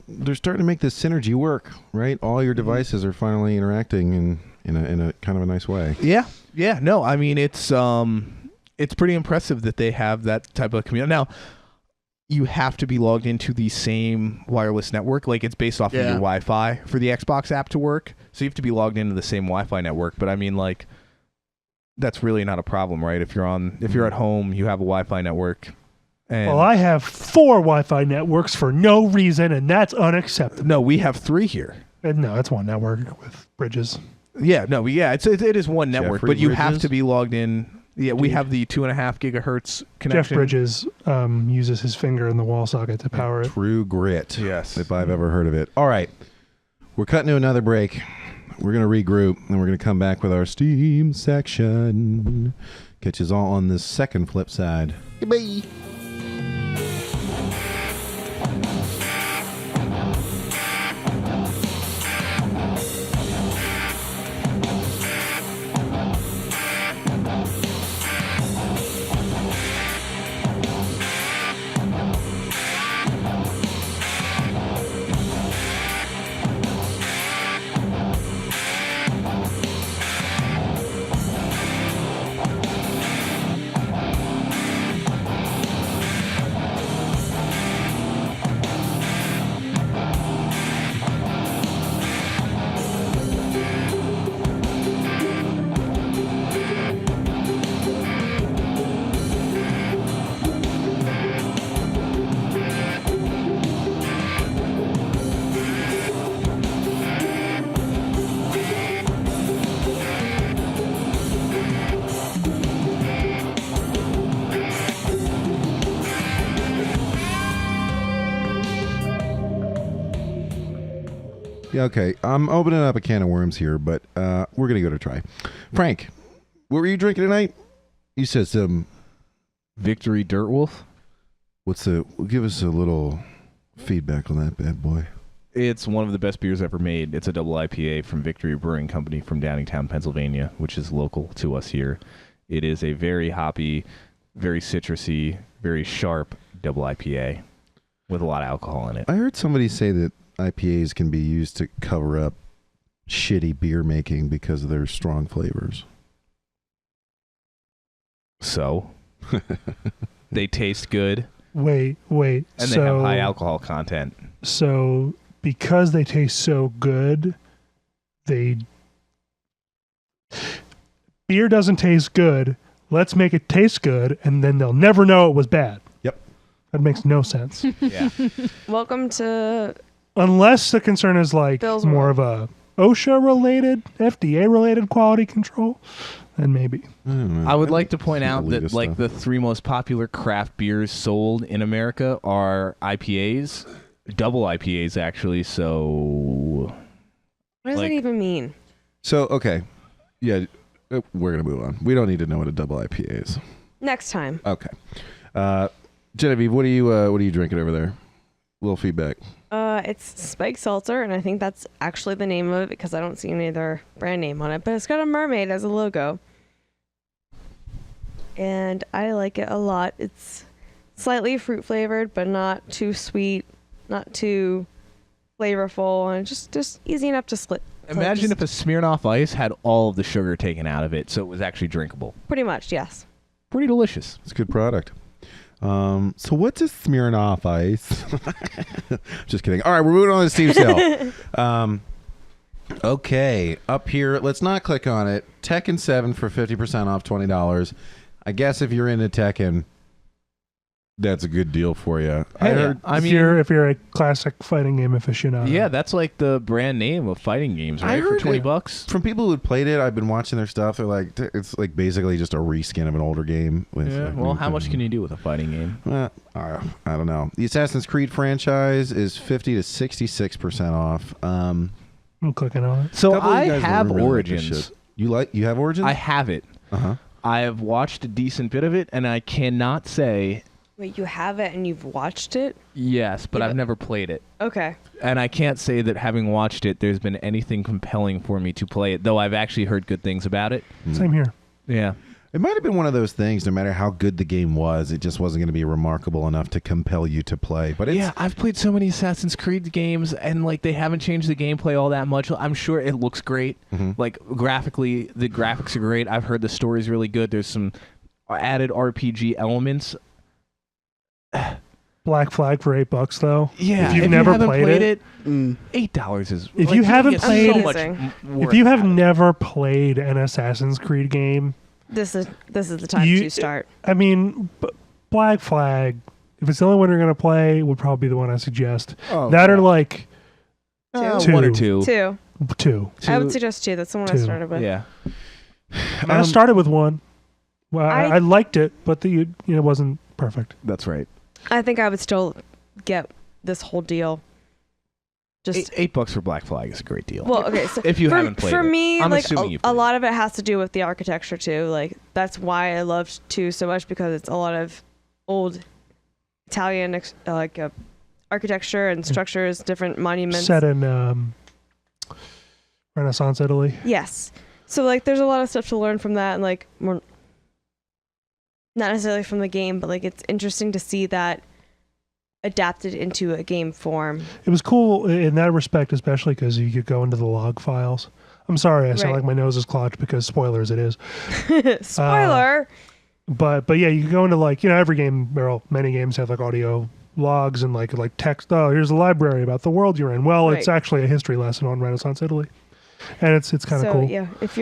they're starting to make this synergy work, right? All your devices are finally interacting in a kind of a nice way. Yeah. Yeah. No, I mean it's pretty impressive that they have that type of community. Now, you have to be logged into the same wireless network. Like it's based off of your Wi-Fi for the Xbox app to work. So you have to be logged into the same Wi-Fi network. But I mean, like, that's really not a problem, right? If you're at home, you have a Wi-Fi network. And Well, I have 4 Wi-Fi networks for no reason, and that's unacceptable. no, we have 3 here. No, it's one network with bridges. Yeah, no, yeah, it is one network, Jeffrey but you have Bridges? to be logged in. Yeah, we have the 2.5 gigahertz Jeff connection. Bridges uses his finger in the wall socket to power it. True grit. Yes. If I've ever heard of it. All right. We're cutting to another break. We're going to regroup, and we're going to come back with our Steam section. Catch us all on this second flip side. Bye. Yeah, okay. I'm opening up a can of worms here, but we're going to go to try. Frank, what were you drinking tonight? You said some... Victory Dirt Wolf. Give us a little feedback on that bad boy. It's one of the best beers ever made. It's a double IPA from Victory Brewing Company from Downingtown, Pennsylvania, which is local to us here. It is a very hoppy, very citrusy, very sharp double IPA with a lot of alcohol in it. I heard somebody say that IPAs can be used to cover up shitty beer making because of their strong flavors. So, they taste good, Wait. and so, they have high alcohol content. So because they taste so good, beer doesn't taste good. Let's make it taste good, and then they'll never know it was bad. Yep. That makes no sense. Yeah. Welcome to Unless the concern is like Bill's more world. of a OSHA-related, FDA-related quality control, then maybe. I don't know. I would like to point Some out that elitist like stuff. the three most popular craft beers sold in America are IPAs, double IPAs actually. So what does like- that even mean? So, okay. Yeah, we're going to move on. We don't need to know what a double IPA is. Next time. Okay. Genevieve, what are you drinking over there? Little feedback. It's Spike Seltzer, and I think that's actually the name of it because I don't see any other brand name on it. But it's got a mermaid as a logo, and I like it a lot. It's slightly fruit flavored, but not too sweet, not too flavorful, and just easy enough to split. imagine if a Smirnoff Ice had all of the sugar taken out of it, so it was actually drinkable. Pretty much, yes. Pretty delicious. It's a good product. So what's a Smirnoff Ice? Just kidding. All right, we're moving on to Steam sale. Okay, up here, let's not click on it. Tekken 7 for 50% off, $20. I guess if you're into Tekken, that's a good deal for you. I Hey, heard I if mean, you're a classic fighting game aficionado. yeah, that's like the brand name of fighting games, I right? For heard $20. from people who had played it, I've been watching their stuff. They're like, it's like basically just a reskin of an older game. With Yeah. like Well, new how much things. can you do with a fighting game? I don't know. The Assassin's Creed franchise is 50 to 66% off. I'm clicking on it. So Couple of I you guys have really like this Origins. shit. You have Origins? I have it. Uh-huh. I have watched a decent bit of it, and I cannot say Wait, you have it and you've watched it? yes, but Yeah, I've but- never played it. Okay. And I can't say that having watched it, there's been anything compelling for me to play it, though I've actually heard good things about it. Same here. Yeah. It might have been one of those things, no matter how good the game was, it just wasn't going to be remarkable enough to compel you to play. But it's, Yeah, I've played so many Assassin's Creed games, and like they haven't changed the gameplay all that much. I'm sure it looks great. Mhm. Like graphically, the graphics are great. I've heard the story's really good. There's some added RPG elements. Black Flag for $8 though. Yeah, If you've you never haven't played it, Mm. $8 is. If like, you haven't get played so it- much Amazing. worth If you have out of it. never played an Assassin's Creed game, This is the time You- to start. I mean, Black Flag, if it's the only one you're going to play, would probably be the one I suggest. Oh, That yeah. are like Two. One or two. Two. I would Two. suggest two. That's the one I Two. started with. Yeah. I started with one. Well, I liked it, but it wasn't perfect. That's right. I think I would still get this whole deal. Just $8 for Black Flag is a great deal. well, okay. So if you haven't played for it. me, I'm like assuming you've a played lot of it has to do with the architecture too. Like that's why I loved 2 so much, because it's a lot of old Italian architecture and structures, different monuments. Set in Renaissance Italy. Yes. So like there's a lot of stuff to learn from that, and like more not necessarily from the game, but like it's interesting to see that adapted into a game form. It was cool in that respect, especially because you could go into the log files. I'm sorry, I sound Right. like my nose is clogged because spoilers it is. Spoiler. But yeah, you can go into like, every game, many games have like audio logs and like text. Oh, here's a library about the world you're in. Well, it's Right. actually a history lesson on Renaissance Italy, and it's kind of So cool. yeah, if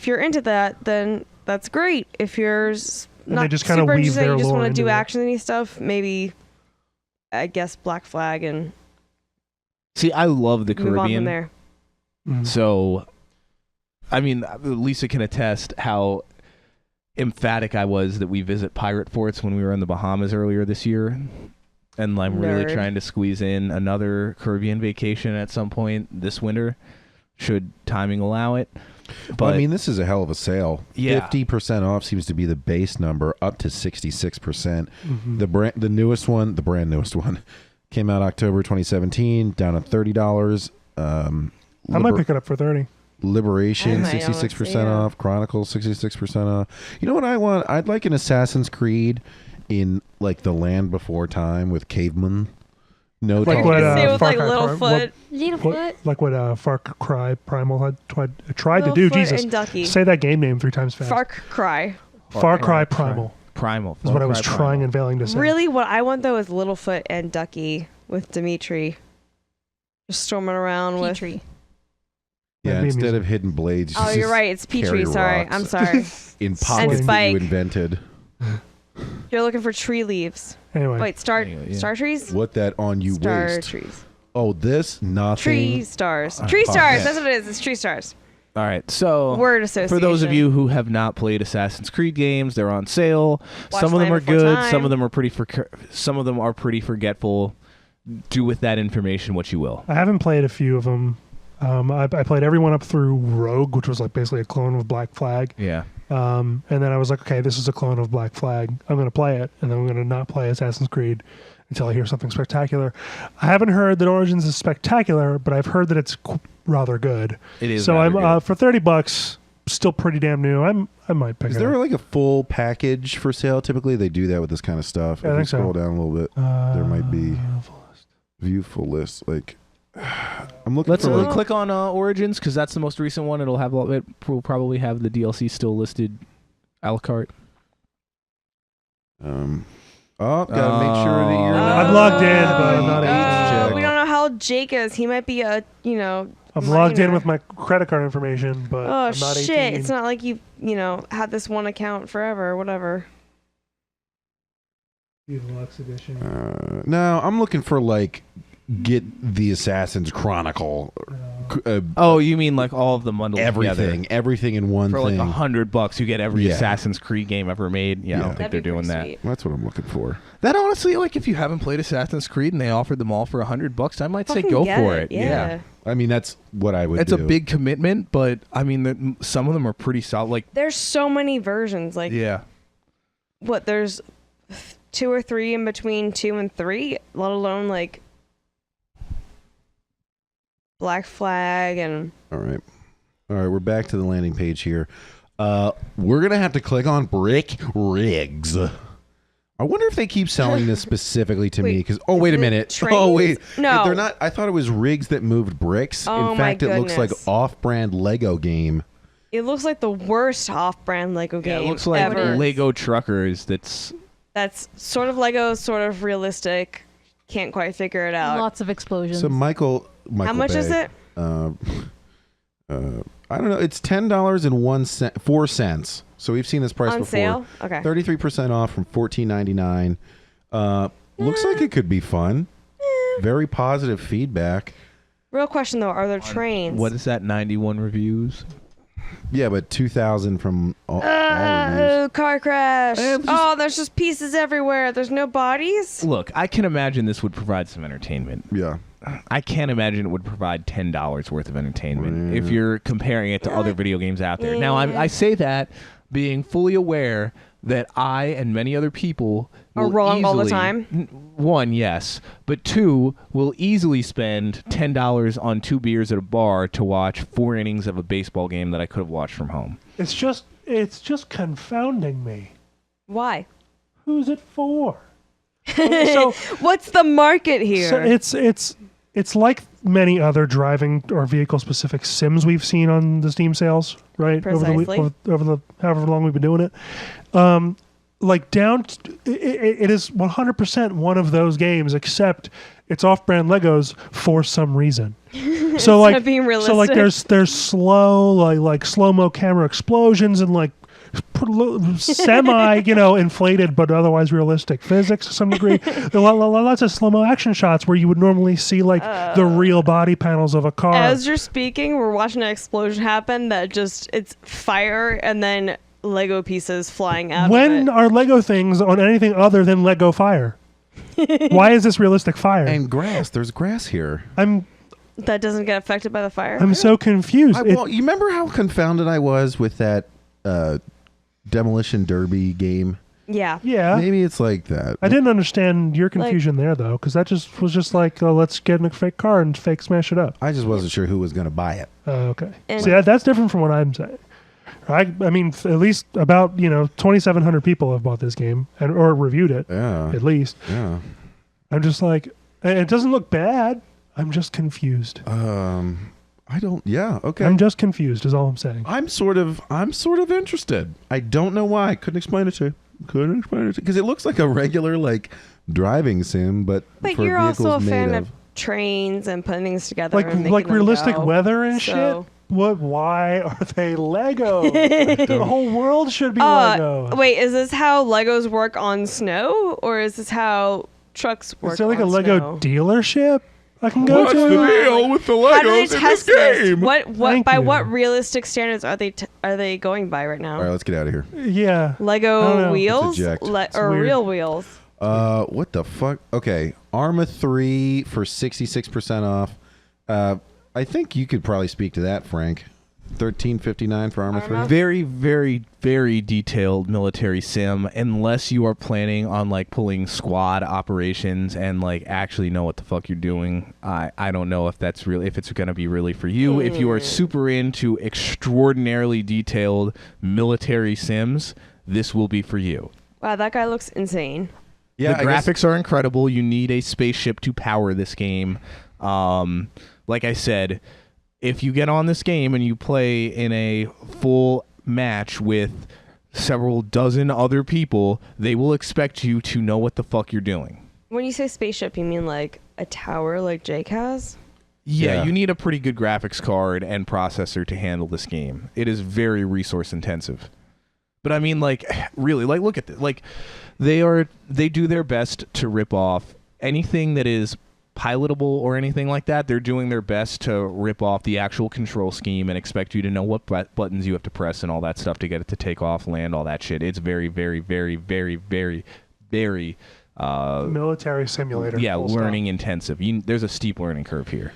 you're into that, then that's great. If you're And they not just kinda super weave interested, their you just lore want to into do it. actiony stuff, maybe I guess Black Flag and See, I love the move on from Caribbean. there. Mhm. So, I mean, Lisa can attest how emphatic I was that we visit pirate forts when we were in the Bahamas earlier this year. And I'm really Nerd. trying to squeeze in another Caribbean vacation at some point this winter, should timing allow it. But Well, I mean, this is a hell of a sale. Yeah. 50% off seems to be the base number, up to 66%. Mhm. The brand newest one, came out October 2017, down at $30. I might pick it up for 30. Liberation, I might 66% honestly, yeah. off. Chronicles, 66% off. You know what I want? I'd like an Assassin's Creed in like the land before time with cavemen. No Like talking. what, Say with Far like Cry Littlefoot, Like what Far Cry Primal had tried to do. Littlefoot Jesus, and Ducky. say that game name 3 times fast. Far Cry. Far Cry Primal Primal. is what I was Far Cry trying Primal. and failing to say. Really, what I want though is Littlefoot and Ducky with Dimitri, just storming around with. Petrie. Yeah, That'd be instead amusing. of hidden blades. Oh, just you're right. It's carry Petrie. Sorry, rocks I'm sorry. in pockets that Spike. you invented. You're looking for tree leaves. Anyway, Wait, star Anyway, yeah. star trees. What that on you Star waste? trees. Oh, this nothing. Tree stars. Tree Oh, stars. man. That's what it is. It's tree stars. All right, so Word association. for those of you who have not played Assassin's Creed games, they're on sale. Watch Some of them Land are Before good. Time. Some of them are pretty forgetful. Do with that information what you will. I haven't played a few of them. I played everyone up through Rogue, which was like basically a clone of Black Flag. Yeah. And then I was like, okay, this is a clone of Black Flag. I'm going to play it, and then I'm going to not play Assassin's Creed until I hear something spectacular. I haven't heard that Origins is spectacular, but I've heard that it's rather good. It is. So rather I'm good. for $30, still pretty damn new. I might pick Is it there up. like a full package for sale? Typically, they do that with this kind of stuff. Yeah, I if you think so. scroll down a little bit, there might be view full list. Like, I'm looking Let's for like, click on Origins because that's the most recent one. It will probably have the DLC still listed a la carte. gotta make sure that you're not. I'm logged in, but I'm not able to check. We don't know how old Jake is. He might be a, I'm logged in minor. with my credit card information, but Oh I'm not 18. shit! It's not like you had this one account forever or whatever. Deluxe edition. No, I'm looking for like get the Assassin's Chronicle. Oh, you mean like all of the bundles Everything, together? everything in one For like thing. $100, you get every Yeah. Assassin's Creed game ever made. Yeah, I Yeah. don't think That'd they're be doing pretty that. sweet. That's what I'm looking for. That honestly, like if you haven't played Assassin's Creed and they offered them all for $100, I might say Fucking go get for it. Yeah. I mean, that's what I would It's do. a big commitment, but I mean, some of them are pretty solid. Like, There's so many versions. Like yeah, what? There's 2 or 3 in between 2 and 3. Let alone like Black Flag and. All right. We're back to the landing page here. We're gonna have to click on Brick Rigs. I wonder if they keep selling this specifically to me Wait, because wait a is it minute. trains? Oh wait, No. they're not. I thought it was rigs that moved bricks. Oh, In my fact, it looks like goodness. off-brand Lego game. It looks like the worst off-brand Lego yeah, game it looks like ever. Lego Truckers. That's sort of Lego, sort of realistic. Can't quite figure it out. Lots of explosions. So Michael How much is Bay, it? I don't know. It's $10.04. So we've seen this price On before. sale? Okay. 33% off from $14.99. Looks like it could be fun. Very positive feedback. Real question though, are there trains? What is that? 91 reviews. Yeah, but 2,000 from all reviews. Oh, car crash. just- Oh, there's just pieces everywhere. There's no bodies? Look, I can imagine this would provide some entertainment. Yeah. I can't imagine it would provide $10 worth of entertainment if you're comparing it to other video games out there. Now, I say that being fully aware that I and many other people Are will wrong all the easily- time? One, yes, but two, will easily spend $10 on 2 beers at a bar to watch 4 innings of a baseball game that I could have watched from home. It's just confounding me. Why? Who's it for? So What's the market here? So it's like many other driving or vehicle specific sims we've seen on the Steam sales, right? Precisely. Over the however long we've been doing it. Like it is 100% one of those games, except it's off-brand Legos for some reason. So like, not being so like realistic. there's slow like slow-mo camera explosions and like semi inflated but otherwise realistic physics to some degree. There are lots of slow-mo action shots where you would normally see like the real body panels of a car. As you're speaking, we're watching an explosion happen that just, it's fire and then Lego pieces flying out of When it. are Lego things on anything other than Lego fire? Why is this realistic fire? And grass. There's grass here. That doesn't get affected by the fire? I'm so confused. Well, you remember how confounded I was with that Demolition Derby game? Yeah. yeah. Maybe it's like that. I didn't understand your confusion there though, because that just was just like, let's get in a fake car and fake smash it up. I just wasn't sure who was going to buy it. Okay. And- See, that's different from what I'm saying. I mean, at least about 2,700 people have bought this game or reviewed it. Yeah. At least. Yeah. I'm just like, it doesn't look bad. I'm just confused. I don't. Yeah. Okay. I'm just confused. Is all I'm saying. I'm sort of interested. I don't know why. I couldn't explain it to you. Because it looks like a regular like driving sim, but But for you're vehicles also a made fan of of trains and putting things together. and making Like them realistic go. weather and So- shit. What? Why are they Lego? The whole world should be Lego. Wait, is this how Legos work on snow? Or is this how trucks work Is there like a on Lego snow? dealership I can go to? deal with the How do they Legos in test this this? game? What Thank by you. what realistic standards are they going by right now? All right, let's get out of here. Yeah. I don't Lego know. wheels Let's eject. or weird. real wheels? What the fuck? Okay, Arma 3 for 66% off. I think you could probably speak to that, Frank. $13.59 for Arma 3. Very, very, very detailed military sim. Unless you are planning on like pulling squad operations and like actually know what the fuck you're doing, I don't know if that's really if it's gonna be really for you. If you are super into extraordinarily detailed military sims, this will be for you. Wow, that guy looks insane. Yeah, the I guess- graphics are incredible. You need a spaceship to power this game. Like I said, if you get on this game and you play in a full match with several dozen other people, they will expect you to know what the fuck you're doing. When you say spaceship, you mean like a tower like Jake has? Yeah. You need a pretty good graphics card and processor to handle this game. It is very resource intensive. But I mean, like, really, like, look at this. Like, they do their best to rip off anything that is pilotable or anything like that. They're doing their best to rip off the actual control scheme and expect you to know what buttons you have to press and all that stuff to get it to take off, land, all that shit. It's very, very, very, very, very, very Military simulator. yeah, full stop. learning intensive. There's a steep learning curve here.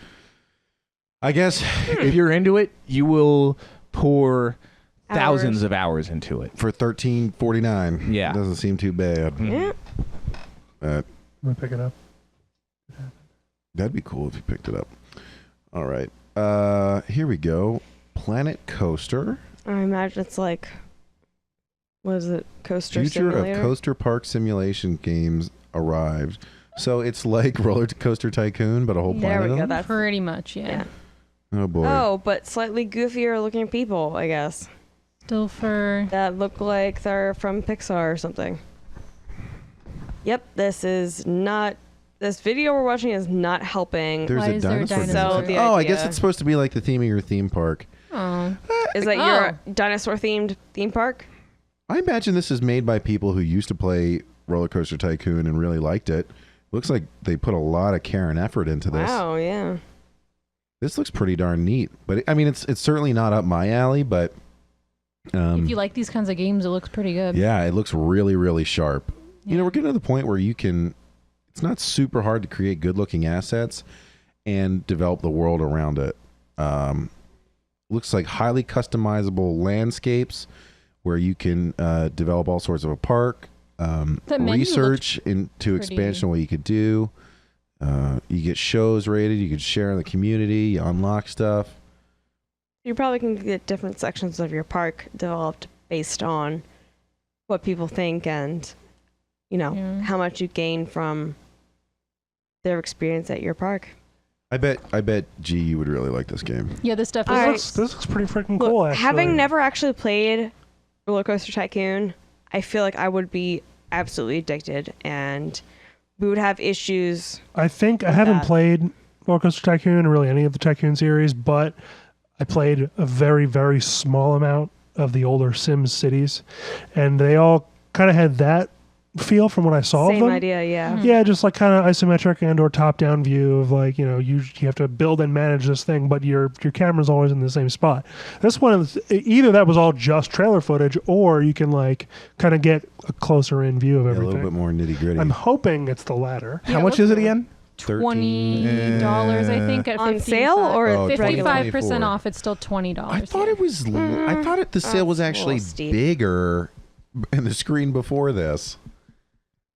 I guess If you're into it, you will pour thousands Hours. of hours into it. for $13.49. Yeah. Doesn't seem too bad. Yeah. I'm gonna pick it up. That'd be cool if you picked it up. All right. Here we go. Planet Coaster. I imagine it's like, what is it? Coaster Future simulator? of Coaster Park Simulation games arrived. So it's like Roller Coaster Tycoon, but a whole There planet we of go. them? That's Pretty much, yeah. yeah. Oh, boy. Oh, but slightly goofier looking people, I guess. Still for That look like they're from Pixar or something. Yep, this video we're watching is not helping. There's Why a is there a dinosaur. dinosaur? Sell the Oh, I guess idea. it's supposed to be like the theme of your theme park. oh, Is that your dinosaur themed theme park? I imagine this is made by people who used to play Roller Coaster Tycoon and really liked it. Looks like they put a lot of care and effort into this. Wow, yeah. This looks pretty darn neat. But I mean, it's certainly not up my alley, but If you like these kinds of games, it looks pretty good. yeah, it looks really, really sharp. You Yeah. know, we're getting to the point where it's not super hard to create good looking assets and develop the world around it. Looks like highly customizable landscapes where you can develop all sorts of a park, That menu research into pretty- expansion of what you could do. You get shows rated, you could share in the community, you unlock stuff. You probably can get different sections of your park developed based on what people think and, Yeah. how much you gain from their experience at your park. I bet G, you would really like this game. Yeah, this stuff All right. This looks pretty freaking Look, cool, actually. having never actually played Roller Coaster Tycoon, I feel like I would be absolutely addicted, and we would have issues. I think I haven't that. played Roller Coaster Tycoon or really any of the Tycoon series, but I played a very, very small amount of the older Sims cities, and they all kind of had that feel from what I saw of Same them. idea, yeah. Yeah, just like kind of isometric and or top-down view of like, you have to build and manage this thing, but your camera's always in the same spot. This one is either that was all just trailer footage, or you can like kind of get a closer in view of Yeah, a everything. little bit more nitty gritty. I'm hoping it's the latter. How much is it again? $20, I think, at On 55. sale or Oh, it's regular? 55% off. It's still $20. I thought it was. I thought the sale was that's a little actually steep. bigger in the screen before this.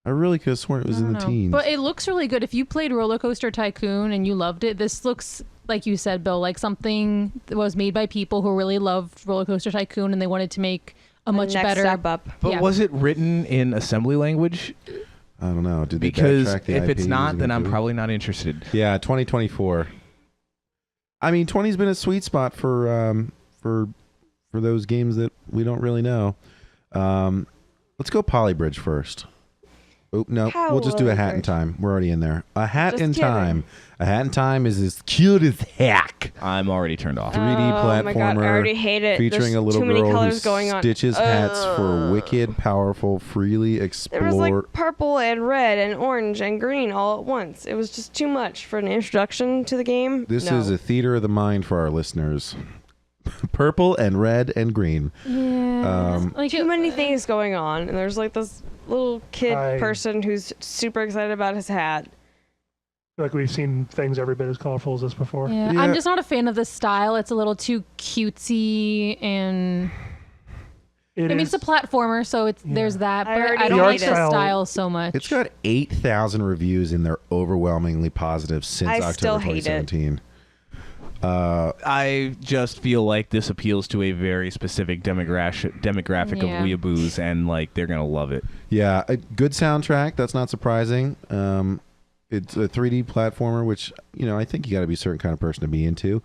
I really could have sworn it was I in don't the know. teens. But it looks really good. If you played Roller Coaster Tycoon and you loved it, this looks, like you said, Bill, like something that was made by people who really loved Roller Coaster Tycoon and they wanted to make a much Next better. step up. But Yeah. was it written in assembly language? I don't know. Did they Because backtrack the if IP it's not, using then it I'm too? probably not interested. Yeah, 2024. I mean, 20's been a sweet spot for those games that we don't really know. Let's go Polybridge first. Oh no, we'll just do a hat in Polybridge. time. We're already in there. A hat Just in kidding. time. A hat in time is as cute as heck. I'm already turned off. 3D Oh my god, I platformer already hate it. featuring There's a little too many girl who colors going on. stitches hats for wicked, powerful, freely There explore. was like purple and red and orange and green all at once. It was just too much for an introduction to the game. This No. is a theater of the mind for our listeners. Purple and red and green. Yeah. Like too many things going on, and there's like this little kid I- person who's super excited about his hat. Like we've seen things every bit as colorful as this before. Yeah, Yeah. I'm just not a fan of this style. It's a little too cutesy, and I mean it's a platformer, so there's that. I But already I don't hate like it. the style so much. It's got 8,000 reviews and they're overwhelmingly positive since I October still hate it. 2017. I just feel like this appeals to a very specific demographic Yeah. of weeaboos, and like they're gonna love it. Yeah, a good soundtrack. That's not surprising. It's a 3D platformer, which I think you got to be a certain kind of person to be into.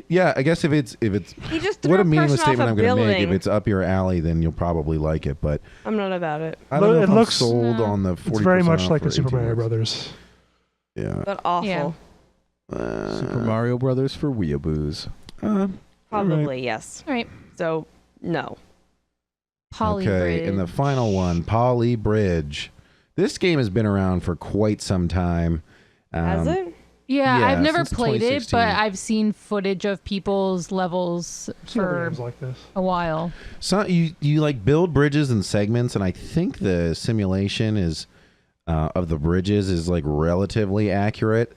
Yeah, I guess if it's He just threw what a a meaningless person off statement a I'm going to make. If building. it's up your alley, then you'll probably like it. But I'm not about it, I don't know It if I'm looks- sold on the 40%. It's very much off like for a Super 18 Mario bucks. Brothers. Yeah. but awful. Yeah. Super Mario Brothers for weeaboos. Probably yes. All right, So no. Polybridge. Okay, and the final one, Polybridge. This game has been around for quite some time. Has it? Yeah, Yeah, I've never since played it, 2016. but I've seen footage of people's levels Some other for games like this. a while. So you like build bridges and segments, and I think the simulation is of the bridges is like relatively accurate.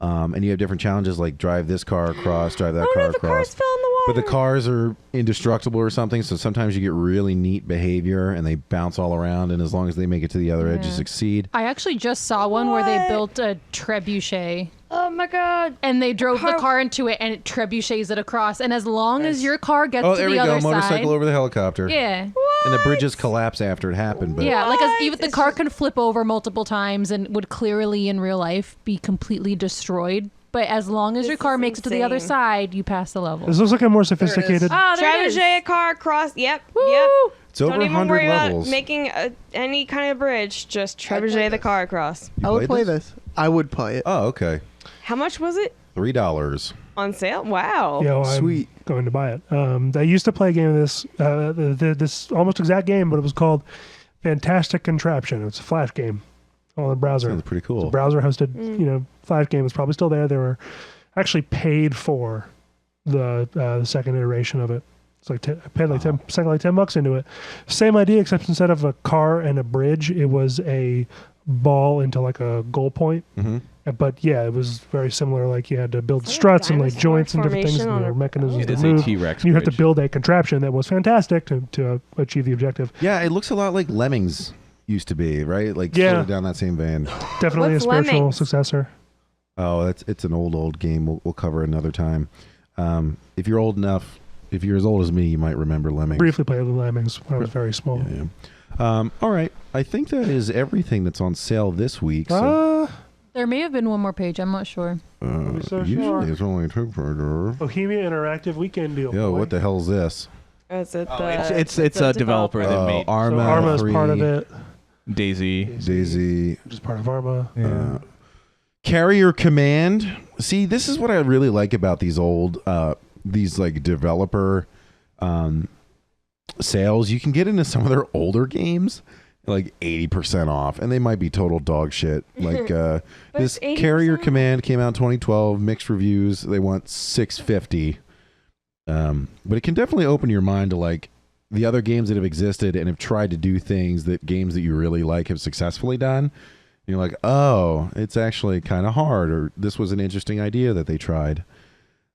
And you have different challenges like drive this car across, drive that Oh car no, the across. cars fell in the But water. the cars are indestructible or something, so sometimes you get really neat behavior and they bounce all around, and as long as they make it to the other edge, you Yeah. succeed. I actually just saw one where they What? built a trebuchet Oh my god. and they drove the car- car into it and it trebuchets it across. And as long as your car gets Oh, to there the we other go, motorcycle side, over the helicopter. yeah, And the bridges collapse after it happened, but yeah, like What? even the It's car just- can flip over multiple times and would clearly in real life be completely destroyed. But as long as your This car is makes it to the other insane. side, you pass the level. This looks like a more sophisticated. Ah, there it is. Trebuchet car across. Yep. Woo! Yep. it's over Don't even 100 worry levels. about making any kind of bridge. Just trebuchet the car across. You I would played play this. I would play it. Oh, okay. How much was it $3. on sale? Wow. Yeah, well, I'm Sweet. going to buy it. I used to play a game of this, this almost exact game, but it was called Fantastic Contraption. It's a Flash game on the browser. Sounds pretty It's cool. a browser hosted, Flash game. It's probably still there. There were I actually paid for the second iteration of it. It's like I paid like $10 into it. Same idea, except instead of a car and a bridge, it was a ball into like a goal point. Mm-hmm. But yeah, it was very similar. Like you had to build Is that a struts and like dinosaur joints and different things, formation on and a- mechanisms It to is a move. T-Rex. You have to bridge. build a contraption that was fantastic to achieve the objective. Yeah, it looks a lot like Lemmings used to be, right? Like Yeah. sort of down that same vein. Definitely What's a spiritual Lemmings? successor. Oh, it's an old game. We'll cover another time. If you're old enough, if you're as old as me, you might remember Lemmings. Briefly played the Lemmings when I was very small. Yeah. All right. I think that is everything that's on sale this week. So, There may have been one more page. I'm not sure. be so usually sure. it's only two per. Bohemia Interactive Weekend Deal. Yo, boy. what the hell's this? Is it It's a developer that made So Arma, Arma is 3, part of it. Daisy. Daisy. Which is part of Arma. Carrier Command. See, this is what I really like about these old, these like developer sales. You can get into some of their older games like 80% off, and they might be total dog shit. Like this it's Carrier 80% Command came out in 2012, mixed reviews. They want $650. But it can definitely open your mind to like the other games that have existed and have tried to do things that games that you really like have successfully done. And you're like, oh, it's actually kind of hard, or this was an interesting idea that they tried.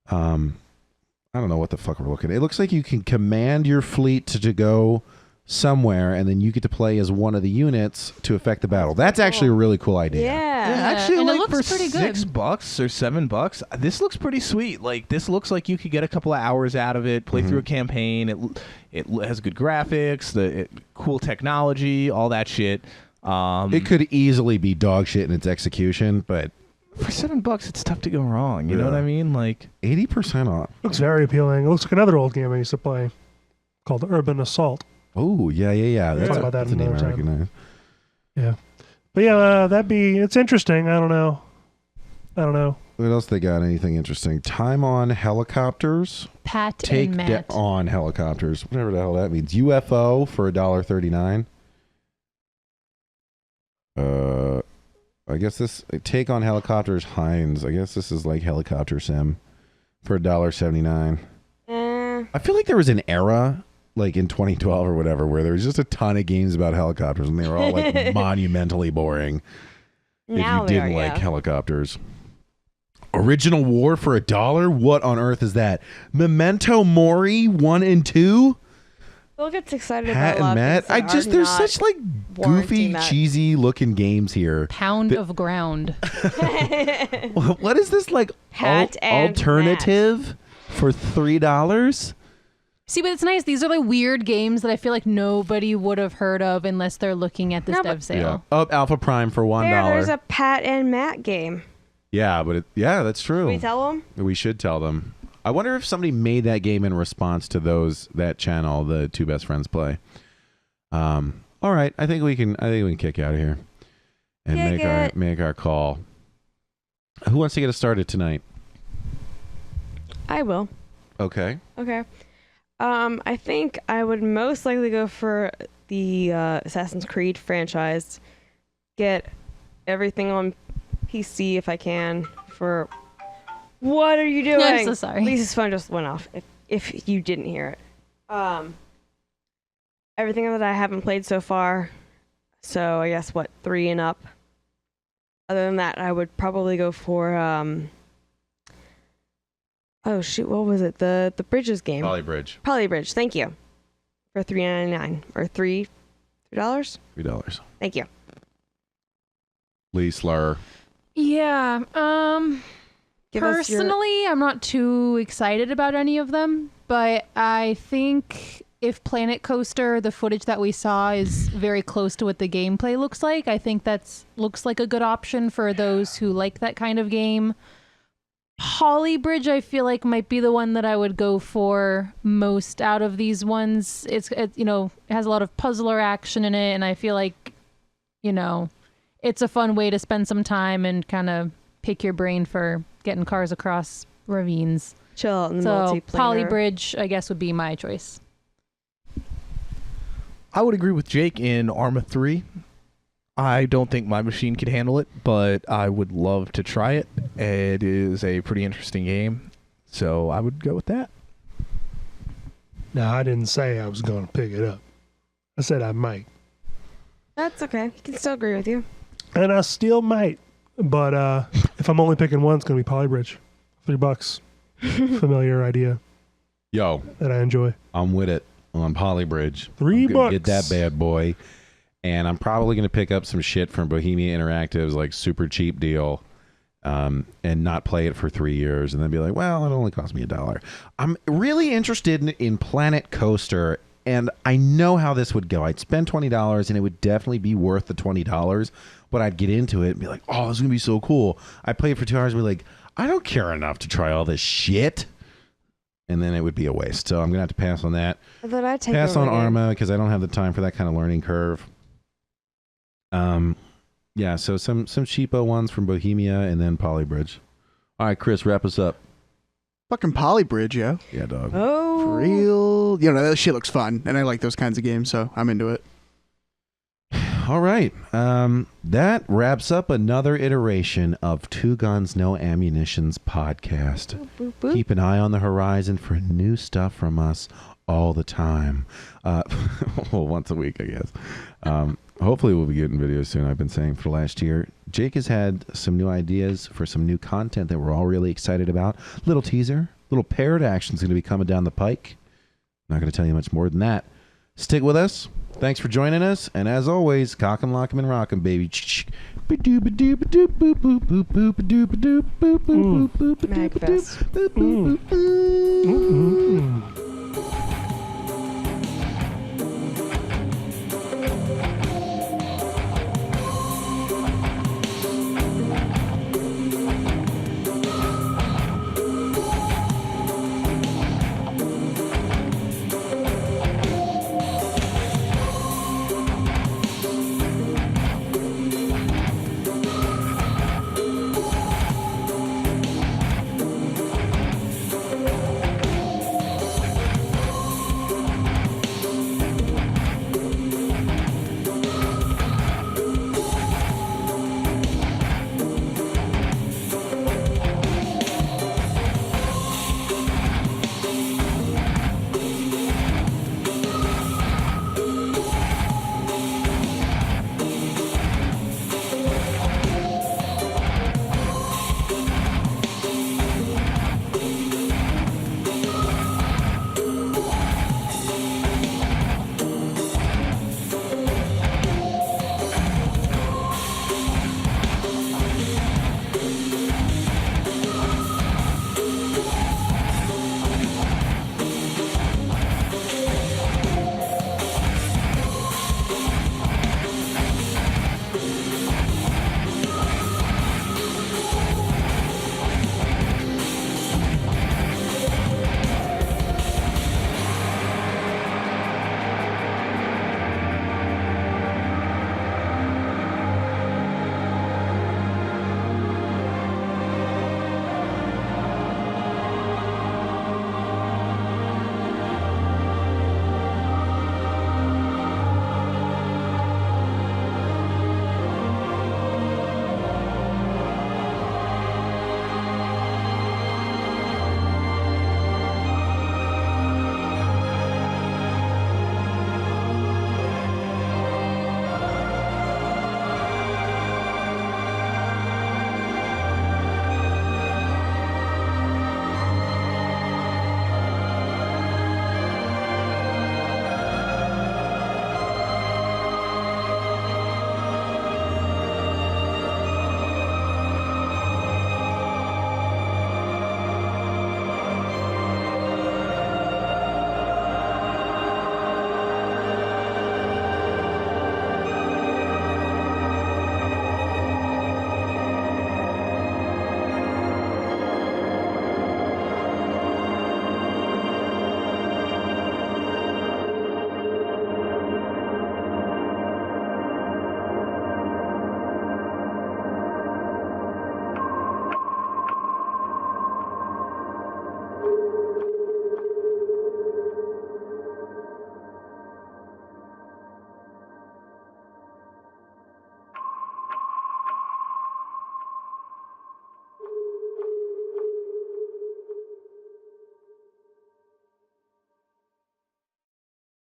I don't know what the fuck we're looking at. It looks like you can command your fleet to go somewhere, and then you get to play as one of the units to affect the battle. That's actually a really cool idea. Yeah. Actually, and it like looks for pretty good. $6 or $7, this looks pretty sweet. Like this looks like you could get a couple of hours out of it, play through a campaign. It has good graphics, cool technology, all that shit. It could easily be dog shit in its execution, but For $7, it's tough to go wrong. You know what I mean? Like 80% off. Looks very appealing. It looks like another old game I used to play called Urban Assault. Oh, yeah. Talk about that that's a name I another time. recognize. Yeah. But yeah, it's interesting. I don't know. What else they got? Anything interesting? Time on helicopters. Pat Take and Matt. on helicopters. Whatever the hell that means. UFO for $1.39. I guess this Take on helicopters Heinz. I guess this is like helicopter sim for $1.79. I feel like there was an era like in 2012 or whatever where there was just a ton of games about helicopters and they were all like monumentally boring Now if you didn't like helicopters. Original War for $1? What on earth is that? Memento Mori 1 and 2? Phil gets excited Pat about a lot and of Matt. things that are There's not such like warranting goofy, that. cheesy looking games here. Pound of ground. What is this like Pat and alternative for $3? See, but it's nice. These are like weird games that I feel like nobody would have heard of unless they're looking at this No, dev but- sale. Oh, Alpha Prime for $1. There's a Pat and Matt game. Yeah, but that's true. Can we tell them? We should tell them. I wonder if somebody made that game in response to that channel, the Two Best Friends Play. All right, I think we can kick out of here and make our call. Who wants to get us started tonight? I will. Okay. Okay. I think I would most likely go for the Assassin's Creed franchise. Get everything on PC if I can. For what are you doing? I'm so sorry. Lisa's phone just went off. If you didn't hear it. Everything that I haven't played so far. So I guess 3 and up. Other than that, I would probably go for oh shoot, what was it? The Bridges game. Polybridge. Polybridge, thank you. For $3.99 or $3. $3. Thank you. Lee Slur. Yeah. Give us your- Personally, I'm not too excited about any of them, but I think if Planet Coaster, the footage that we saw, is very close to what the gameplay looks like, I think looks like a good option for those who like that kind of game. Polybridge, I feel like might be the one that I would go for most out of these ones. It has a lot of puzzler action in it, and I feel like, it's a fun way to spend some time and kind of pick your brain for getting cars across ravines. Chill out in the So multiplayer. Polybridge, I guess, would be my choice. I would agree with Jake in Arma 3. I don't think my machine could handle it, but I would love to try it. It is a pretty interesting game, so I would go with that. Now, I didn't say I was going to pick it up. I said I might. That's okay. He can still agree with you. And I still might. But if I'm only picking one, it's going to be Polybridge. $3. Familiar idea Yo, that I enjoy. I'm with it on Polybridge. $3. Get that bad boy. And I'm probably going to pick up some shit from Bohemia Interactive's like super cheap deal and not play it for 3 years and then be like, well, it only cost me $1. I'm really interested in Planet Coaster, and I know how this would go. I'd spend $20 and it would definitely be worth the $20, but I'd get into it and be like, oh, this is going to be so cool. I play it for 2 hours and be like, I don't care enough to try all this shit. And then it would be a waste. So I'm going to have to pass on that. I thought I'd take Pass on over again. Arma because I don't have the time for that kind of learning curve. Yeah, so some cheapo ones from Bohemia and then Polybridge. All right, Chris, wrap us up. Fucking Polybridge, yo. Yeah, dog. Oh. For real. You know, that shit looks fun, and I like those kinds of games, so I'm into it. All right. That wraps up another iteration of Two Guns, No Ammunitions podcast. Boop, boop, boop. Keep an eye on the horizon for new stuff from us all the time. Well, once a week, I guess. Hopefully we'll be getting videos soon. I've been saying for the last year. Jake has had some new ideas for some new content that we're all really excited about. Little teaser. Little parrot action is going to be coming down the pike. Not going to tell you much more than that. Stick with us. Thanks for joining us. And as always, cock 'em, lock 'em, and rock 'em, baby. Magfest. Mm.